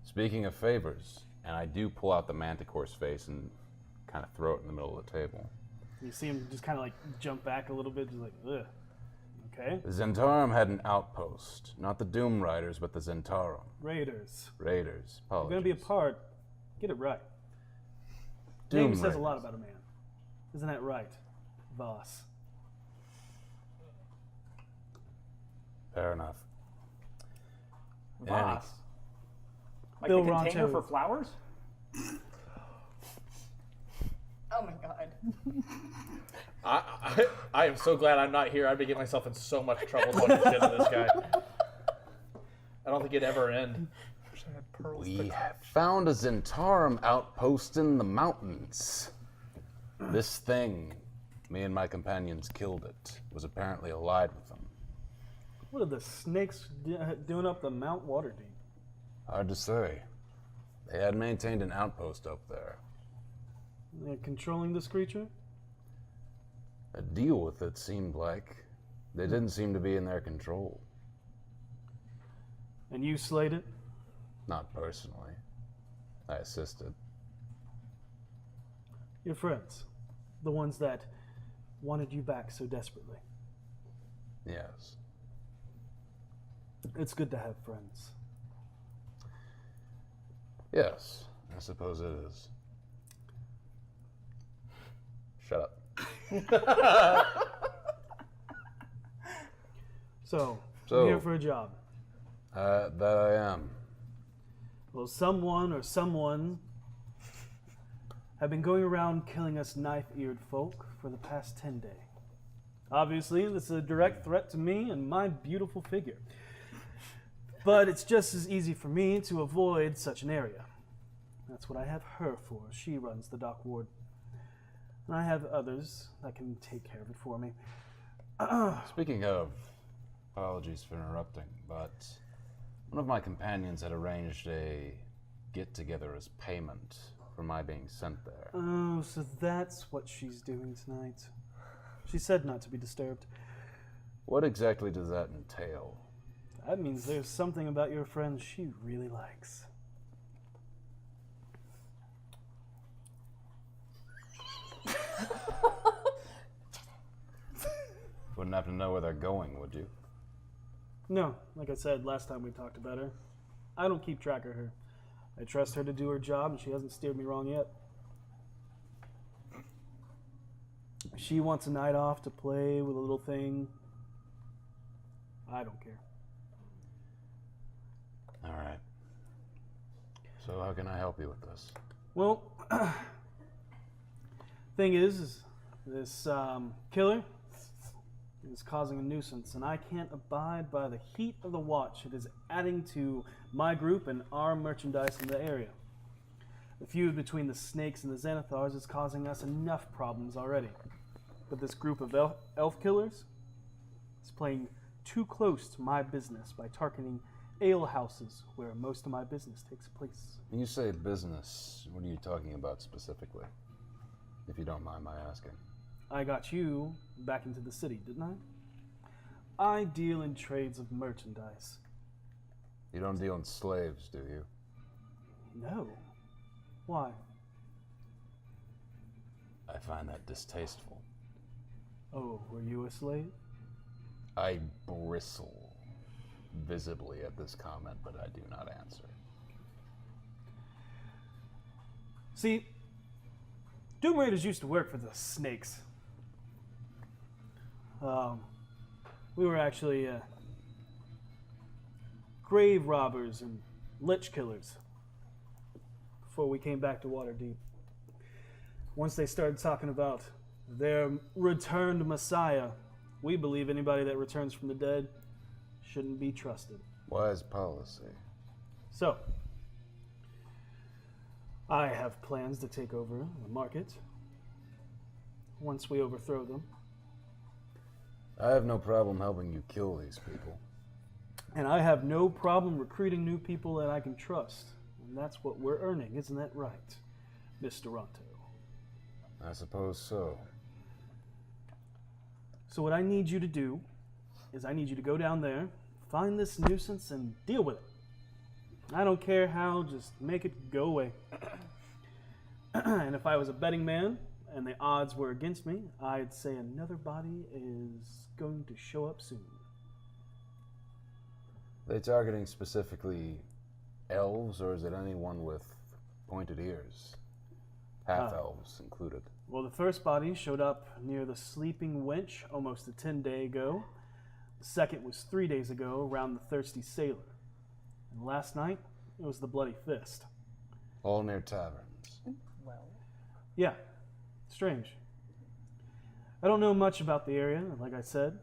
Speaking of favors, and I do pull out the manticore's face and kind of throw it in the middle of the table. You see him just kind of like jump back a little bit, just like, ugh. Okay. The Zentarum had an outpost. Not the Doom Riders, but the Zentarum. Raiders. Raiders. If you're going to be a part, get it right. Doom Name says Raiders. a lot about a man. Isn't that right, Vaas? Fair enough. Vaas. Like Bill the container Ronto. for flowers? Oh my god. I am so glad I'm not here. I'd be getting myself in so much trouble talking shit to this guy. I don't think it'd ever end. We have found a Zentarum outpost in the mountains. This thing, me and my companions killed it, was apparently allied with them. What are the snakes doing up the Mount Waterdeep? Hard to say. They had maintained an outpost up there. They're controlling this creature? A deal with it seemed like. They didn't seem to be in their control. And you slayed it? Not personally. I assisted. Your friends. The ones that wanted you back so desperately. Yes. It's good to have friends. Yes, I suppose it is. Shut up. So, So- I'm here for a job. That I am. Well, someone or someone have been going around killing us knife-eared folk for the past 10 days. Obviously, this is a direct threat to me and my beautiful figure. But it's just as easy for me to avoid such an area. That's what I have her for. She runs the dock ward. And I have others that can take care of it for me. Speaking of, apologies for interrupting, but one of my companions had arranged a get-together as payment for my being sent there. Oh, so that's what she's doing tonight. She said not to be disturbed. What exactly does that entail? That means there's something about your friend she really likes. Wouldn't happen to know where they're going, would you? No, like I said last time we talked about her, I don't keep track of her. I trust her to do her job, and she hasn't steered me wrong yet. If she wants a night off to play with a little thing, I don't care. All right. So how can I help you with this? Well, thing is this killer is causing a nuisance, and I can't abide by the heat of the watch it is adding to my group and our merchandise in the area. The feud between the snakes and the Xanathars is causing us enough problems already. But this group of elf killers is playing too close to my business by targeting ale houses where most of my business takes place. When you say business, what are you talking about specifically? If you don't mind my asking. I got you back into the city, didn't I? I deal in trades of merchandise. You don't deal in slaves, do you? No. Why? I find that distasteful. Oh, were you a slave? I bristle visibly at this comment, but I do not answer. See, Doom Raiders used to work for the snakes. We were actually grave robbers and lich killers before we came back to Waterdeep. Once they started talking about their returned Messiah. We believe anybody that returns from the dead shouldn't be trusted. Wise policy. So, I have plans to take over the market once we overthrow them. I have no problem helping you kill these people. And I have no problem recruiting new people that I can trust. And that's what we're earning, isn't that right, Mr. Ronto? I suppose so. So what I need you to do is I need you to go down there, find this nuisance, and deal with it. I don't care how, just make it go away. And if I was a betting man and the odds were against me, I'd say another body is going to show up soon. They targeting specifically elves, or is it anyone with pointed ears? Half-elves included. Well, the first body showed up near the Sleeping Wench almost a 10-day ago. The second was 3 days ago around the Thirsty Sailor. And last night, it was the Bloody Fist. All near taverns. Well, Yeah, strange. I don't know much about the area, like I said.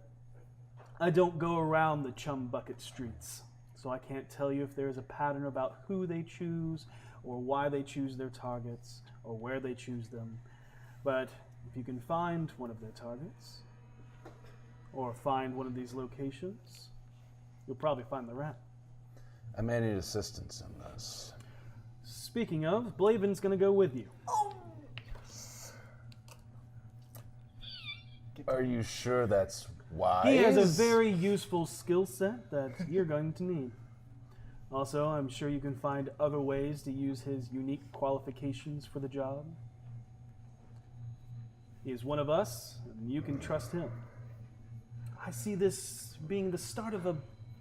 I don't go around the Chum Bucket streets, so I can't tell you if there is a pattern about who they choose, or why they choose their targets, or where they choose them. But if you can find one of their targets, or find one of these locations, you'll probably find the rat. I may need assistance in this. Speaking of, Blaven's gonna go with you. Are you sure that's wise? He has a very useful skill set that you're going to need. Also, I'm sure you can find other ways to use his unique qualifications for the job. He is one of us, and you can trust him. I see this being the start of a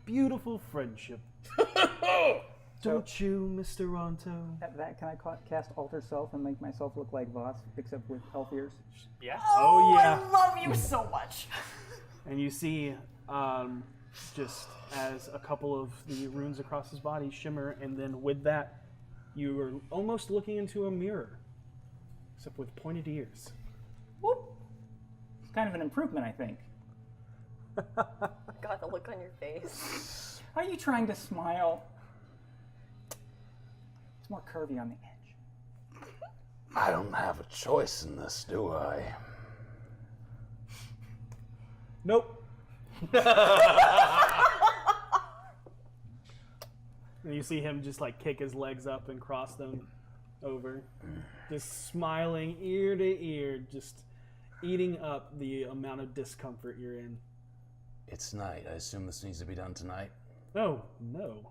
beautiful friendship. Don't you, Mr. Ronto? At that, can I cast Alter Self and make myself look like Vaas, except with elf ears? Yeah. Oh, yeah. I love you so much. And you see, just as a couple of the runes across his body shimmer, and then with that, you are almost looking into a mirror, except with pointed ears. It's kind of an improvement, I think. God, the look on your face. Are you trying to smile? It's more curvy on the edge. I don't have a choice in this, do I? Nope. And you see him just like kick his legs up and cross them over, just smiling ear to ear, just eating up the amount of discomfort you're in. It's night. I assume this needs to be done tonight. Oh, no.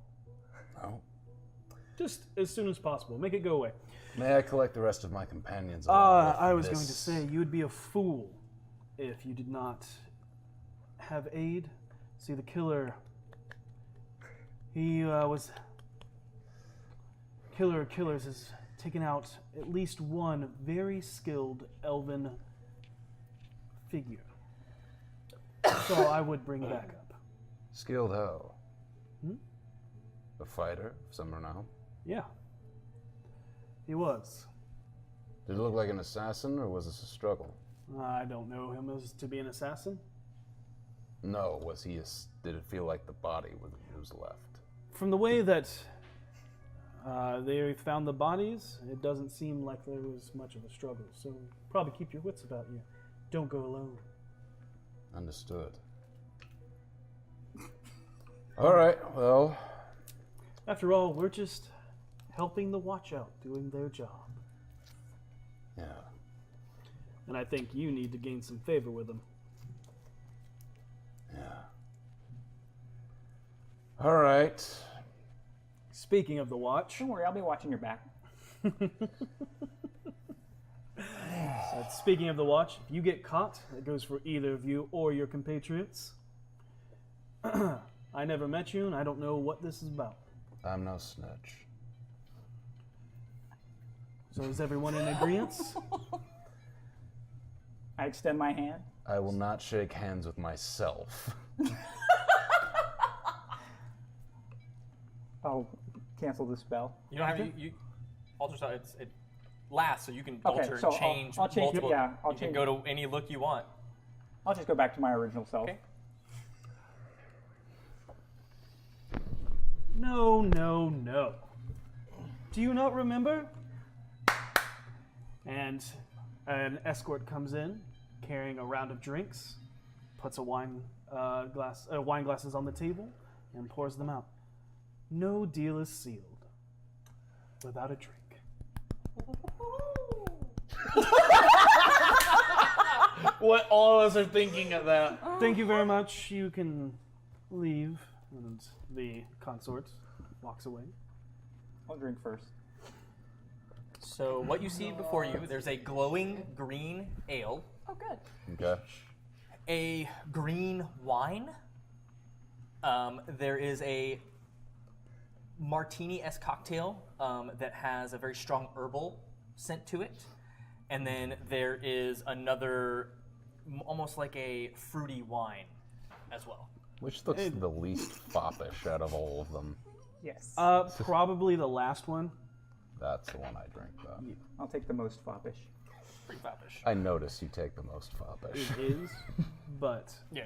No? Just as soon as possible. Make it go away. May I collect the rest of my companions? along with I was this? going to say, you would be a fool if you did not have aid. See, the killer, he was... Killer of Killers has taken out at least one very skilled elven figure. So I would bring backup. Skilled how? Hmm? A fighter of some renown? Yeah. He was. Did it look like an assassin, or was this a struggle? I don't know him as to be an assassin. No, was he? Did it feel like the body was left? From the way that they found the bodies, it doesn't seem like there was much of a struggle. So probably keep your wits about you. Don't go alone. Understood. All right, well. After all, we're just helping the Watch Out, doing their job. Yeah. And I think you need to gain some favor with them. Yeah. All right. Speaking of the Watch... Don't worry, I'll be watching your back. Speaking of the Watch, if you get caught, it goes for either of you or your compatriots. I never met you, and I don't know what this is about. I'm no snitch. So is everyone in agreement? I extend my hand. I will not shake hands with myself. I'll cancel the spell. You don't have you alter self. last, so you can Okay, alter so and change I'll change. multiple. Yeah, I'll you can change. go to any look you want. I'll just go back to my original self. Okay. No, no, no. Do you not remember? And an escort comes in, carrying a round of drinks, puts a wine glasses on the table, and pours them out. No deal is sealed without a drink. What all of us are thinking of that. Thank you very much. You can leave. And the consort walks away. I'll drink first. So what you see before you, there's a glowing green ale, Oh, good. Okay. a green wine. There is a martini-esque cocktail that has a very strong herbal scent to it. And then there is another, almost like a fruity wine as well. Which looks the least foppish out of all of them? Yes. Probably the last one. That's the one I drink, though. I'll take the most foppish. Pretty foppish. I notice you take the most foppish. It is, but Yeah.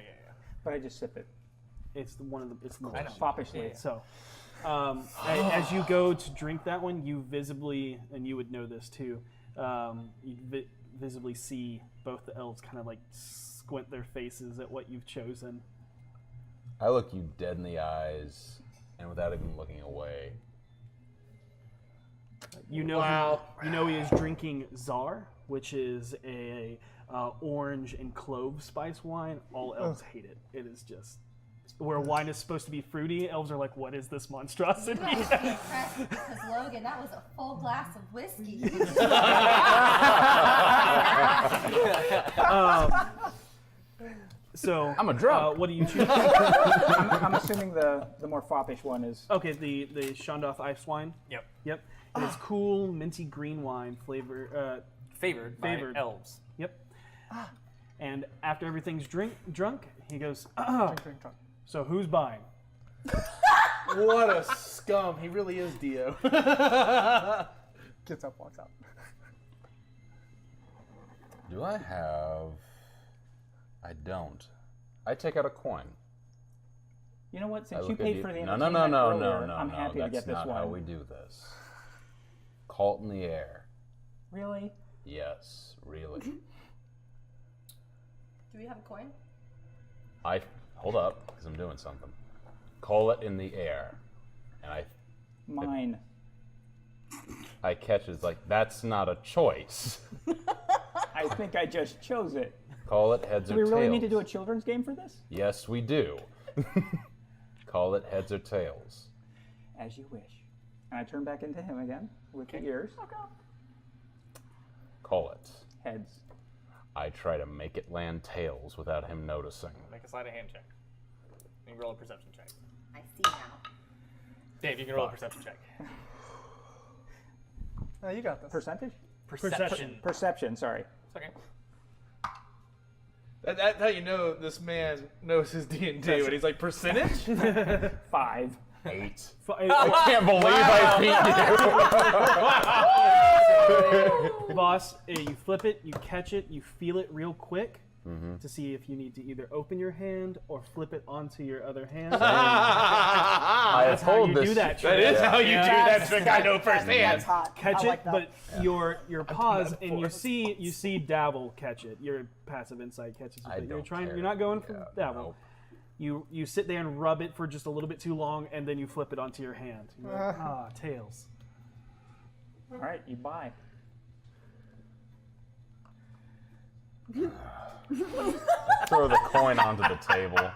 But I just sip it. it's the I know. Foppishly. So, as you go to drink that one, you visibly, and you would know this too, you visibly see both the elves kind of like squint their faces at what you've chosen. I look you dead in the eyes, and without even looking away, You know, Wow. you know he is drinking Czar, which is a orange and clove spice wine. All elves hate it. It is just where wine is supposed to be fruity. Elves are like, "What is this monstrosity?" Because Logan, that was a full glass of whiskey. So I'm a drunk. what do you choose? I'm assuming the more foppish one is. Okay, the Shondoth ice wine. Yep. Yep. It is cool, minty green wine flavor. Favored by Favored. elves. Yep. And after everything's drunk, he goes, Drink. "So who's buying?" What a scum. He really is Dio. Gets up, walks out. do I have... I don't. I take out a coin. You know what? I Since you look at paid for the No, entertainment no, earlier, I'm happy to that's get this not one. how we do this. Call it in the air. Really? Yes, really. Do we have a coin? Hold up, because I'm doing something. Call it in the air. And Mine. I catch it. It's like, that's not a choice. I think I just chose it. Call it heads Do or we tails. really need to do a children's game for this? Yes, we do. Call it heads or tails. As you wish. And I turn back into him again with the ears. Call it. Heads. I try to make it land tails without him noticing. Make a sleight of hand check. You can roll a perception check. I see now. Dave, you can roll a perception check. Oh, you got this. Percentage? Perception. Perception, sorry. It's okay. That's how you know this man knows his D&D when he's like, percentage? 5. 8. I Can't believe I beat you. Boss, you flip it, you catch it, you feel it real quick to see if you need to either open your hand or flip it onto your other hand. I That's how told you this. do that trick. That is how you do that trick, I know firsthand. That's hot. Catch I like it, that. but your pause and you see Dabble catch it. Your passive insight catches it. I But you're don't trying. care. You're not going for Yeah, Dabble. nope. You sit there and rub it for just a little bit too long, and then you flip it onto your hand. You're like, tails. All right, you buy. Throw the coin onto the table.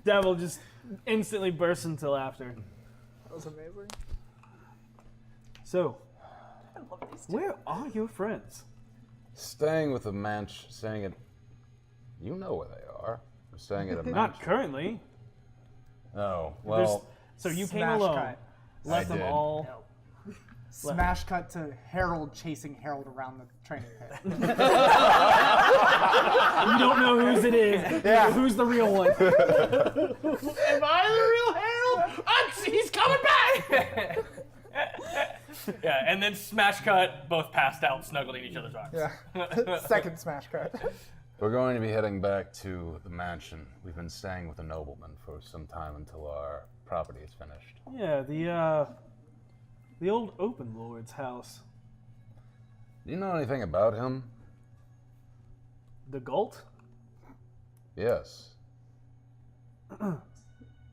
Dabble just instantly bursts into laughter. That was amazing. So, I love these two. where are your friends? Staying with a manch, staying at... You know where they are. We're staying at a manch. Not currently. Oh, There's- well... So you came Smash alone. cut. Left them did. all. Smash cut to Harold chasing Harold around the training pit. You don't know whose it is. Yeah. Who's the real one? Am I the real Harold? He's coming back! Yeah, and then smash cut, both passed out, snuggled in each other's arms. Yeah. Second smash cut. We're going to be heading back to the mansion. We've been staying with a nobleman for some time until our property is finished. Yeah, the old open lord's house. Do you know anything about him? The Gult? Yes.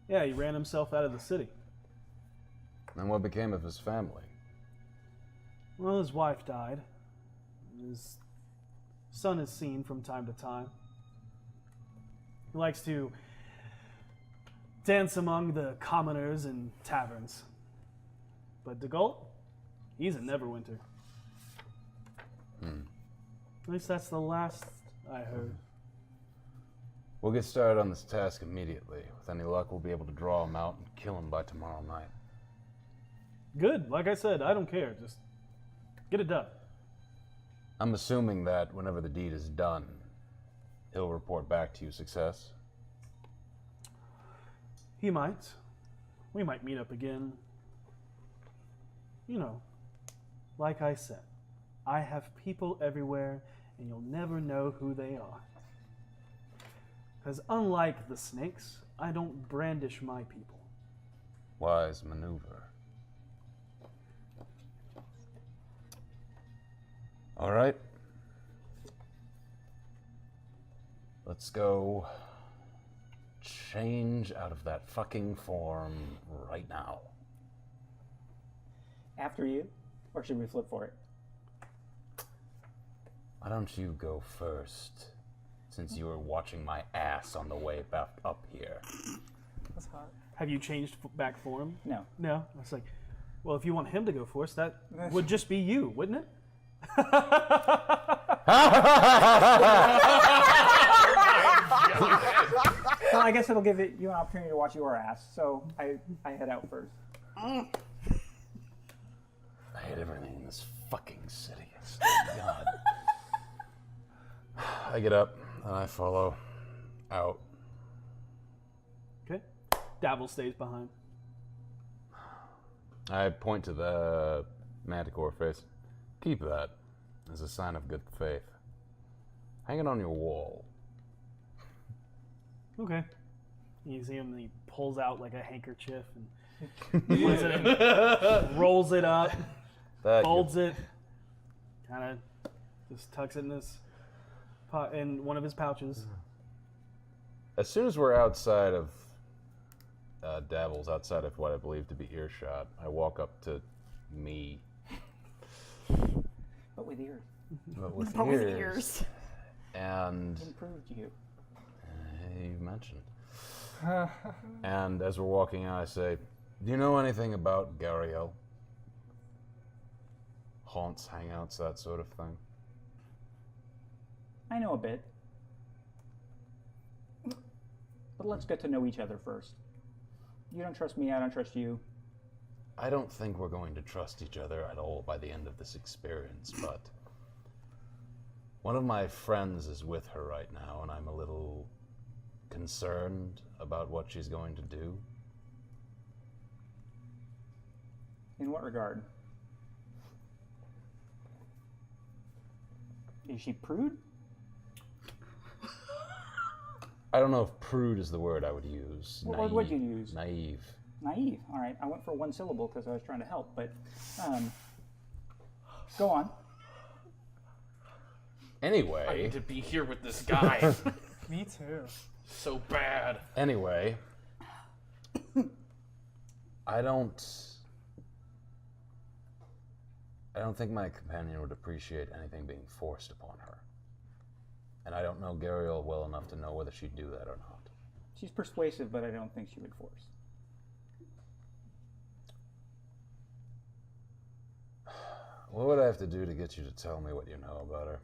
Yeah, he ran himself out of the city. And what became of his family? Well, his wife died. His son is seen from time to time. He likes to dance among the commoners in taverns. But the Gult, he's a Neverwinter. At least that's the last I heard. We'll get started on this task immediately. With any luck, we'll be able to draw him out and kill him by tomorrow night. Good. Like I said, I don't care. Just get it done. I'm assuming that whenever the deed is done, he'll report back to you success. He might. We might meet up again. You know, like I said, I have people everywhere, and you'll never know who they are. Because unlike the snakes, I don't brandish my people. Wise maneuver. All right. Let's go change out of that fucking form right now. After you, or should we flip for it? Why don't you go first, since you were watching my ass on the way back up here? That's hot. Have you changed back form? No. No? It's like, well, if you want him to go first, that would just be you, wouldn't it? Well, I guess it'll give you an opportunity to watch your ass, so I head out first. I hate everything in this fucking city. God. I get up and I follow out. Okay. Dabble stays behind. I point to the manticore face. Keep that as a sign of good faith. Hang it on your wall. Okay. You see him, and he pulls out like a handkerchief and puts it in, rolls it up, folds it, kind of just tucks it in his in one of his pouches. As soon as we're outside of Davils, outside of what I believe to be earshot, I walk up to me. But with ears. But with But with ears. ears. And Improved you. you mentioned. And as we're walking out, I say, do you know anything about Gariel? Haunts, hangouts, that sort of thing? I know a bit. But let's get to know each other first. You don't trust me, I don't trust you. I don't think we're going to trust each other at all by the end of this experience, but one of my friends is with her right now, and I'm a little concerned about what she's going to do. In what regard? Is she prude? I don't know if prude is the word I would use. What word would you use? Naive. Naive. All right. I went for one syllable because I was trying to help, but go on. Anyway. I need to be here with this guy. Me too. So bad. Anyway, I don't think my companion would appreciate anything being forced upon her. And I don't know Gariel well enough to know whether she'd do that or not. She's persuasive, but I don't think she would force. What would I have to do to get you to tell me what you know about her?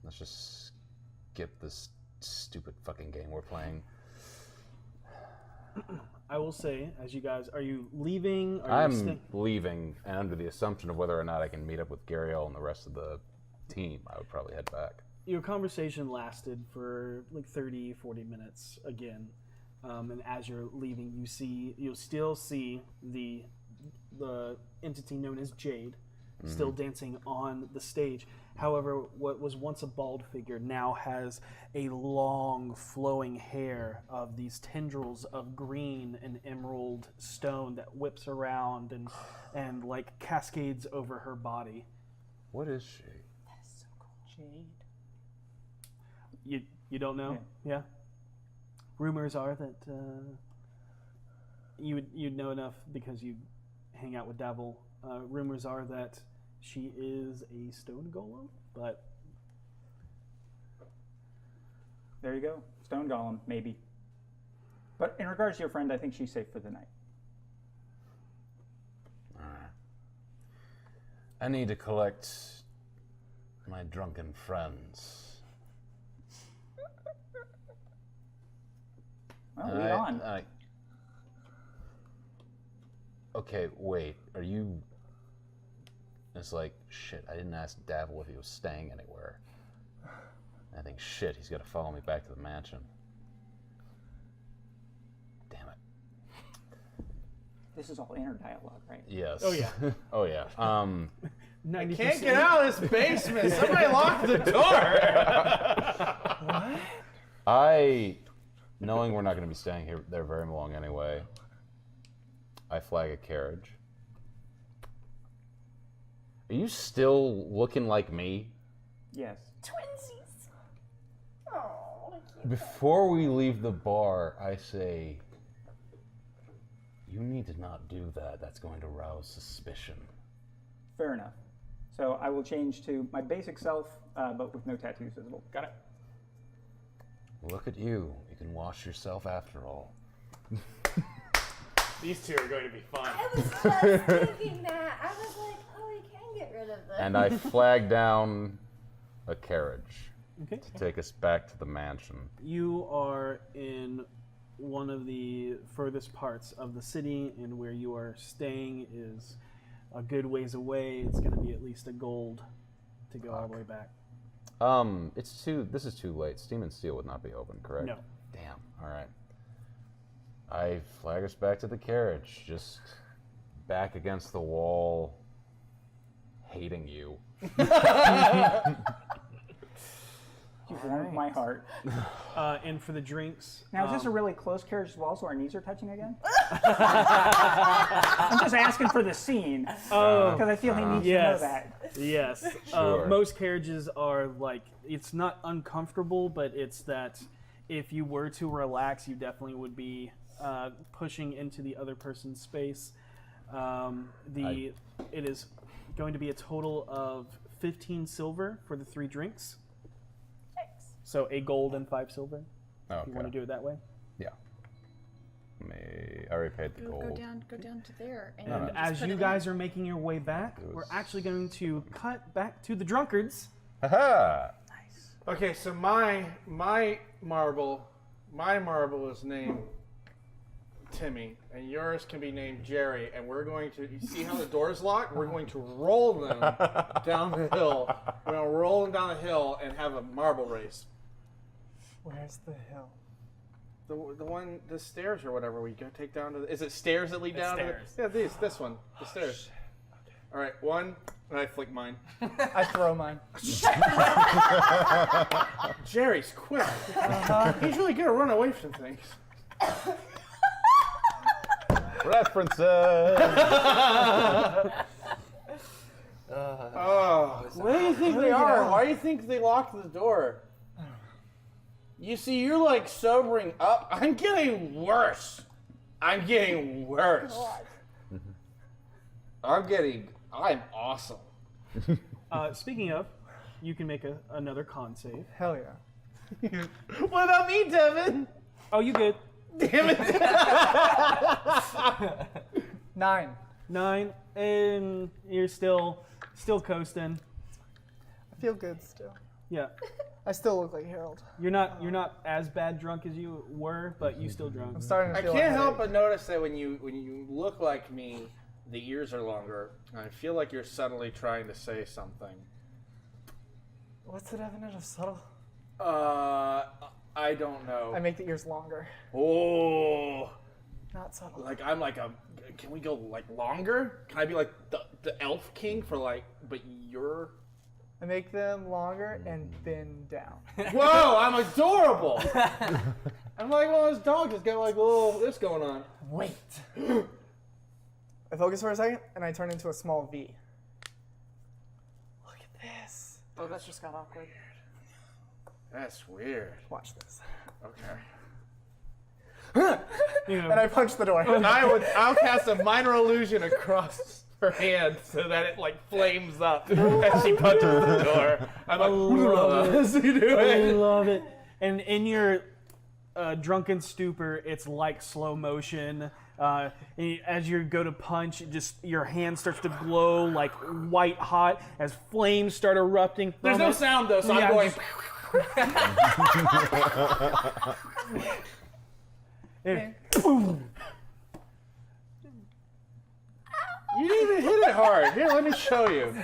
Let's just skip this stupid fucking game we're playing. I will say, as you guys, are you leaving? I'm leaving, and under the assumption of whether or not I can meet up with Gariel and the rest of the team, I would probably head back. Your conversation lasted for like 30, 40 minutes again. And as you're leaving, you'll still see the entity known as Jade still dancing on the stage. However, what was once a bald figure now has a long, flowing hair of these tendrils of green and emerald stone that whips around and like cascades over her body. What is she? That is so cool. Jade. You don't know? Yeah. Rumors are that you'd know enough because you hang out with Devil. Rumors are that she is a stone golem, but There you go. Stone golem, maybe. But in regards to your friend, I think she's safe for the night. Alright. I need to collect my drunken friends. Well, lead on. Okay, wait. Are you... It's like, shit, I didn't ask Davil if he was staying anywhere. I think, shit, he's got to follow me back to the mansion. Damn it. This is all inner dialogue, right? Yes. Oh, yeah. Oh, yeah. I can't get out of this basement. Somebody lock the door. What? Knowing we're not going to be staying there very long anyway, I flag a carriage. Are you still looking like me? Yes. Twinsies. Oh. Before we leave the bar, I say, you need to not do that. That's going to rouse suspicion. Fair enough. So I will change to my basic self, but with no tattoos visible. Got it. Look at you. You can wash yourself after all. These two are going to be fun. I was just thinking that. I was like, oh, we can get rid of this. And I flag down a carriage Okay. to take us back to the mansion. You are in one of the furthest parts of the city, and where you are staying is a good ways away. It's going to be at least a gold to go all the way back. This is too late. Steam and Steel would not be open, correct? No. Damn. All right. I flag us back to the carriage, just back against the wall, hating you. You've warmed my heart. And for the drinks. Now, is this a really close carriage as well, so our knees are touching again? I'm just asking for the scene, because I feel he needs to know that. Yes. Sure. Most carriages are like, it's not uncomfortable, but it's that if you were to relax, you definitely would be pushing into the other person's space. It is going to be a total of 15 silver for the 3 drinks. So a gold and 5 silver. Okay. If you want to do it that way. Yeah. I already paid the gold. Go down to there. And And as you guys are making your way back, we're actually going to cut back to the drunkards. Haha! Okay, so my marble is named Timmy, and yours can be named Jerry, and we're going to, you see how the door's locked? We're going to roll them down the hill. We're going to roll them down the hill and have a marble race. Where's the hill? The stairs or whatever we go take down to is it stairs that lead down stairs. to the, yeah, this one, the stairs. All right, 1, and I flick mine. I throw mine. Jerry's quick. He's really good at running away from things. References! Where do you think they are? Why do you think they locked the door? You see, you're like sobering up. I'm getting worse. I'm awesome. Speaking of, you can make another con save. Hell yeah. What about me, Devin? Oh, you good. Damn it. 9. 9, and you're still coasting. I feel good still. Yeah. I still look like Harold. You're not as bad drunk as you were, but you still drunk. I'm starting to I feel can't a help headache. but notice that when you look like me, the ears are longer. And I feel like you're suddenly trying to say something. What's the definition of subtle? I don't know. I make the ears longer. Oh, Not subtle. like I'm like a. Can we go like longer? Can I be like the elf king for like, but you're. I make them longer and thin down. Whoa, I'm adorable. I'm like one of those dogs that's got like a little this going on. Wait. I focus for a second, and I turn into a small V. Look at this. Oh, that just got awkward. That's weird. Watch this. Okay. And I punch the door. I'll cast a minor illusion across her hand so that it like flames up as she punches the door. I'm like, love it. as you do I it. love it. And in your drunken stupor, it's like slow motion. As you go to punch, just your hand starts to glow like white hot as flames start erupting. There's no sound though, so I'm going. Boom. You didn't even hit it hard. Here, let me show you.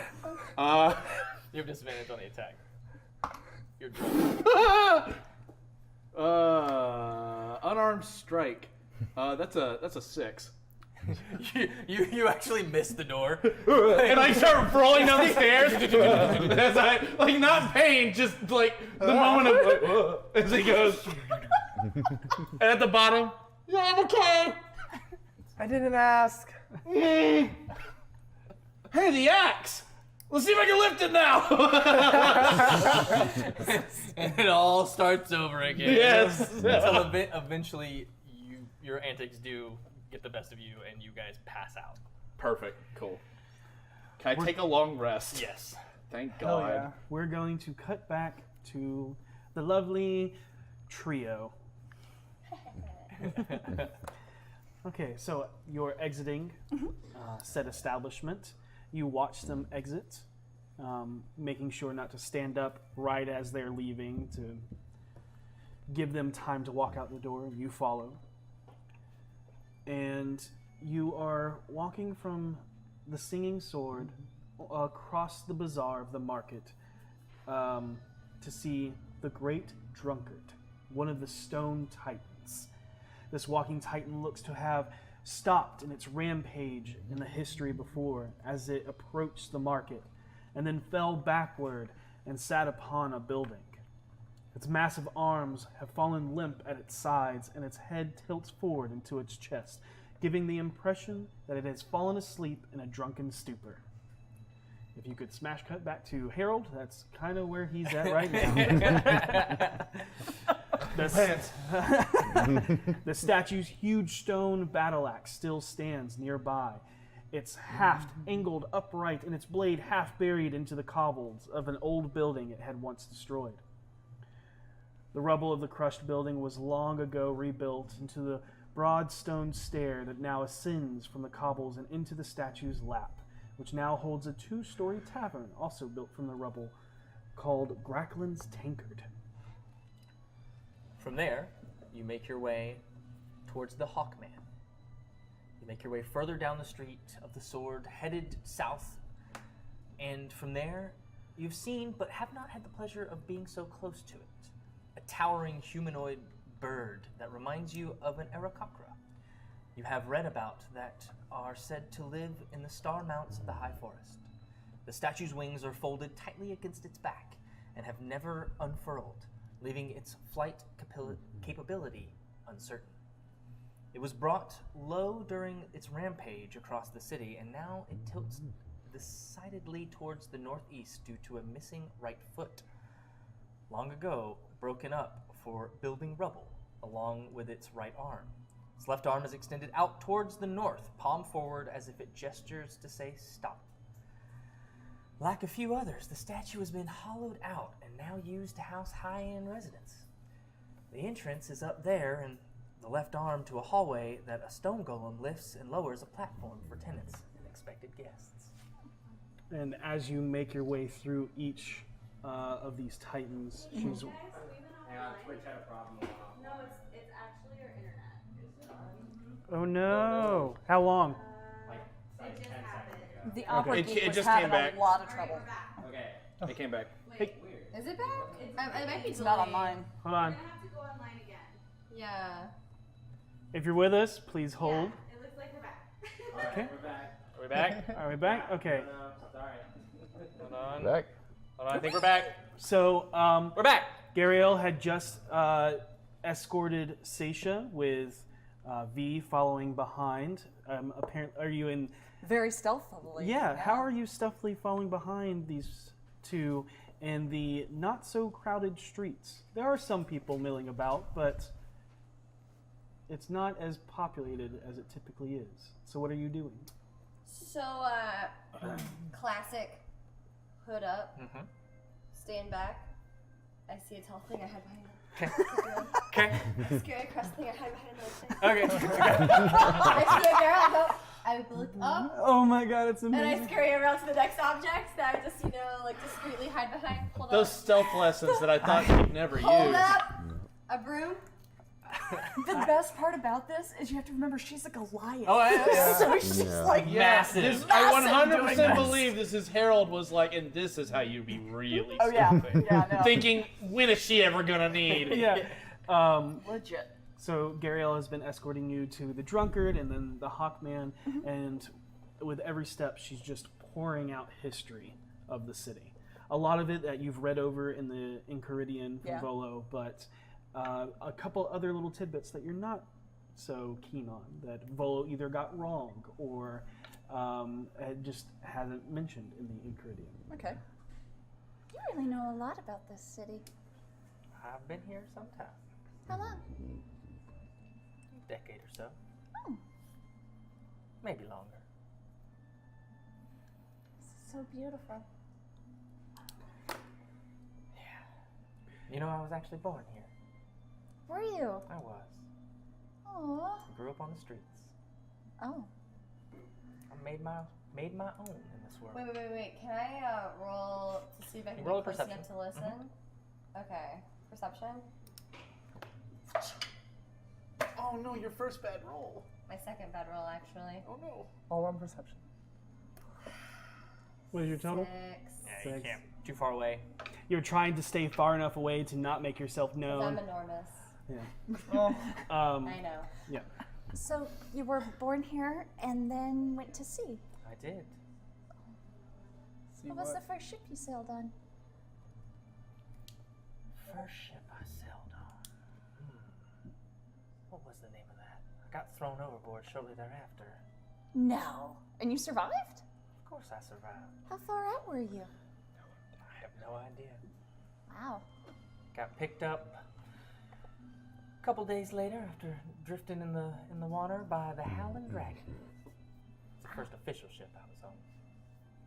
You have disadvantage on the attack. You're drunk. Unarmed strike. That's a 6. you actually missed the door. And I start rolling down the stairs as I, like, not pain, just like the moment of, like, whoa, as he goes. And at the bottom, yeah, I'm okay. I didn't ask. Hey, the axe. Let's see if I can lift it now. And it all starts over again. Yes. Until eventually your antics do get the best of you and you guys pass out. Perfect. Cool. Can I take a long rest? Yes. Thank Hell God. yeah. We're going to cut back to the lovely trio. Okay, so you're exiting said establishment. You watch them exit, making sure not to stand up right as they're leaving to give them time to walk out the door. You follow. And you are walking from the Singing Sword across the bazaar of the market to see the Great Drunkard, one of the Stone Titans. This walking titan looks to have stopped in its rampage in the history before as it approached the market, and then fell backward and sat upon a building. Its massive arms have fallen limp at its sides, and its head tilts forward into its chest, giving the impression that it has fallen asleep in a drunken stupor. If you could smash cut back to Harold, that's kind of where he's at right now. The statue's huge stone battle axe still stands nearby, its haft angled upright and its blade half buried into the cobbles of an old building it had once destroyed. The rubble of the crushed building was long ago rebuilt into the broad stone stair that now ascends from the cobbles and into the statue's lap, which now holds a 2-story tavern, also built from the rubble, called Gracklin's Tankard. From there, you make your way towards the Hawkman. You make your way further down the street of the Sword, headed south, and from there, you've seen but have not had the pleasure of being so close to it. A towering humanoid bird that reminds you of an Arakocra you have read about that are said to live in the star mounts of the High Forest. The statue's wings are folded tightly against its back and have never unfurled, leaving its flight capability uncertain. It was brought low during its rampage across the city, and now it tilts decidedly towards the northeast due to a missing right foot. Long ago, broken up for building rubble, along with its right arm. Its left arm is extended out towards the north, palm forward as if it gestures to say stop. Like a few others, the statue has been hollowed out and now used to house high-end residents. The entrance is up there, and the left arm to a hallway that a stone golem lifts and lowers a platform for tenants and expected guests. And as you make your way through each of these titans, she's... Twitch had a problem. No, it's actually your internet. Oh no! How long? It just happened. The opera It geek was just having came back. a lot of trouble. Okay. It came back. Wait, is it back? It might be It's not delayed. online. Hold on. We're gonna have to go online again. Yeah. If you're with us, please hold. Yeah, it looks like we're back. Okay. We're back. we back? Are we back? Okay. Sorry. Hold on. Back. Hold on, I think we're back. So, We're back. Gariel had just escorted Saesha with V following behind. Apparently, are you in? Very stealthily. Yeah. How are you stealthily following behind these two in the not so crowded streets? There are some people milling about, but it's not as populated as it typically is. So what are you doing? So, classic hood up, stand back. I see a tall thing I hide behind. Okay. Scary across the thing I hide behind another thing. Okay. I see a barrel, I go, I look up, Oh my god, it's and I amazing. scurry around to the next object that I just, like discreetly hide behind. Hold Those up. stealth lessons that I thought you'd never Hold use. up a broom. The best part about this is you have to remember she's a Goliath. Oh, yeah. So she's like Massive. This, massive I doing 100% this. believe this is Harold was like, and this is how you be really Oh yeah, stupid. yeah, no. Thinking, when is she ever gonna need? Yeah. Legit. So Gariel has been escorting you to the drunkard and then the Hawkman, and with every step, she's just pouring out history of the city. A lot of it that you've read over in Caridian from Yeah. Volo, but a couple other little tidbits that you're not so keen on, that Volo either got wrong or just hasn't mentioned in the Caridian. Okay. You really know a lot about this city. I've been here some time. How long? A decade or so. Oh, Maybe longer. so beautiful. You know, I was actually born here. Were you? I was. Aw. I grew up on the streets. Oh. I made my own in this world. Wait. Can I roll to see if I can Roll get a close perception. enough to listen? Okay. Perception? Oh no, your first bad roll. My second bad roll, actually. Oh no. All on perception. What is your total? 6. Yeah, you 6. can't. Too far away. You're trying to stay far enough away to not make yourself known. I'm enormous. Yeah. I know. Yeah. So you were born here and then went to sea. I did. What was the first ship you sailed on? First ship I sailed on. What was the name of that? I got thrown overboard shortly thereafter. No. And you survived? Of course I survived. How far out were you? I have no idea. Wow. Got picked up a couple days later after drifting in the water by the Howling Dragon. It's the first official ship I was on.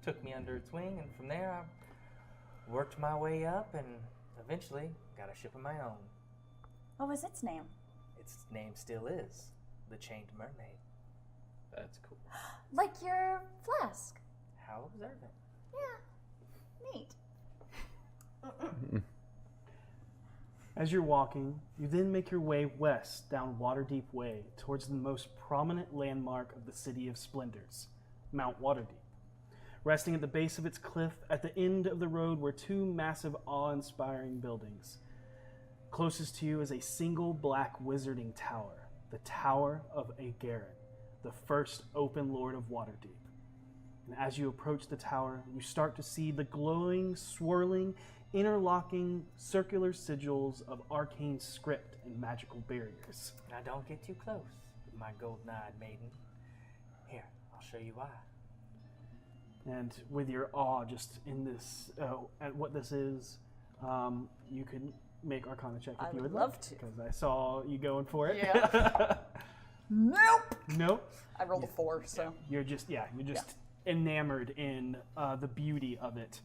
Took me under its wing, and from there I worked my way up and eventually got a ship of my own. What was its name? Its name still is the Chained Mermaid. That's cool. Like your flask. How observant. Yeah. Neat. As you're walking, you then make your way west down Waterdeep Way towards the most prominent landmark of the City of Splendors, Mount Waterdeep. Resting at the base of its cliff, at the end of the road were two massive, awe-inspiring buildings. Closest to you is a single black wizarding tower, the Tower of Agarin, the first open lord of Waterdeep. And as you approach the tower, you start to see the glowing, swirling, interlocking circular sigils of arcane script and magical barriers. Now don't get too close, my golden-eyed maiden. Here, I'll show you why. And with your awe just in this, at what this is, you could make Arcana check if I you would would love like, to. because I saw you going for it. Yeah. Nope. Nope. I rolled a 4, so. You're just enamored in the beauty of it.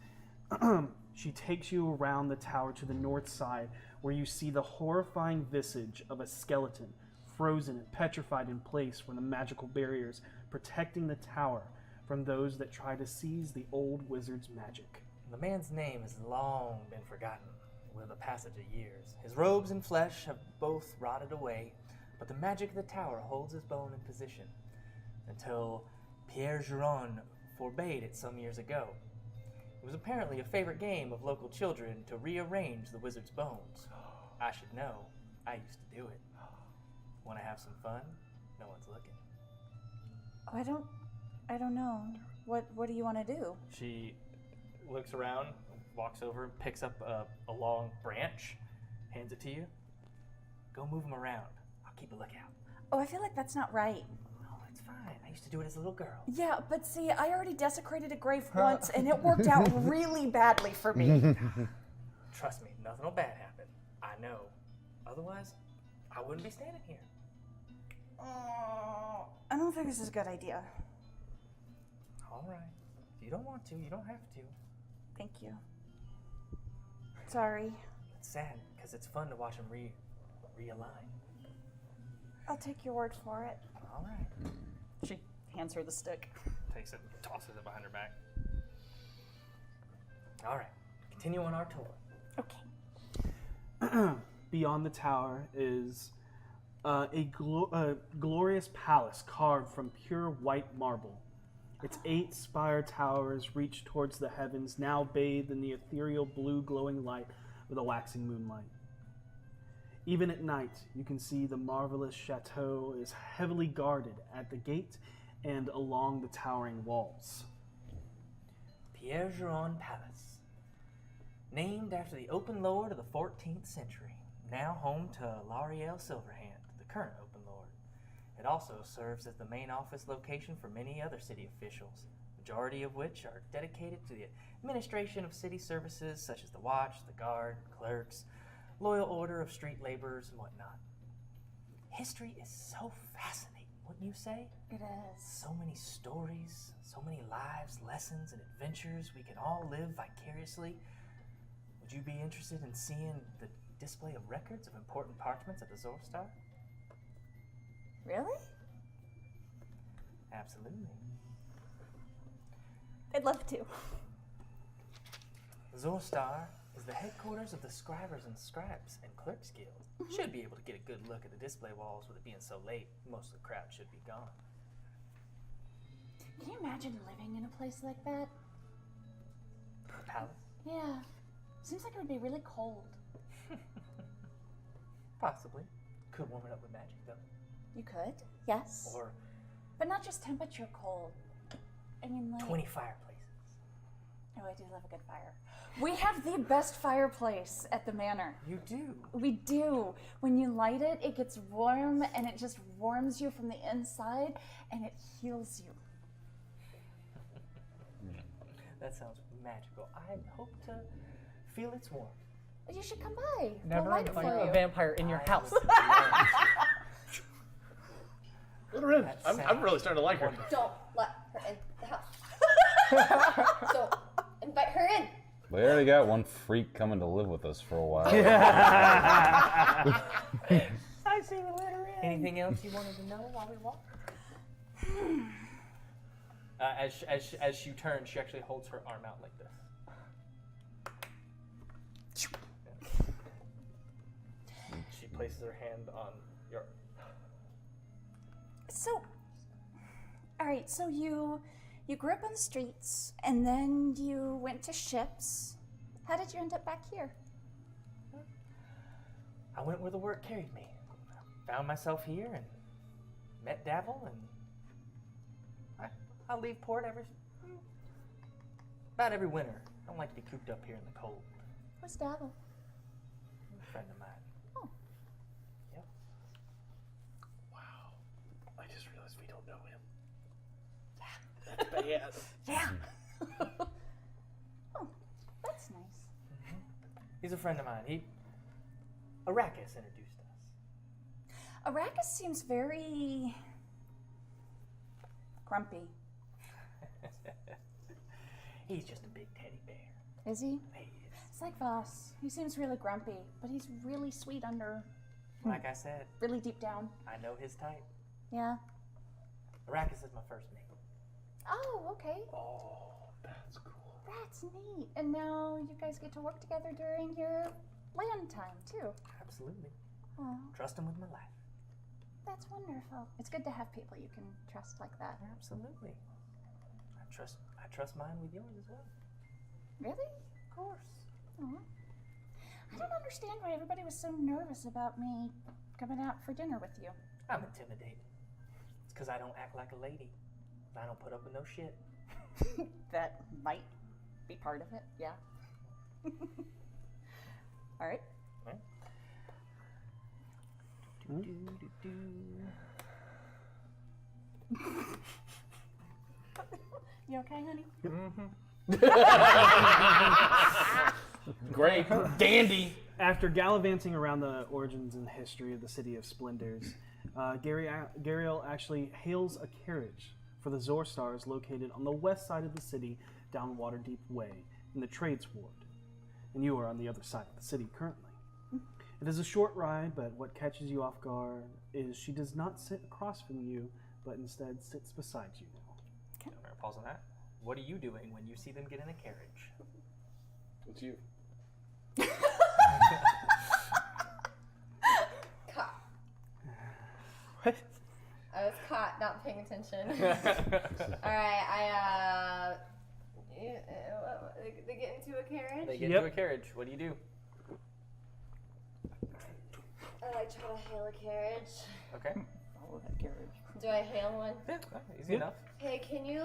She takes you around the tower to the north side, where you see the horrifying visage of a skeleton, frozen and petrified in place from the magical barriers protecting the tower from those that try to seize the old wizard's magic. The man's name has long been forgotten with the passage of years. His robes and flesh have both rotted away, but the magic of the tower holds his bone in position until Pierre Giron forbade it some years ago. It was apparently a favorite game of local children to rearrange the wizard's bones. I should know. I used to do it. Want to have some fun? No one's looking. Oh, I don't know. What do you want to do? She looks around, walks over, picks up a long branch, hands it to you. Go move them around. I'll keep a lookout. Oh, I feel like that's not right. Oh, it's fine. I used to do it as a little girl. Yeah, but see, I already desecrated a grave once, and it worked out really badly for me. Trust me, nothing will bad happen. I know. Otherwise, I wouldn't be standing here. I don't think this is a good idea. All right. If you don't want to, you don't have to. Thank you. Sorry. It's sad, because it's fun to watch them realign. I'll take your word for it. All right. She hands her the stick. Takes it, tosses it behind her back. All right. Continue on our tour. Okay. Beyond the tower is a glorious palace carved from pure white marble. Its 8 spire towers reach towards the heavens, now bathed in the ethereal blue glowing light of the waxing moonlight. Even at night, you can see the marvelous chateau is heavily guarded at the gate and along the towering walls. Pierre Giron Palace. Named after the open lord of the 14th century, now home to L'Ariel Silverhand, the current open lord. It also serves as the main office location for many other city officials, majority of which are dedicated to the administration of city services such as the watch, the guard, clerks, loyal order of street laborers, and whatnot. History is so fascinating, wouldn't you say? It is. So many stories, so many lives, lessons, and adventures we can all live vicariously. Would you be interested in seeing the display of records of important parchments at the Zorstar? Really? Absolutely. I'd love to. Zorstar is the headquarters of the Scribers and Scribes and Clerks Guild. Should be able to get a good look at the display walls with it being so late. Most of the crowd should be gone. Can you imagine living in a place like that? The palace? Yeah. Seems like it would be really cold. Possibly. Could warm it up with magic, though. You could, yes. Or But not just temperature cold. I mean, like... 20 fireplaces. Oh, I do love a good fire. We have the best fireplace at the manor. You do? We do. When you light it, it gets warm, and it just warms you from the inside, and it heals you. That sounds magical. I hope to feel its warmth. You should come by. Never We'll light it invite for a you. vampire in your house. Let her in. I'm really starting to like her. Don't let her in the house. So, invite her in. We already got one freak coming to live with us for a while. I see the letter in. Anything else you wanted to know while we walk? As she turns, she actually holds her arm out like this. She places her hand on your... So, all right, so you grew up on the streets, and then you went to ships. How did you end up back here? I went where the work carried me. Found myself here and met Davil, and I leave port about every winter. I don't like to be cooped up here in the cold. Where's Davil? A friend of mine. Oh. Yep. Wow. I just realized we don't know him. That's bad. Yeah. Oh, that's nice. He's a friend of mine. Arrakis introduced us. Arrakis seems very grumpy. He's just a big teddy bear. Is he? He is. It's like Vaas. He seems really grumpy, but he's really sweet under. Like I said, Really deep down. I know his type. Yeah. Arrakis is my first name. Oh, okay. Oh, that's cool. That's neat. And now you guys get to work together during your land time, too. Absolutely. Oh, Trust him with my life. that's wonderful. It's good to have people you can trust like that. Absolutely. I trust mine with yours as well. Really? Of course. Oh. I don't understand why everybody was so nervous about me coming out for dinner with you. I'm intimidated. It's because I don't act like a lady. I don't put up with no shit. That might be part of it, yeah. All right. You okay, honey? Great. Dandy. After gallivanting around the origins and history of the City of Splendors, Gariel actually hails a carriage for the Zorstars located on the west side of the city down Waterdeep Way in the Trades Ward. And you are on the other side of the city currently. It is a short ride, but what catches you off guard is she does not sit across from you, but instead sits beside you now. I'm gonna pause on that. What are you doing when you see them get in a carriage? It's you. Caught. What? I was caught not paying attention. Alright, they get into a carriage? They get into a carriage. What do you do? I try to hail a carriage. Okay. Follow that carriage. Do I hail one? Yeah, easy enough. Hey, can you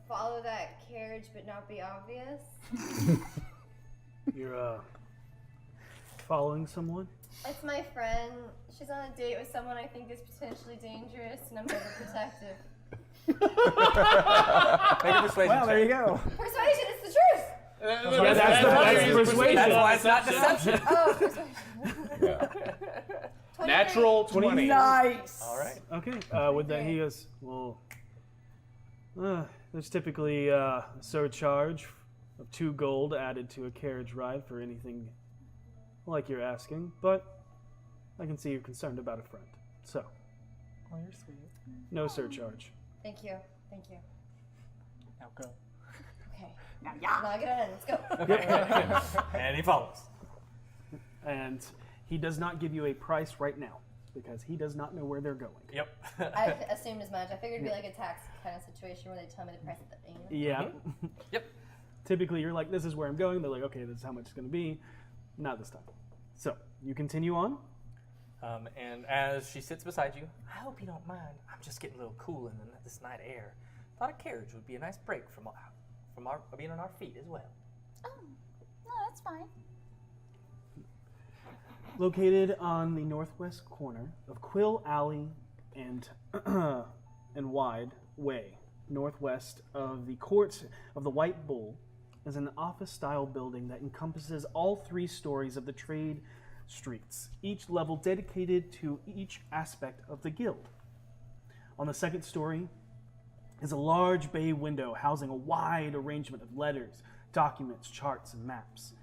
follow that carriage but not be obvious? You're following someone? It's my friend. She's on a date with someone I think is potentially dangerous, and I'm overprotective. Make a persuasion Well, there you go. Persuasion is the truth! That's persuasion. That's why it's not deception. Oh, persuasion. Natural 20. Nice. All right. Okay. With that, he goes, well, there's typically a surcharge of 2 gold added to a carriage ride for anything like you're asking, but I can see you're concerned about a friend. So, Oh, you're sweet. no surcharge. Thank you. Thank you. Now go. Okay. Now, yeah. Now get in. Let's go. And he follows. And he does not give you a price right now because he does not know where they're going. Yep. I assumed as much. I figured it'd be like a tax kind of situation where they tell me the price at the end. Yeah. Yep. Typically, you're like, this is where I'm going. They're like, okay, this is how much it's going to be. Not this time. So, you continue on. And as she sits beside you, I hope you don't mind. I'm just getting a little cool in this night air. Thought a carriage would be a nice break from our being on our feet as well. Oh, no, that's fine. Located on the northwest corner of Quill Alley and Wide Way, northwest of the Court of the White Bull, is an office-style building that encompasses all 3 stories of the trade streets, each level dedicated to each aspect of the guild. On the 2nd story is a large bay window housing a wide arrangement of letters, documents, charts, and maps.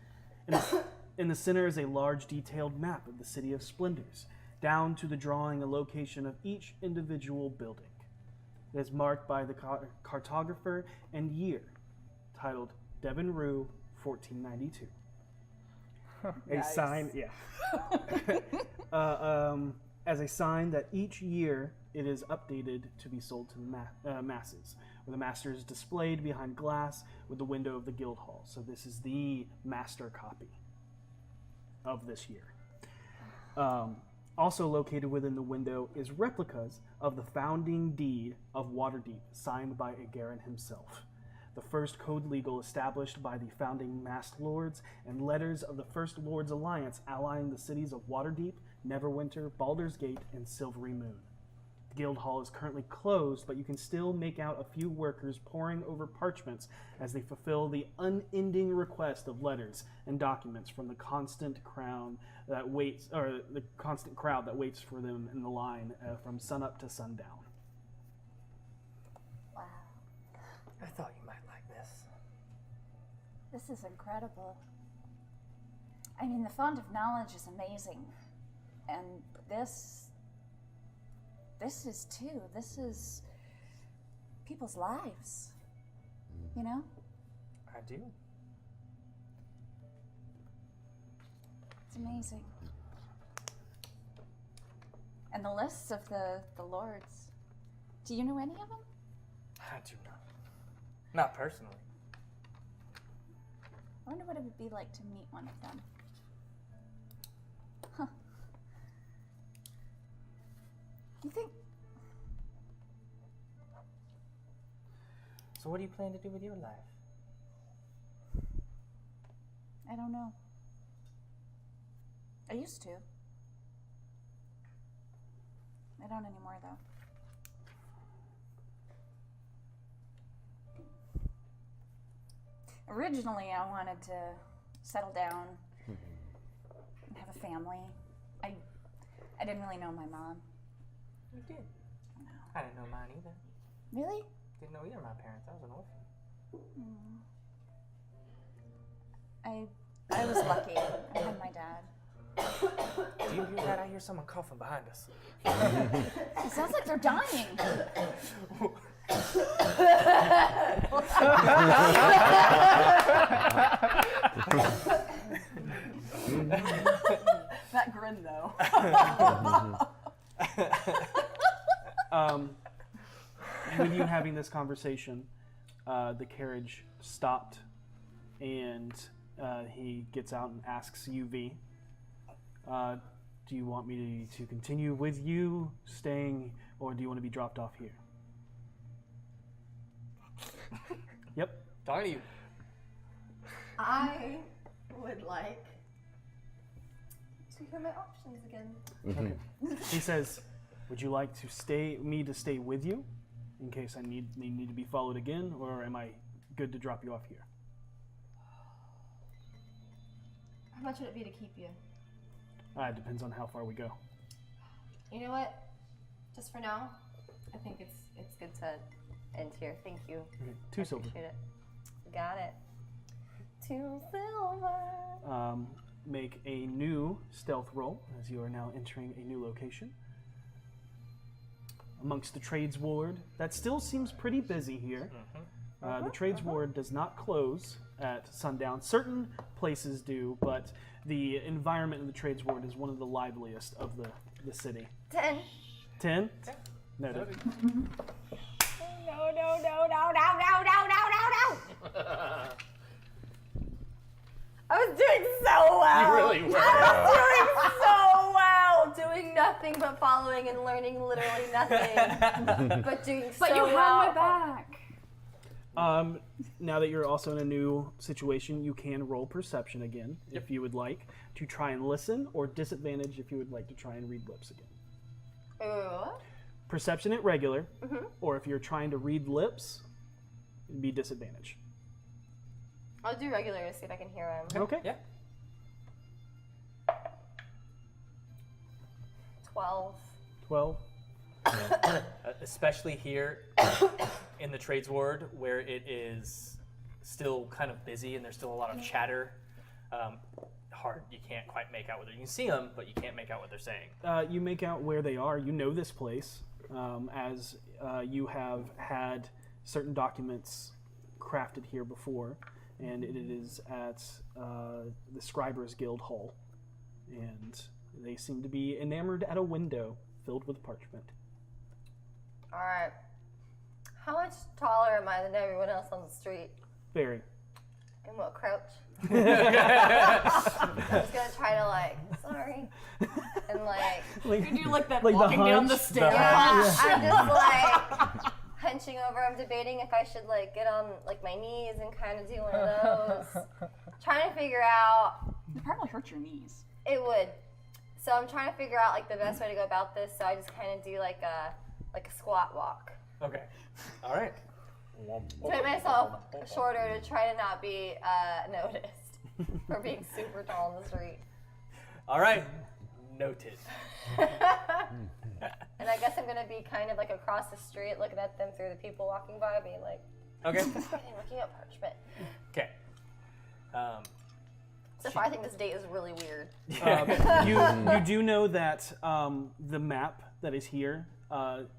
In the center is a large detailed map of the City of Splendors, down to the drawing and location of each individual building. It is marked by the cartographer and year, titled Devon Rue 1492. A sign, as a sign that each year it is updated to be sold to the masses, where the master is displayed behind glass with the window of the guild hall. So this is the master copy of this year. Also located within the window is replicas of the founding deed of Waterdeep, signed by Agarin himself, the first code legal established by the founding Masked Lords, and letters of the First Lords Alliance allying the cities of Waterdeep, Neverwinter, Baldur's Gate, and Silvery Moon. The guild hall is currently closed, but you can still make out a few workers poring over parchments as they fulfill the unending request of letters and documents from the constant crowd that waits for them in the line from sunup to sundown. Wow. I thought you might like this. This is incredible. I mean, the font of knowledge is amazing. And this is too. This is people's lives. You know? I do. It's amazing. And the lists of the lords. Do you know any of them? I do not. Not personally. I wonder what it would be like to meet one of them. Huh. So what do you plan to do with your life? I don't know. I used to. I don't anymore, though. Originally, I wanted to settle down and have a family. I didn't really know my mom. You did. No. I didn't know mine either. Really? Didn't know either of my parents. I was an orphan. I was lucky. I had my dad. Do you hear that? I hear someone coughing behind us. It sounds like they're dying. That grin, though. With you having this conversation, the carriage stopped, and he gets out and asks UV, do you want me to continue with you, staying, or do you want to be dropped off here? Yep. Talking to you. I would like to hear my options again. Okay. He says, would you like to stay with you in case I need to be followed again, or am I good to drop you off here? How much would it be to keep you? It depends on how far we go. You know what? Just for now, I think it's good to end here. Thank you. Okay. 2 silver. Appreciate it. Got it. 2 silver. Make a new stealth roll as you are now entering a new location. Amongst the trades ward, that still seems pretty busy here. The trades ward does not close at sundown. Certain places do, but the environment in the trades ward is one of the liveliest of the city. 10. 10? Noted. No. I was doing so well. You really were. I was doing so well. Doing nothing but following and learning literally nothing. But doing so well. But you had my back. Now that you're also in a new situation, you can roll perception again if you would like to try and listen, or disadvantage if you would like to try and read lips again. Ooh. Perception at regular, or if you're trying to read lips, it'd be disadvantage. I'll do regular to see if I can hear him. Okay. Yeah. 12. 12. Especially here in the trades ward where it is still kind of busy and there's still a lot of chatter. Hard. You can't quite make out whether you can see them, but you can't make out what they're saying. You make out where they are. You know this place, as you have had certain documents crafted here before, and it is at the Scribers Guild Hall, and they seem to be enamored at a window filled with parchment. All right. How much taller am I than everyone else on the street? Very. And what, crouch? I'm just gonna try to sorry, and You do like that like the walking down the hunch? stairs. yeah, I'm just hunching over. I'm debating if I should get on my knees and kind of do one of those. Trying to figure out. It probably hurt your knees. It would. So I'm trying to figure out the best way to go about this. So I just kind of do a squat walk. Okay. All right. To make myself shorter to try to not be noticed for being super tall in the street. All right. Noted. And I guess I'm gonna be kind of across the street, looking at them through the people walking by, being Okay. looking at parchment. Okay. So far, I think this date is really weird. You do know that the map that is here,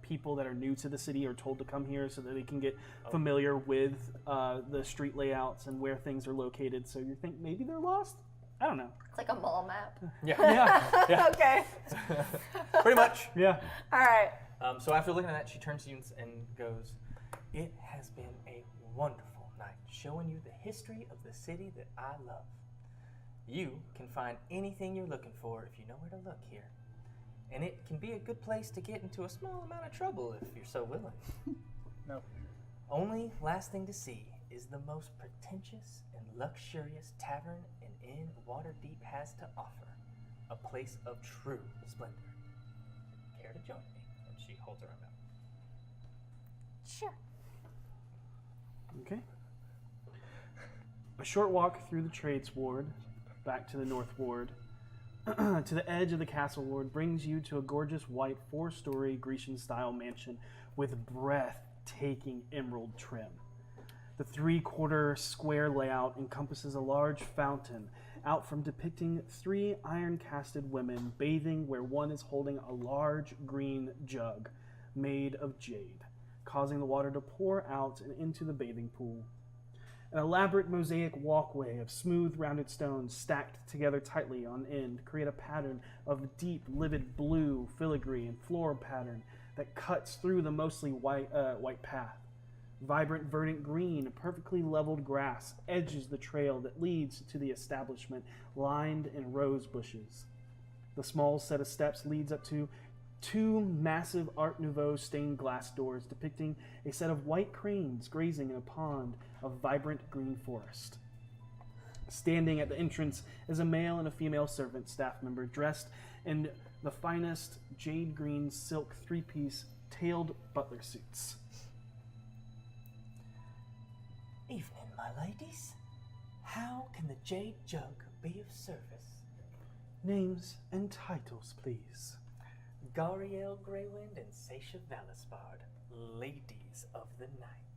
people that are new to the city are told to come here so that they can get familiar with the street layouts and where things are located. So you think maybe they're lost? I don't know. It's like a mall map. Yeah. Okay. Pretty much. Yeah. All right. So after looking at that, she turns to you and goes, "It has been a wonderful night showing you the history of the city that I love. You can find anything you're looking for if you know where to look here. And it can be a good place to get into a small amount of trouble if you're so willing. No. only last thing to see is the most pretentious and luxurious tavern an inn Waterdeep has to offer. A place of true splendor. Care to join me? And she holds her arm out. Sure. Okay. A short walk through the trades ward, back to the north ward, to the edge of the castle ward brings you to a gorgeous white 4-story Grecian-style mansion with breathtaking emerald trim. The 3/4 square layout encompasses a large fountain out from depicting 3 iron-casted women bathing where one is holding a large green jug made of jade, causing the water to pour out and into the bathing pool. An elaborate mosaic walkway of smooth, rounded stones stacked together tightly on end create a pattern of deep, livid blue filigree and floral pattern that cuts through the mostly white path. Vibrant, verdant green, perfectly leveled grass edges the trail that leads to the establishment, lined in rose bushes. The small set of steps leads up to 2 massive Art Nouveau stained glass doors depicting a set of white cranes grazing in a pond of vibrant green forest. Standing at the entrance is a male and a female servant staff member dressed in the finest jade green silk 3-piece tailed butler suits. Evening, my ladies. How can the jade jug be of service? Names and titles, please. Gariel Greywind and Saesha Valispard, ladies of the night.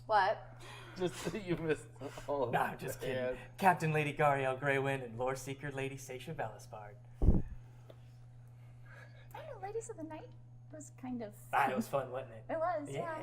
What? Just you missed all of No, I'm just kidding. Captain Lady Gariel Greywind and Lore Seeker Lady Saesha Valispard. I don't know, Ladies of the Night was kind of... It was fun, wasn't it? It was, yeah.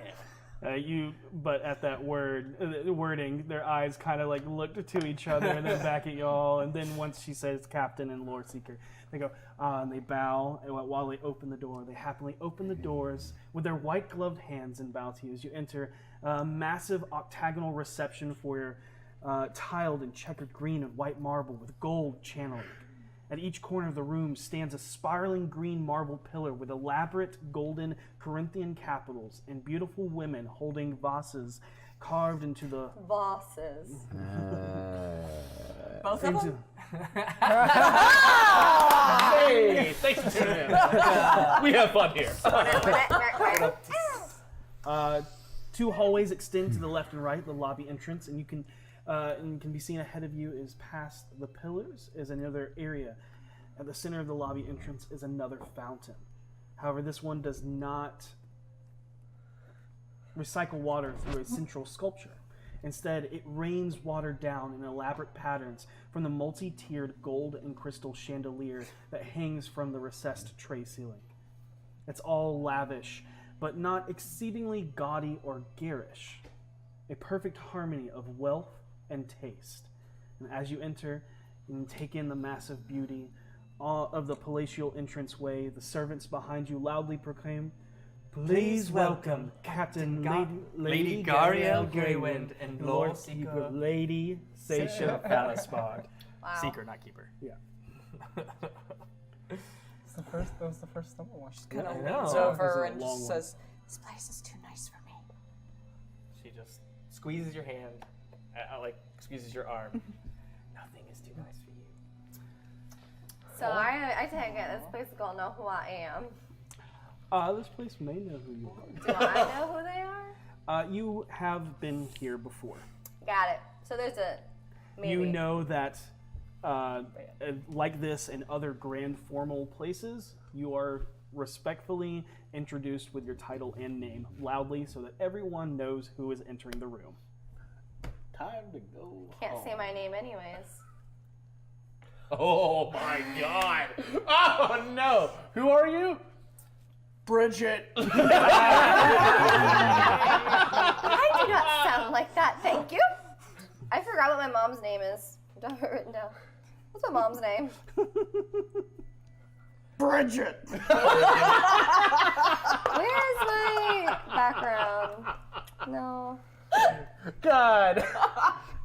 But at that wording, their eyes kind of like looked to each other and then back at y'all. And then once she says Captain and Lore Seeker, they go, and they bow. And while they open the door, they happily open the doors with their white gloved hands and bow to you as you enter a massive octagonal reception for your tiled and checkered green and white marble with gold channeling. At each corner of the room stands a spiraling green marble pillar with elaborate golden Corinthian capitals and beautiful women holding vases carved into the... Vases. Both of them? Hey, thanks for tuning in. We have fun here. 2 hallways extend to the left and right, the lobby entrance, and you can be seen ahead of you is past the pillars is another area. At the center of the lobby entrance is another fountain. However, this one does not recycle water through a central sculpture. Instead, it rains water down in elaborate patterns from the multi-tiered gold and crystal chandelier that hangs from the recessed tray ceiling. It's all lavish, but not exceedingly gaudy or garish. A perfect harmony of wealth and taste. And as you enter and take in the massive beauty of the palatial entranceway, the servants behind you loudly proclaim, "Please welcome Captain Lady Gariel Greywind and Lord Keeper Lady Saesha Valispard." Wow. Seeker, not keeper. Yeah. That was the first stumble one. She kind of know. leans It was over a and long just one. says, "This place is too nice for me." She just squeezes your hand, squeezes your arm. Nothing is too nice for you. So I take it this place is gonna know who I am. This place may know who you are. Do I know who they are? You have been here before. Got it. So there's a maybe. You know that, like this and other grand formal places, you are respectfully introduced with your title and name loudly so that everyone knows who is entering the room. Time to go. Can't say my name anyways. Oh my God! Oh no! Who are you? Bridget. I do not sound like that, thank you. I forgot what my mom's name is. I don't have it written down. What's my mom's name? Bridget. Where's my background? No. God, I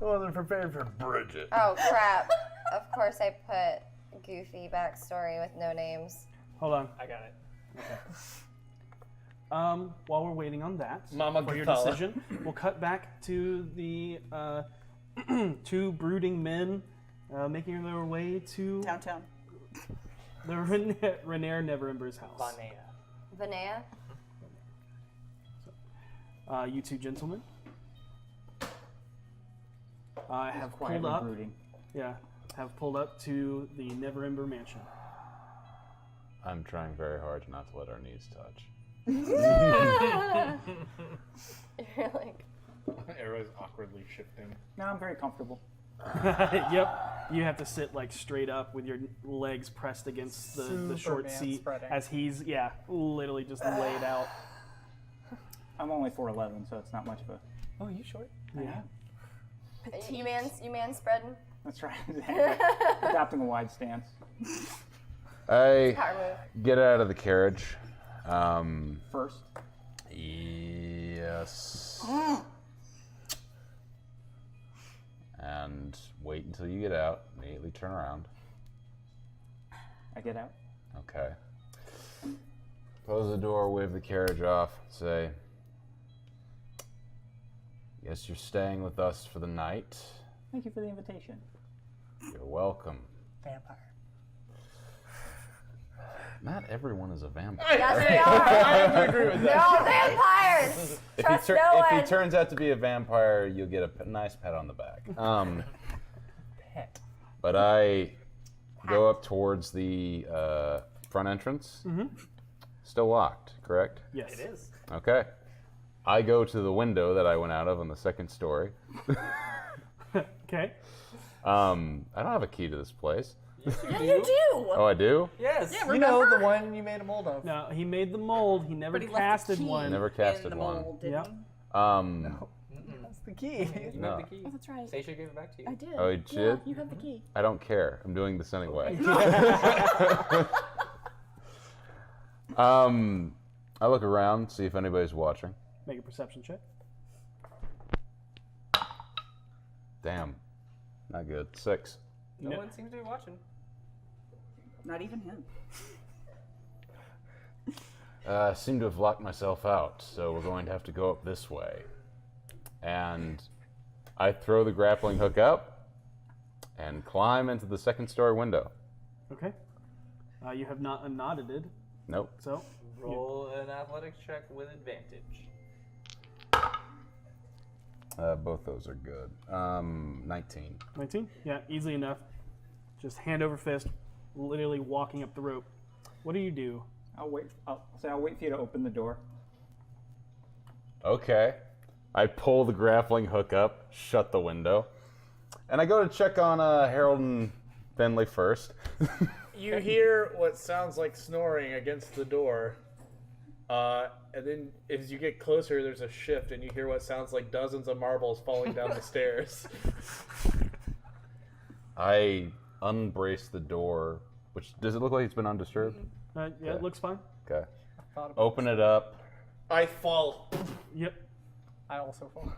wasn't prepared for Bridget. Oh crap. Of course I put goofy backstory with no names. Hold on. I got it. Okay. While we're waiting on that Mama for your Gutala. decision, we'll cut back to the 2 brooding men making their way to Downtown. the Renair Neverember's house. Vanea? You 2 gentlemen have pulled quietly up. brooding. Yeah, have pulled up to the Neverember mansion. I'm trying very hard not to let our knees touch. You're like, Everybody's awkwardly shifting. No, I'm very comfortable. Yep, you have to sit like straight up with your legs pressed against the short Superman seat spreading. as he's literally just laid out. I'm only 4'11", so it's not much of a. Oh, you short? Yeah. you man spreading? That's right. Adopting a wide stance. I Power move. get out of the carriage. First. Yes. And wait until you get out. Immediately turn around. I get out. Okay. Close the door, wave the carriage off, say, "Guess you're staying with us for the night. Thank you for the invitation. You're welcome." Vampire. Not everyone is a vampire. Yes, they are. I agree with They're that. all vampires. Trust no If one. he turns out to be a vampire, you'll get a nice pat on the back. Pet. But I go up towards the front entrance. Mm-hmm. Still locked, correct? Yes. It is. Okay. I go to the window that I went out of on the second story. Okay. I don't have a key to this place. Yeah, you do. Oh, I do? Yes. Yeah, You know remember? the one you made a mold of. No, he made the mold. He never But he left the casted key one. Never in casted the one. mold, didn't Yep. he? That's the key. No. The key. Oh, that's right. Seisha gave it back to you. I did. Oh, you Yeah, did? you have the key. I don't care. I'm doing this anyway. I look around, see if anybody's watching. Make a perception check. Damn. Not good. 6. No No. one seems to be watching. Not even him. I seem to have locked myself out, so we're going to have to go up this way. And I throw the grappling hook up and climb into the second story window. Okay. You have not unknotted. Nope. So Roll an athletics check with advantage. Both those are good. 19. 19? Yeah, easily enough. Just hand over fist, literally walking up the rope. What do you do? I'll wait for you to open the door. Okay. I pull the grappling hook up, shut the window, and I go to check on Harold and Bentley first. You hear what sounds like snoring against the door, and then as you get closer, there's a shift, and you hear what sounds like dozens of marbles falling down the stairs. I unbrace the door, which does it look like it's been undisturbed? Yeah, Okay. it looks fine. Okay. Thought about Open it up. I fall. Yep. I also fall.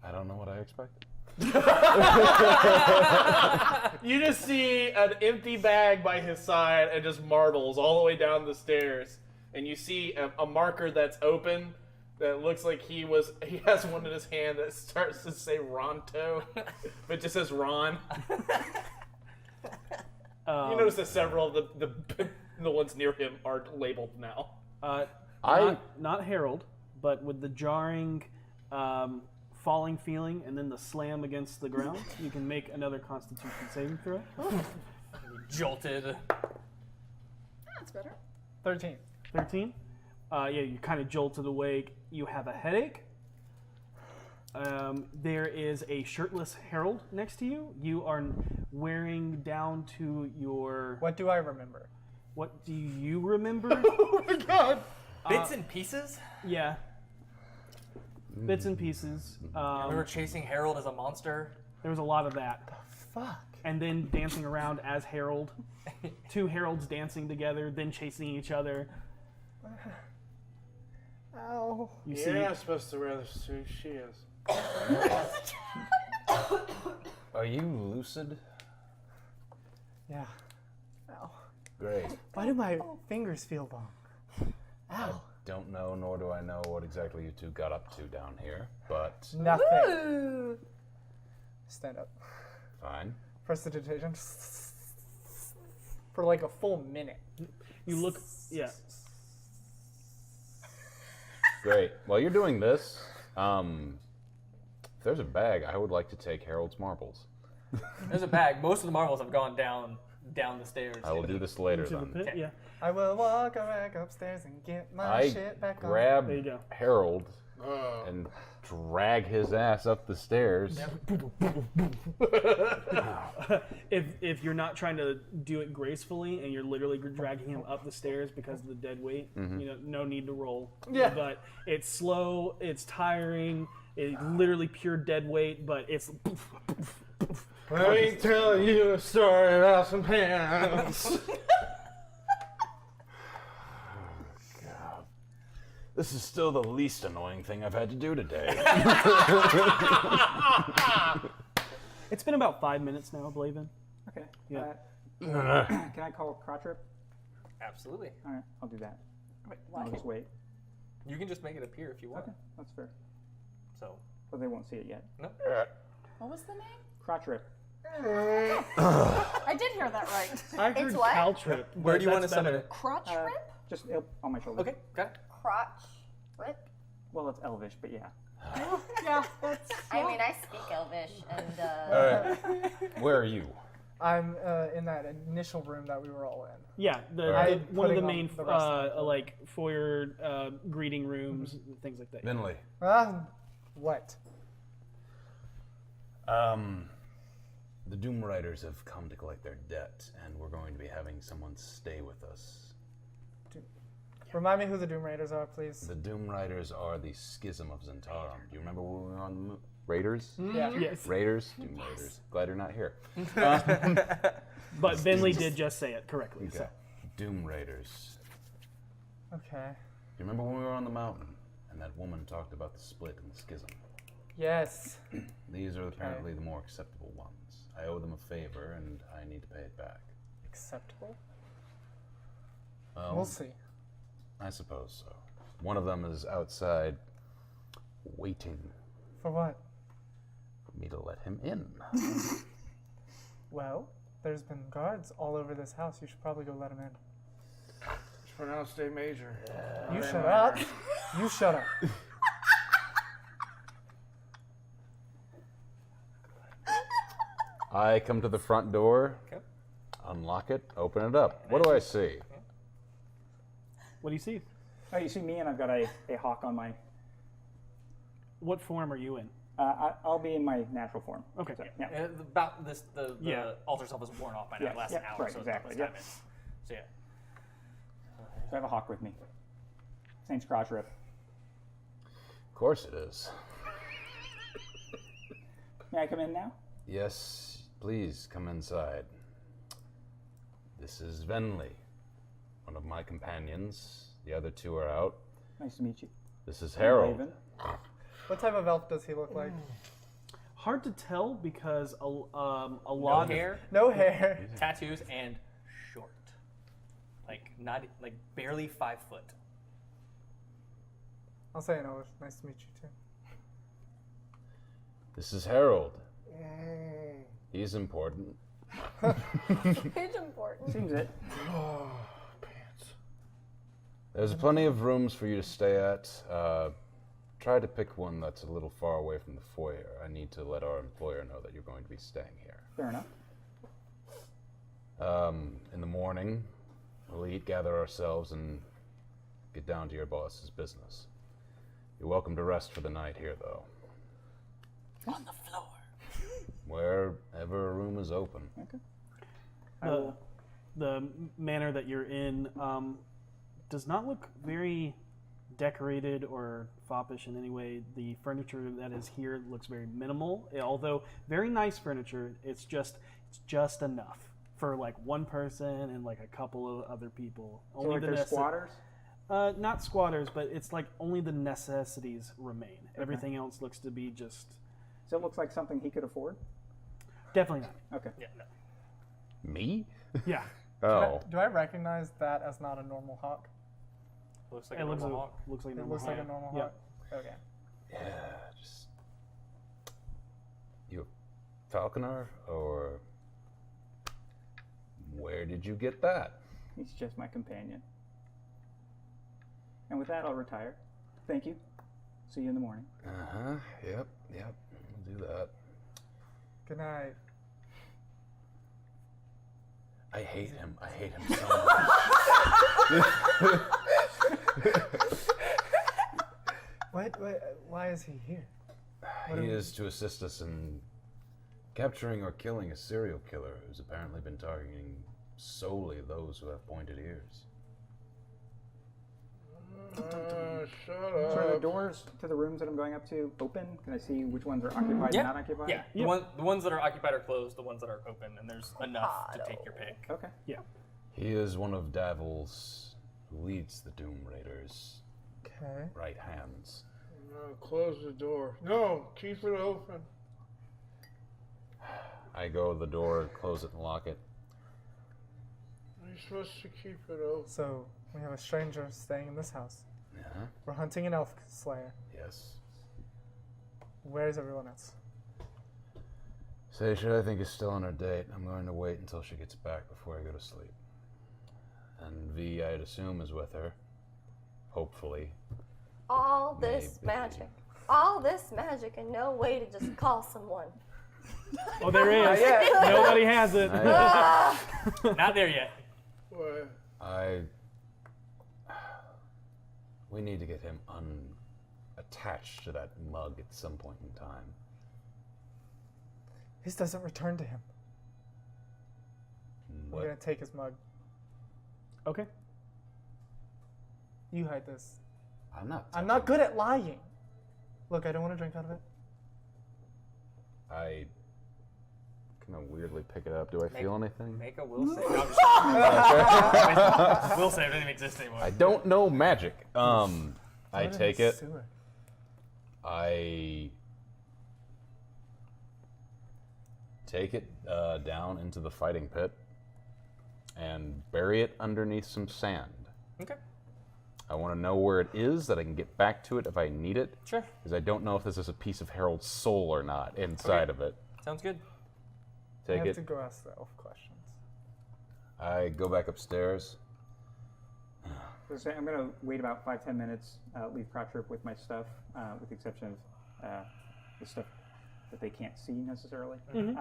I don't know what I expected. You just see an empty bag by his side and just marbles all the way down the stairs. And you see a marker that's open that looks like he has one in his hand that starts to say Ronto, but just says Ron. You notice that several of the ones near him are labeled now. Not Harold, but with the jarring falling feeling and then the slam against the ground, you can make another Constitution saving throw. Jolted. That's better. 13. 13. Yeah, you kind of jolted awake. You have a headache. There is a shirtless Harold next to you. You are wearing down to your... What do I remember? What do you remember? Oh my god! Bits and pieces? Yeah. Bits and pieces. We were chasing Harold as a monster. There was a lot of that. Fuck. And then dancing around as Harold. 2 Harolds dancing together, then chasing each other. Ow. You see, Yeah, I'm supposed to rather see she is. Are you lucid? Yeah. Ow. Great. Why do my fingers feel long? Ow. Don't know, nor do I know what exactly you two got up to down here, but Nothing. Woo! Stand up. fine. Prestidigitation. For like a full minute. You look, yeah. Great. While you're doing this, if there's a bag, I would like to take Harold's marbles. There's a bag. Most of the marbles have gone down the stairs. I will do this later Into the then. pit, yeah. I will walk back upstairs and get my I shit back grab There you go. Harold and drag his ass up the stairs. If you're not trying to do it gracefully and you're literally dragging him up the stairs because of the dead weight, you know, no need to roll. Yeah. But it's slow, it's tiring, it's literally pure dead weight, but it's. Let me tell you a story about some pants. This is still the least annoying thing I've had to do today. It's been about 5 minutes now, Blavin. Okay. Yeah. Can I call crotch rip? Absolutely. All right, I'll do that. Why? I'll just wait. You can just make it appear if you want. Okay, that's fair. So. But they won't see it yet. No. What was the name? Crotch rip. I did hear that right. I heard It's what? caltrip. Where do you want to that's summon better. it? Crotch rip? Just on my shoulder. Okay, got it. Crotch rip. Well, it's Elvish, but yeah. Yeah, that's. I mean, I speak Elvish, and Alright. Where are you? I'm in that initial room that we were all in. Yeah, Alright. one of the Putting main on the rest of the like foyer greeting rooms, things like that. Vinley. What? The Doom Riders have come to collect their debt, and we're going to be having someone stay with us. Remind me who the Doom Raiders are, please. The Doom Riders are the schism of Zentarum. Do you remember when we were on the Raiders? Yeah. Yes. Raiders? Doom Raiders. Glad you're not here. But Vinley did just say it correctly. Okay. So. Doom Raiders. Okay. You remember when we were on the mountain and that woman talked about the split and the schism? Yes. These are apparently the more acceptable ones. I owe them a favor and I need to pay it back. Acceptable? Well, We'll see. I suppose so. One of them is outside waiting For what? for me to let him in. Well, there's been guards all over this house. You should probably go let them in. It's pronounced A major. You shut up. You shut up. I come to the front door, unlock it, open it up. What do I see? What do you see? Oh, you see me, and I've got a hawk on my. What form are you in? I'll be in my natural form. Okay. So, yeah. About this, the Yeah. altar self is worn off by now. Yeah, It lasts yeah, an hour, right, so exactly, it's yeah. not much time in. So yeah. So I have a hawk with me. His name's Crotch Rip. Of course it is. May I come in now? Yes, please come inside. This is Venley, one of my companions. The other two are out. Nice to meet you. This is Harold. Raven. What type of elf does he look like? Hard to tell because a lot No of hair, No hair. tattoos, and short. Like not like barely 5 foot. I'll say in English. Nice to meet you too. This is Harold. He's important. it's important. Seems it. There's plenty of rooms for you to stay at. Try to pick one that's a little far away from the foyer. I need to let our employer know that you're going to be staying here. Fair enough. In the morning, we'll eat, gather ourselves, and get down to your boss's business. You're welcome to rest for the night here, though. On the floor. Wherever a room is open. Okay. the manor that you're in does not look very decorated or foppish in any way. The furniture that is here looks very minimal, although very nice furniture. It's just enough for like one person and like a couple of other people. So like they're squatters? Not squatters, but it's like only the necessities remain. Everything else looks to be just. So it looks like something he could afford? Definitely not. Okay. Yeah. No. Me? Yeah. Oh. Do I recognize that as not a normal hawk? Looks like It a looks normal like, hawk. looks like a It normal looks like a hawk. normal Yeah. hawk. Okay. Yeah, just. You a falconer, or. Where did you get that? He's just my companion. And with that, I'll retire. Thank you. See you in the morning. Uh-huh. Yep. We'll do that. Good night. I hate him so much. Why is he here? He is to assist us in capturing or killing a serial killer who's apparently been targeting solely those who have pointed ears. Shut So are the up. doors to the rooms that I'm going up to open? Can I see which ones are occupied Yeah. and not occupied? Yeah. The ones that are occupied are closed. The ones that are open, and there's enough to take your pick. Okay. Yeah. He is one of Davil's, who leads the Doom Raiders' Okay. right hands. No, close the door. No, keep it open. I go to the door, close it and lock it. You're supposed to keep it open. So we have a stranger staying in this house. Yeah? We're hunting an elf slayer. Yes. Where's everyone else? Saesha, I think, is still on her date. I'm going to wait until she gets back before I go to sleep. And V, I'd assume, is with her. Hopefully. All this Maybe. magic. All this magic and no way to just call someone. Oh, there is. Nobody has it. Not there yet. What? We need to get him unattached to that mug at some point in time. His doesn't return to him. We're What? gonna take his mug. Okay. You hide this. I'm not. I'm not good at lying. Look, I don't want to drink out of it. I kind of weirdly pick it up. Do I feel anything? Make a will save. No, I'm just will save doesn't exist anymore. I don't know magic. I Put in take the it. sewer. I take it down into the fighting pit and bury it underneath some sand. Okay. I want to know where it is, that I can get back to it if I need it. Sure. Because I don't know if this is a piece of Harold's soul or not inside of it. Sounds good. I Take have it. to go ask the elf questions. I go back upstairs. So I'm going to wait about 5-10 minutes, leave Crotchrope with my stuff, with the exception of the stuff that they can't see necessarily, and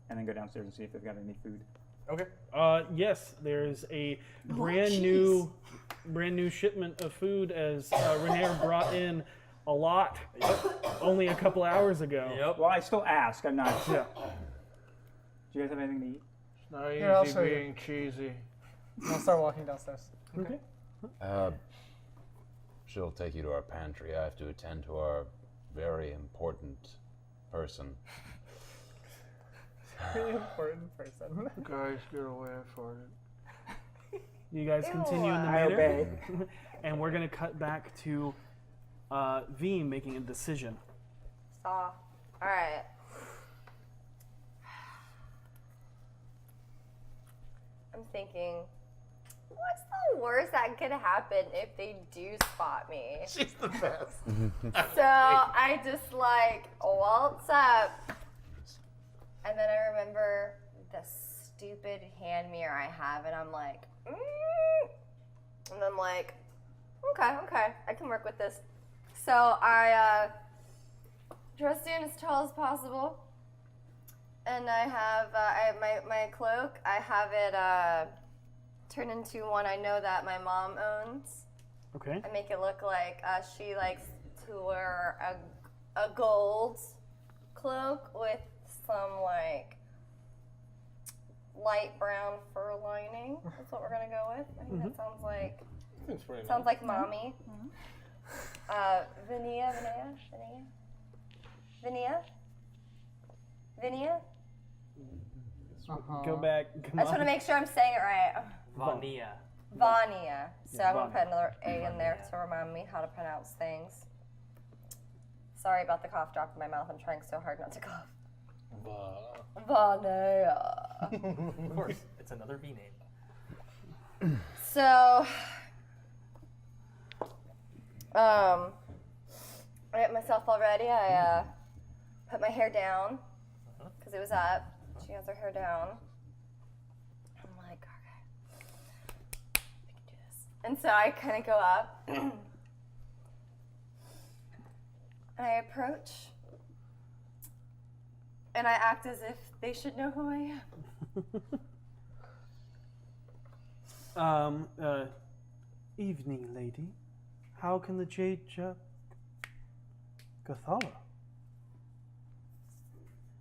then go downstairs and see if they've got any food. Okay. Yes, there's a brand new shipment of food as Renair brought in a lot only a couple hours ago. Yep. Well, I still ask. I'm not. Yeah. Do you guys have anything to eat? It's not Here, I'll easy show you. being cheesy. I'll start walking downstairs. Okay. She'll take you to our pantry. I have to attend to our very important person. Very important person. Guys, get away, I farted. You guys continue in the I manor, obey. and we're gonna cut back to V making a decision. Saw. Alright. I'm thinking, what's the worst that could happen if they do spot me? She's the best. So I just like waltz up, and then I remember the stupid hand mirror I have, and I'm like, and I'm like, okay, I can work with this. So I dress in as tall as possible, and I have my cloak. I have it turned into one I know that my mom owns. Okay. I make it look like she likes to wear a gold cloak with some like light brown fur lining. That's what we're gonna go with. I think that sounds like mommy. Vinia. Go back. I just want to make sure I'm saying it right. Vania. Vania. So I'm gonna Vania. put another A in there to remind me how to pronounce things. Sorry about the cough drop in my mouth. I'm trying so hard not to cough. Vanea. Of course, it's another V name. So, I got myself all ready. I put my hair down because it was up. She has her hair down. I'm like, okay, we can do this. And so I kind of go up. And I approach. And I act as if they should know who I am. Evening, lady. How can the Jade Gathala?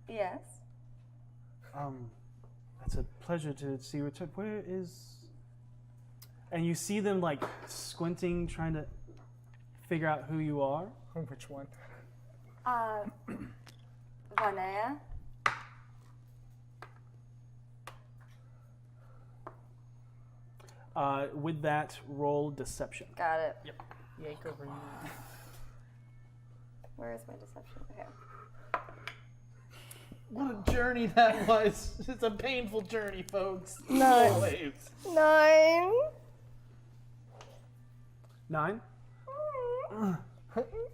Yes. It's a pleasure to see you return. Where is... And you see them, like, squinting, trying to figure out who you are. Which one? Vanea. With that, roll deception. Got it. Yep. Where is my deception? Okay. What a journey that was. It's a painful journey, folks. Nice. Always. 9. 9?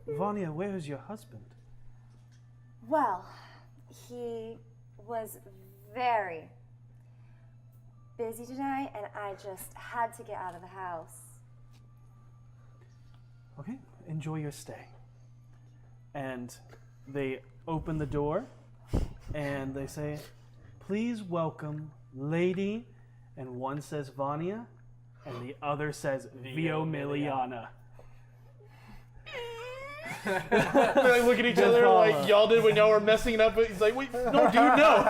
Vanya, where is your husband? Well, he was very busy tonight, and I just had to get out of the house. Okay, enjoy your stay. And they open the door, and they say, please welcome Lady, and one says Vanya, and the other says Vio Miliana. They like look at each other like y'all did when y'all were messing it up. He's like, wait, no, dude, no.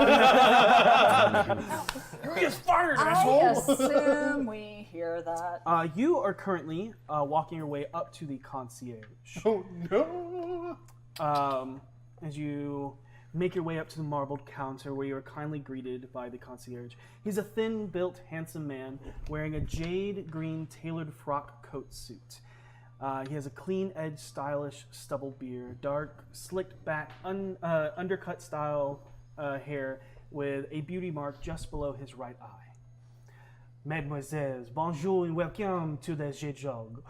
You're just fired, I asshole. assume we hear that. You are currently walking your way up to the concierge. Oh no! As you make your way up to the marbled counter, where you are kindly greeted by the concierge. He's a thin-built, handsome man wearing a jade green tailored frock coat suit. He has a clean-edged, stylish stubble beard, dark, slicked back, undercut style hair with a beauty mark just below his right eye. Mesdemoiselles, bonjour and welcome to the Jejog.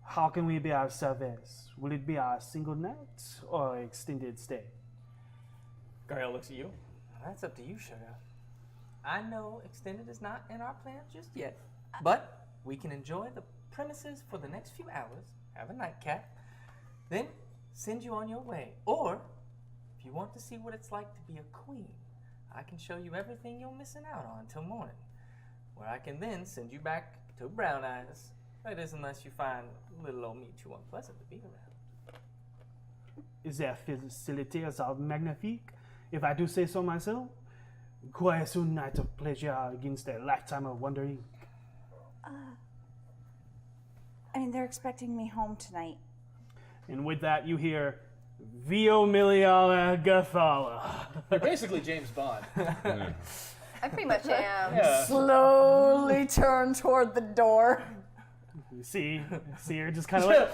How can we be of service? Will it be a single night or extended stay? Gael looks at you. That's up to you, sugar. I know extended is not in our plans just yet, but we can enjoy the premises for the next few hours, have a nightcap, then send you on your way. Or, if you want to see what it's like to be a queen, I can show you everything you're missing out on till morning, where I can then send you back to Brown Eyes. That is, unless you find little old me too unpleasant to be around. Their facilities are magnifique, if I do say so myself. Quite a night of pleasure against a lifetime of wandering. I mean, they're expecting me home tonight. And with that, you hear Vio Miliana Gathala. You're basically James Bond. I pretty much am. Yeah. Slowly turn toward the door. You see her just kind of like,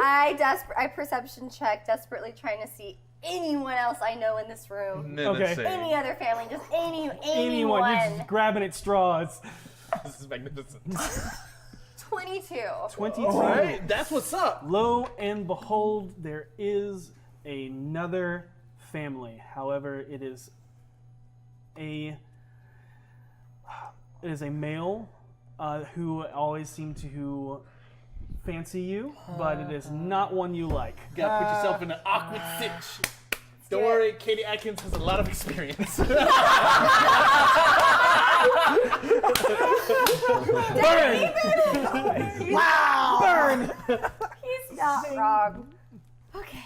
I perception check, desperately trying to see anyone else I know in this room. Okay. Any other family, just anyone. You're just grabbing at straws. This is magnificent. 22. 22. All right, that's what's up. Lo and behold, there is another family. However, it is a male who always seem to fancy you, but it is not one you like. You gotta put yourself in an awkward stitch. Don't worry, Katie Atkins has a lot of experience. Burn! Wow! Burn! He's not wrong. Okay.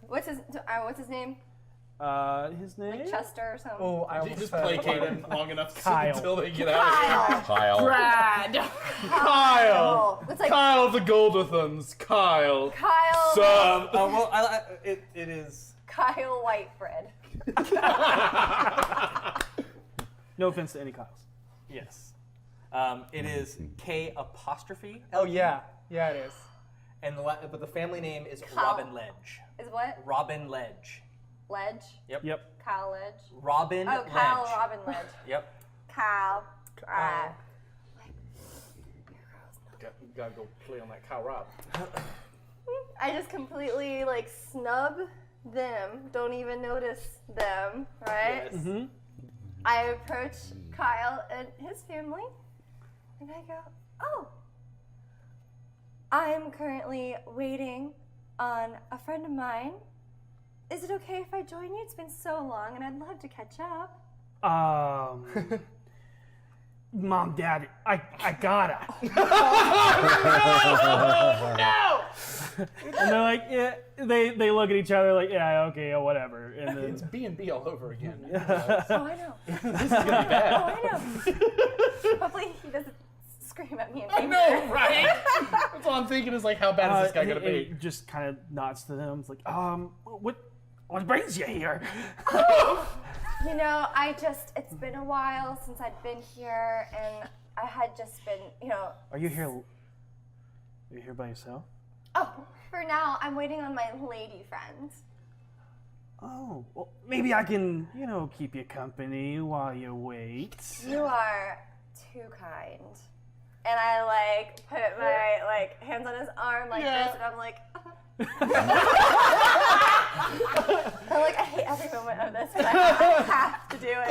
What's his name? His name? Like Chester or something? Oh, I You almost just said placate him long enough Kyle. until they get out of here. Kyle. Brad. Kyle. It's like Kyle of the Goldathons. Kyle. Kyle. Son. Well, it is. Kyle Whitebread. No offense to any Kyles. Yes. It is K apostrophe. Oh, yeah. Yeah, it is. And but the family name is Robin Ledge. Is what? Robin Ledge. Ledge? Yep. Kyle Ledge? Robin Oh, Ledge. Kyle Robin Ledge. Yep. Kyle. You gotta go play on that Kyle Rob. I just completely like snub them. Don't even notice them, right? Yes. Mm-hmm. I approach Kyle and his family, and I go, "Oh, I'm currently waiting on a friend of mine. Is it okay if I join you? It's been so long, and I'd love to catch up." Mom, Dad, I gotta. No! And they're like, yeah. They look at each other like, yeah, okay, yeah, whatever. And then It's B&B all over again. Oh, I know. This is gonna be bad. Oh, I know. Hopefully he doesn't scream at me in anger. I know, right? That's all I'm thinking is like, how bad is this guy gonna he be? just kind of nods to them. It's like, what brings you here? You know, it's been a while since I'd been here, and I had just been, Are you here by yourself? Oh, for now, I'm waiting on my lady friend. Oh, well, maybe I can, keep you company while you wait. You are too kind. And I, put my, hands on his arm this, and I'm like, I hate every moment of this, but I have to do it.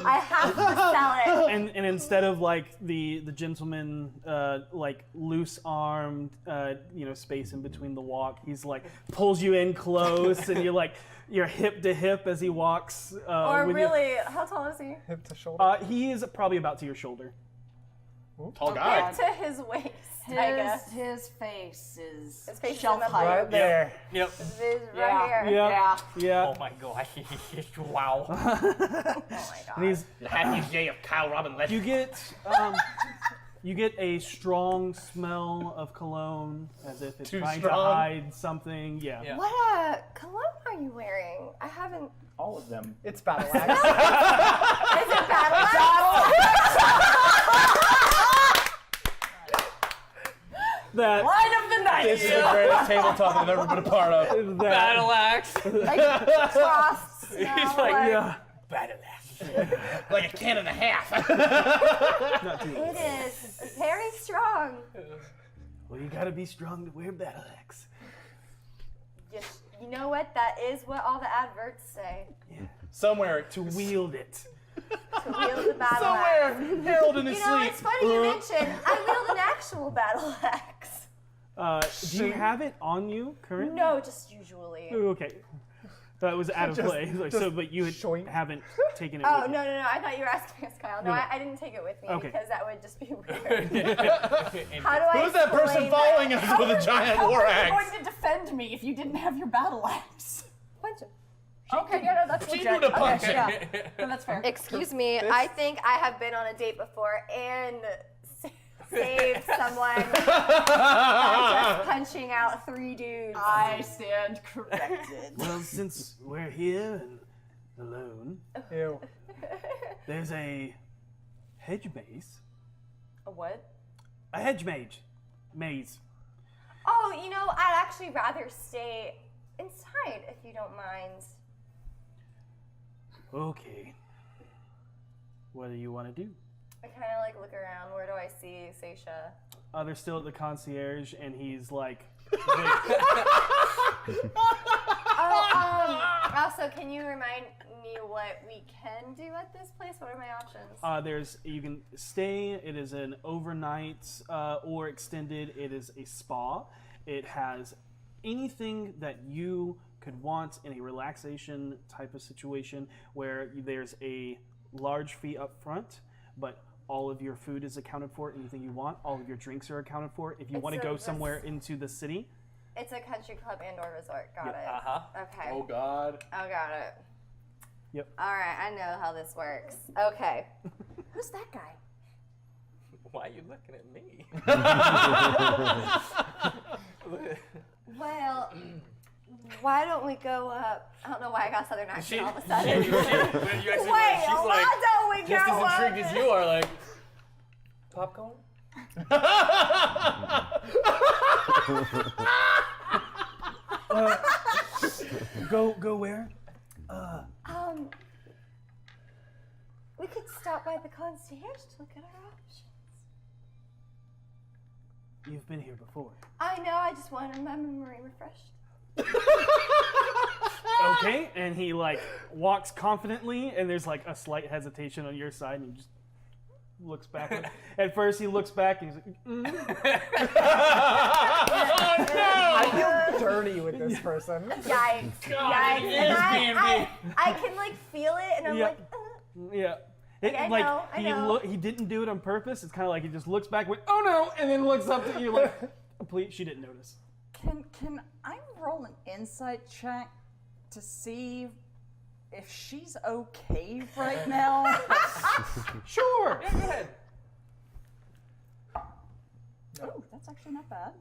I have to sell it. And instead of the gentleman loose armed space in between the walk, he's pulls you in close and you're hip to hip as he walks. Or really, how tall is he? Hip to shoulder. He is probably about to your shoulder. Tall guy. Hip to his waist, I guess. His face is His face shelf is in the height. Right there. Yep. His face is right here. Yeah. Oh my god. Wow. Oh my god. And he's The happy day of Kyle Robin Ledge. You get a strong smell of cologne, as if it's Too trying strong? to hide something. Yeah. What cologne are you wearing? I haven't. All of them. It's Battle Axe. Is it Battle That Line of the night. This is the greatest tabletop I've ever been a part of. Battle axe. Like frost smell, He's like, yeah. battle axe. Like a can and a half. Not too It is very strong. Well, you gotta be strong to wear battle axe. You know what? That is what all the adverts say. Somewhere To wield it. To wield the battle axe. Somewhere, Harold in his You know, sleep. it's funny you mention I wield an actual battle axe. Do you have it on you currently? No, just usually. Oh, okay. That was out of Just- play. But you shoink. haven't taken it Oh, with no. I thought you were asking us, Kyle. No, No. I didn't take it with me Okay. because that would just be weird. How do I Who's that person explain following that? us with a giant How war are you axe? going to defend me if you didn't have your battle axe? Punch him. Okay, yeah, no, that's She legit. knew to punch Okay, him. yeah. No, that's fair. Excuse me, I think I have been on a date before and saved someone by just punching out 3 dudes. I stand corrected. Well, since we're here and alone, Ew. there's a hedge maze. A what? A hedge maze. Oh, I'd actually rather stay inside if you don't mind. Okay. What do you want to do? I kind of look around. Where do I see Saesha? They're still at the concierge, and he's Also, can you remind me what we can do at this place? What are my options? you can stay. It is an overnight or extended. It is a spa. It has anything that you could want in a relaxation type of situation where there's a large fee up front, but all of your food is accounted for. Anything you want, all of your drinks are accounted for. If you want to go somewhere into the city, It's a country club and/or resort. Got it. Uh-huh. Okay. Oh God. Oh, got it. Yep. All right, I know how this works. Okay. Who's that guy? Why are you looking at me? Well, why don't we go up? I don't know why I got Southern accent all of a sudden. When you actually, Wait, she's why don't we just go as up? intrigued as you are, like, popcorn? Go where? We could stop by the concierge to look at our options. You've been here before. I know, I just wanted my memory refreshed. Okay, and he like walks confidently, and there's like a slight hesitation on your side, and he just looks back. At first, he looks back, and he's like, I feel dirty with this person. Yikes. Yikes. And I can like feel it, and I'm Yeah. like, yeah. I Like know, I know. he didn't do it on purpose. It's kind of like he just looks back, went, "Oh no," and then looks up at you like, "Please," she didn't notice. Can I roll an insight check to see if she's okay right now? Sure. Yeah, go ahead. Oh, that's actually not bad.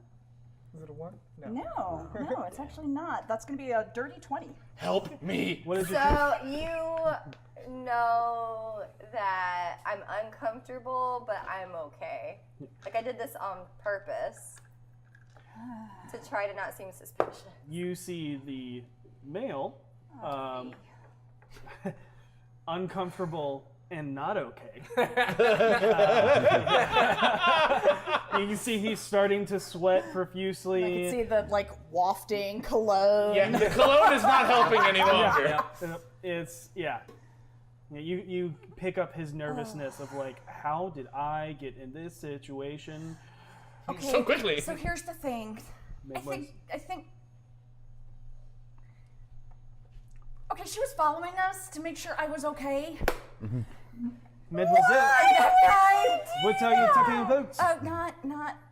Is it a 1? No, it's actually not. That's going to be a dirty 20. Help me. What is so you know that I'm uncomfortable, but I'm okay. Like I did this on purpose to try to not seem suspicious. You see the male, uncomfortable and not okay. You can see he's starting to sweat profusely. I can see the like wafting cologne. Yeah, the cologne is not helping any longer. It's you pick up his nervousness of like, how did I get in this situation? Okay, so quickly. So here's the thing. I think. Okay, she was following us to make sure I was okay. Mademoiselle, Right. what are you talking about?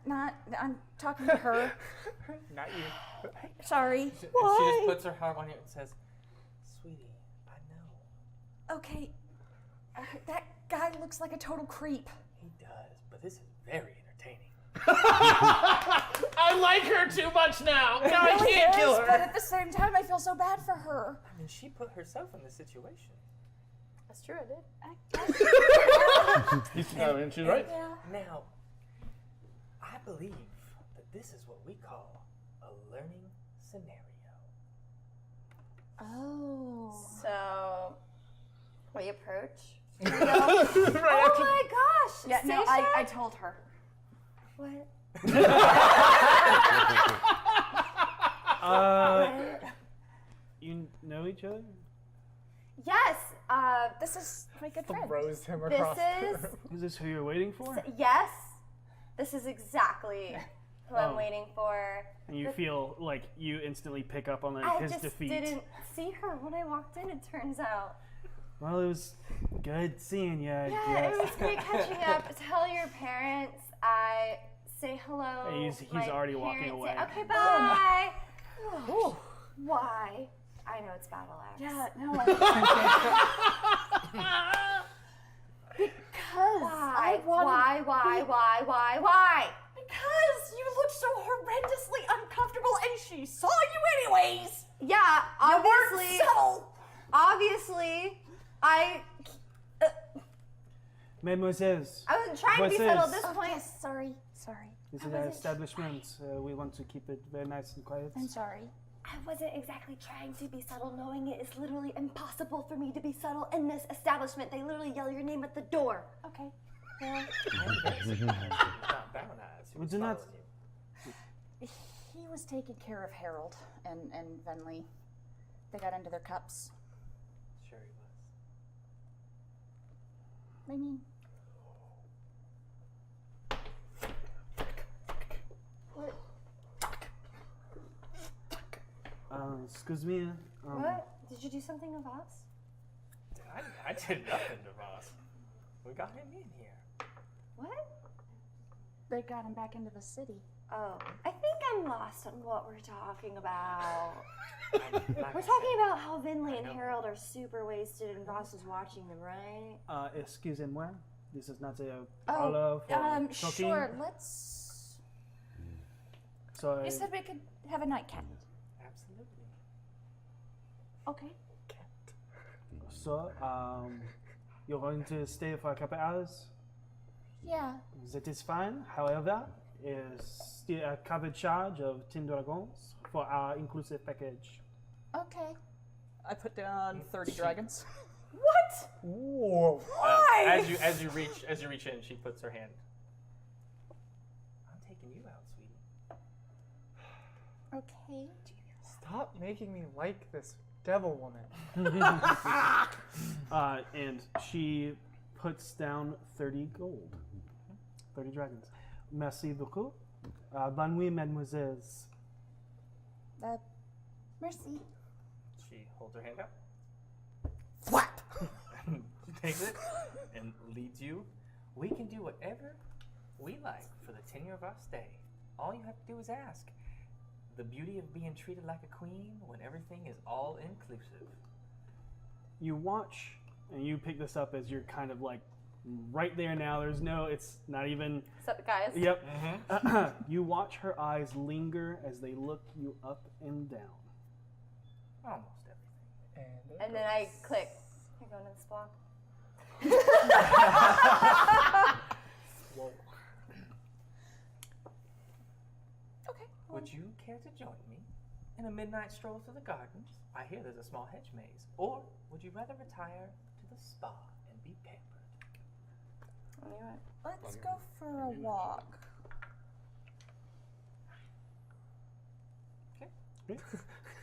Not. I'm talking to her. Not you. Sorry. And she Why? just puts her arm on you and says, "Sweetie, I know." Okay. That guy looks like a total creep. He does, but this is very entertaining. I like her too much now. Now I really can't is, kill her. But at the same time, I feel so bad for her. I mean, she put herself in this situation. That's true, I did. And she's right. Now, I believe that this is what we call a learning scenario. Oh. So we approach. Right Oh my gosh! Yeah, no, Saesha? I told her. What? You know each other? Yes. This is my good friend. Throws him This across. is Is this who you're waiting for? yes. This is exactly who I'm Oh. waiting for. And you feel like you instantly pick up on I his just defeat. didn't see her when I walked in. It turns out. Well, it was good seeing you. I Yeah, guess. it was great catching up. Tell your parents I say hello. He's My already walking parents away. say, okay, bye. Why? I know it's battle axe. Yeah, no. Because I wanted- Why? Because you looked so horrendously uncomfortable and she saw you anyways. Yeah, You weren't obviously. subtle. Obviously, I Mesdemoiselles, wasn't trying to be subtle at this Oh, point. yes, sorry. this I is an wasn't- establishment. We want to keep it very nice and quiet. I'm sorry. I wasn't exactly trying to be subtle, knowing it is literally impossible for me to be subtle in this establishment. They literally yell your name at the door. Okay. Well, Not Baroness. Would you not- he was taking care of Harold and Venley. They got into their cups. Sure he was. I mean, Excuse me. What? Did you do something to Vaas? I did nothing to Vaas. We got him in here. What? they got him back into the city. Oh, I think I'm lost on what we're talking about. We're talking about how Vinley and Harold are super wasted and Ross is watching them, right? Excusez-moi. This is not a parlor for talking. Sure, let's... So You said we could have a nightcap. Absolutely. Okay. So, you're going to stay for a couple hours? Yeah. That is fine. However, is a covered charge of 10 dragons for our inclusive package. Okay. I put down 30 dragons. What? Whoa. Why? As you reach in, she puts her hand. I'm taking you out, sweetie. Okay. Stop making me like this devil woman. And she puts down 30 gold. 30 dragons. Merci beaucoup. Bonne nuit, mademoiselles. Mercy. She holds her hand out. Flap! She takes it and leads you. We can do whatever we like for the tenure of our stay. All you have to do is ask. The beauty of being treated like a queen when everything is all inclusive. You watch, and you pick this up as you're kind of like right there now. It's not even. What's up, guys? Yep. You watch her eyes linger as they look you up and down. Almost everything. And then I click. Can I go into this block? Whoa. Okay. Would you care to join me in a midnight stroll through the gardens? I hear there's a small hedge maze. Or would you rather retire to the spa and be pampered? Let's go for a walk.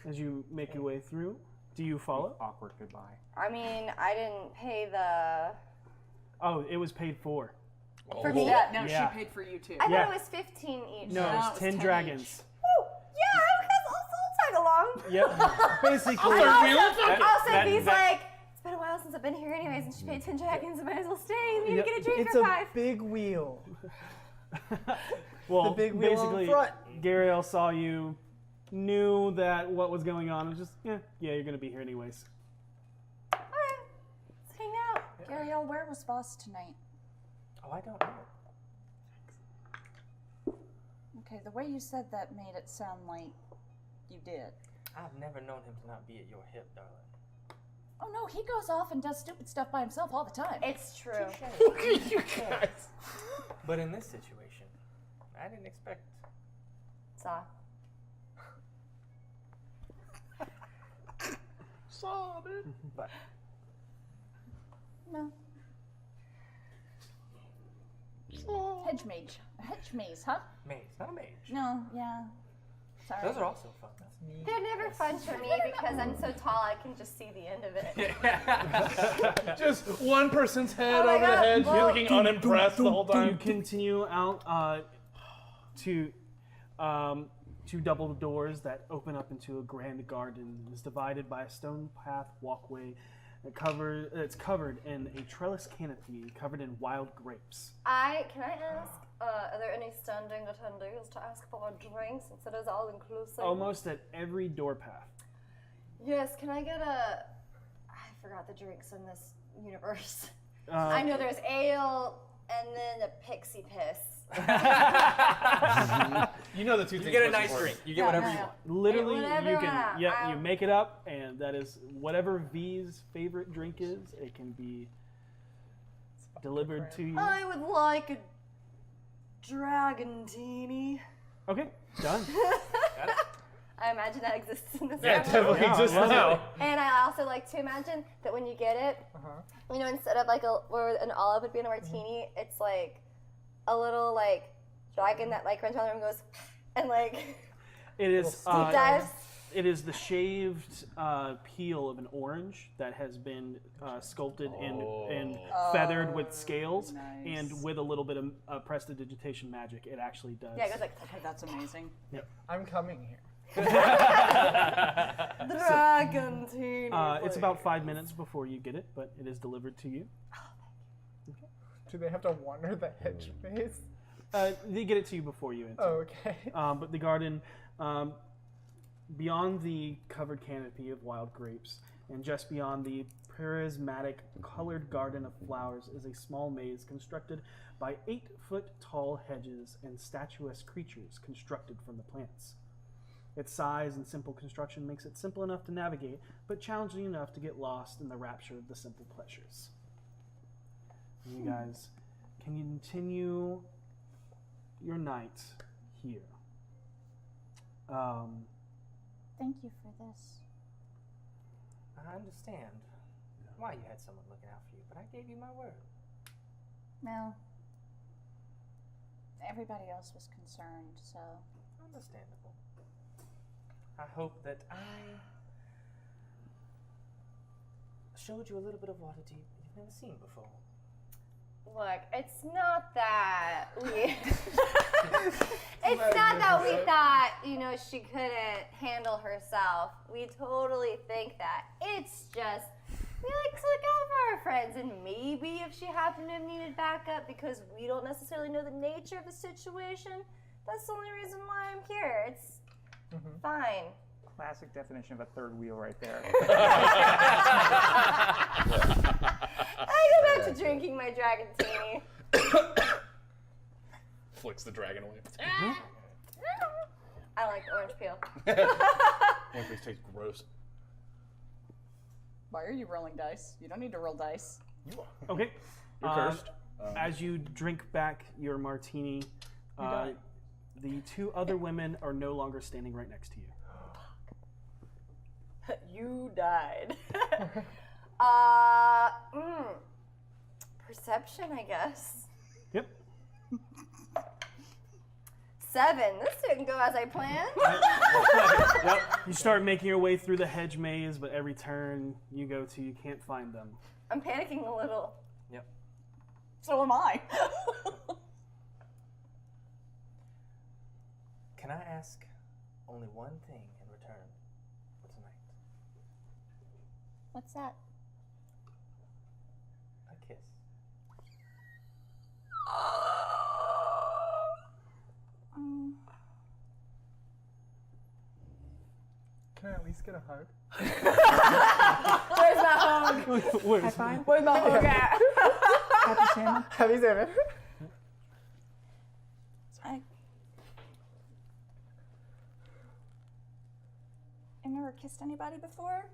As you make your way through, do you follow? Awkward goodbye. I mean, I didn't pay the. Oh, it was paid for. For me? No, Yeah. she paid for you too. I Yeah. thought it was 15 each. No, it's 10 dragons. Oh, yeah, I'll tag along. Yep. Basically. Also, That- V's that- like, it's been a while since I've been here anyways, and she paid 10 dragons, I might as well stay. Maybe Yep. get a drink It's for a 5. big wheel. Well, The big wheel on basically, front. Gariel saw you, knew that what was going on, and was just, yeah, you're going to be here anyways. Alright, let's hang out. Gariel, where was Vaas tonight? Oh, I don't know. Okay, the way you said that made it sound like you did. I've never known him to not be at your hip, darling. Oh no, he goes off and does stupid stuff by himself all the time. It's true. You guys. But in this situation, I didn't expect. Saw. Saw, dude. But No. Hedge mage. A hedge maze, huh? maze, not a mage. No, yeah. Sorry. Those are also fun. They're never fun for me because I'm so tall I can just see the end of it. Just one person's head Oh my over the God. hedge, Well- looking unimpressed the whole You time. continue out to double doors that open up into a grand garden. It's divided by a stone path walkway that's covered in a trellis canopy covered in wild grapes. Can I ask, are there any standing attendees to ask for a drink since it is all inclusive? Almost at every door path. Yes, can I get a... I forgot the drinks in this universe. I know there's ale and then a pixie piss. You know the two You things. get a most nice important. drink. You get whatever you want. Literally, Whatever you I can, want. you make it up, and that is whatever V's favorite drink is. It can be delivered to you. I would like a dragantini. Okay, done. I imagine that exists in this Yeah, it room. definitely exists now. And I also like to imagine that when you get it, you know, instead of like where an olive would be in a martini, it's like a little like dragon that like runs around the room and goes and like It is deep dives. It is the shaved peel of an orange that has been sculpted and feathered with scales, and with a little bit of prestidigitation magic, it actually does. Yeah, it goes like. Okay, that's amazing. Yep. I'm coming here. Dragantini. It's about 5 minutes before you get it, but it is delivered to you. Do they have to wander the hedge maze? They get it to you before you enter. Oh, okay. But the garden, beyond the covered canopy of wild grapes, and just beyond the prismatic colored garden of flowers, is a small maze constructed by 8-foot-tall hedges and statuesque creatures constructed from the plants. Its size and simple construction makes it simple enough to navigate, but challenging enough to get lost in the rapture of the simple pleasures. You guys can continue your night here. Thank you for this. I understand why you had someone looking out for you, but I gave you my word. No. Everybody else was concerned, so. Understandable. I hope that I showed you a little bit of Waterdeep you've never seen before. Look, it's not that we it's not that we thought, she couldn't handle herself. We totally think that. It's just we like to look out for our friends, and maybe if she happened to have needed backup because we don't necessarily know the nature of the situation, that's the only reason why I'm here. It's fine. Classic definition of a third wheel right there. I go back to drinking my dragon teeny. Flicks the dragon away. I like the orange peel. Orange peel tastes gross. Why are you rolling dice? You don't need to roll dice. Okay. You're cursed. As you drink back your martini, the two other women are no longer standing right next to you. You died. Perception, I guess. Yep. 7. This didn't go as I planned. Yep. You start making your way through the hedge maze, but every turn you go to, you can't find them. I'm panicking a little. Yep. So am I. Can I ask only one thing in return for tonight? What's that? A kiss. Can I at least get a hug? Where's my hug? Where's High five? Where's my hug at? Happy salmon. Happy salmon. I've never kissed anybody before,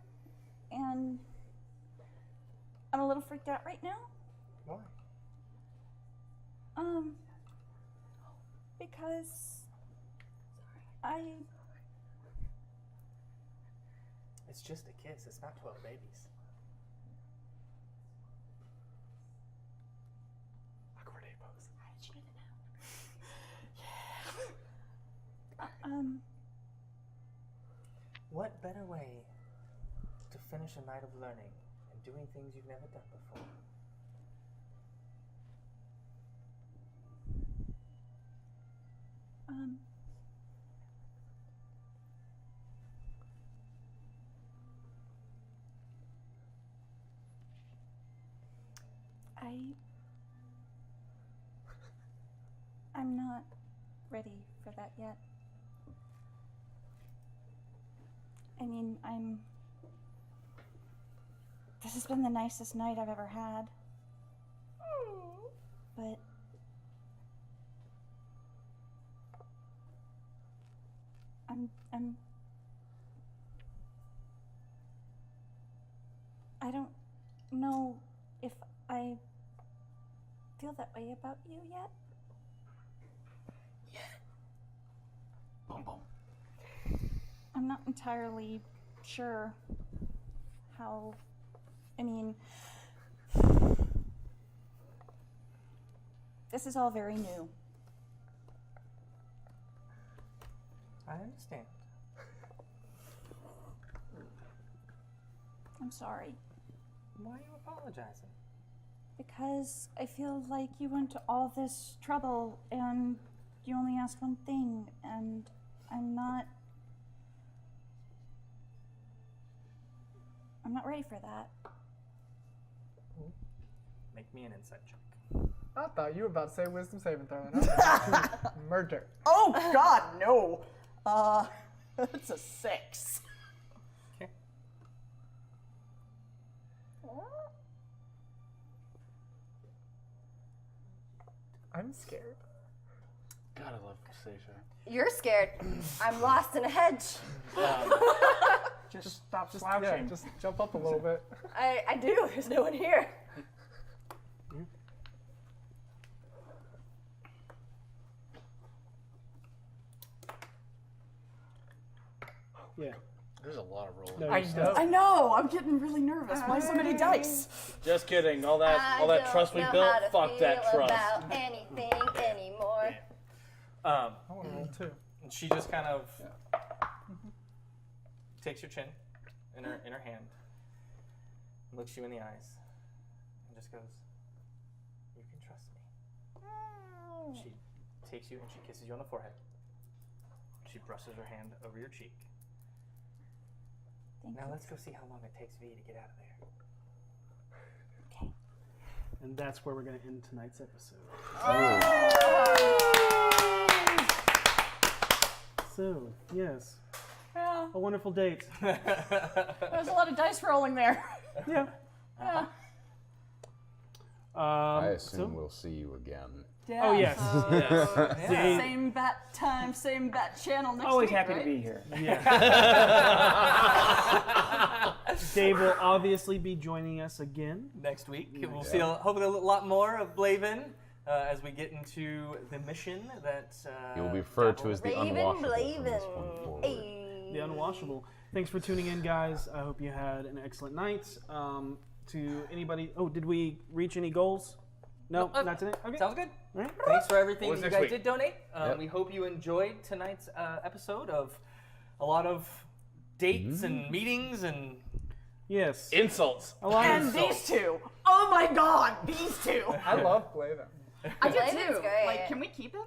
and I'm a little freaked out right now. Why? Because It's just a kiss. It's not 12 babies. Awkward A pose. How did you get it out? What better way to finish a night of learning and doing things you've never done before? I'm not ready for that yet. I mean, this has been the nicest night I've ever had. But I don't know if I feel that way about you yet. Boom, boom. I'm not entirely sure how, I mean, this is all very new. I understand. I'm sorry. Why are you apologizing? Because I feel like you went to all this trouble and you only asked one thing, and I'm not ready for that. Make me an insight check. I thought you were about to say wisdom saving throw. And I was about to murder. Oh God, no. That's a 6. Okay. I'm scared. God, I love Saesha. You're scared. I'm lost in a hedge. Just stop slouching. Yeah, just jump up a little bit. I do. There's no one here. Yeah. There's a lot of rolling. No, I you're know. I know. I'm getting really nervous. Why so many dice? Just kidding. All that trust we I don't built. know how to Fuck that feel trust. about anything anymore. I want to roll too. And she just kind of takes your chin in her hand, looks you in the eyes, and just goes, "You can trust me." She takes you and she kisses you on the forehead. She brushes her hand over your cheek. Now let's go see how long it takes V to get out of there. And that's where we're going to end tonight's episode. So, yes. Yeah. A wonderful date. There's a lot of dice rolling there. Yeah. Yeah. I assume we'll see you again. Yeah. Oh, yes. Yes. Yeah. Same bat time, same bat channel next Always week, happy right? to be here. Yeah. Dave will obviously be joining us again Next week, we'll see hopefully a lot more of Blaven as we get into the mission that He will be referred to as the Raven unwashable from Blaven. this point forward. The Unwashable. Thanks for tuning in, guys. I hope you had an excellent night. To anybody, did we reach any goals? No, not today. Okay. Sounds good. All right. Thanks for everything What's that you next guys week? did donate. Yep. We hope you enjoyed tonight's episode of a lot of dates and meetings and Yes. Insults. A lot And of these two. Oh my God, these two. I love Blaven. I do Blaven's too. great. Like, can we keep him?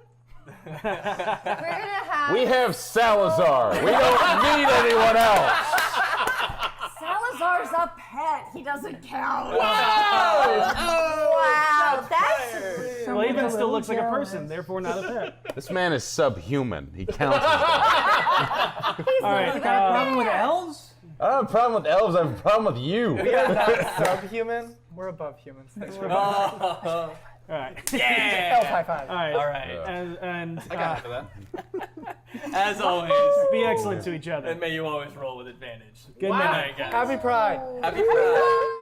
We're gonna have. We have Salazar. We don't need anyone else. Salazar's a pet. He doesn't count. Wow, that's. Blaven still looks like a person, therefore not a pet. This man is subhuman. He counts as that. All right. You got a problem with elves? I don't have a problem with elves. I have a problem with you. Subhuman? We're above humans. Thanks for All right. Elf high five. All right. All right. And I got after that. As always, be excellent to each other. and may you always roll with advantage. Good night. Guys. Happy Pride. Happy Pride.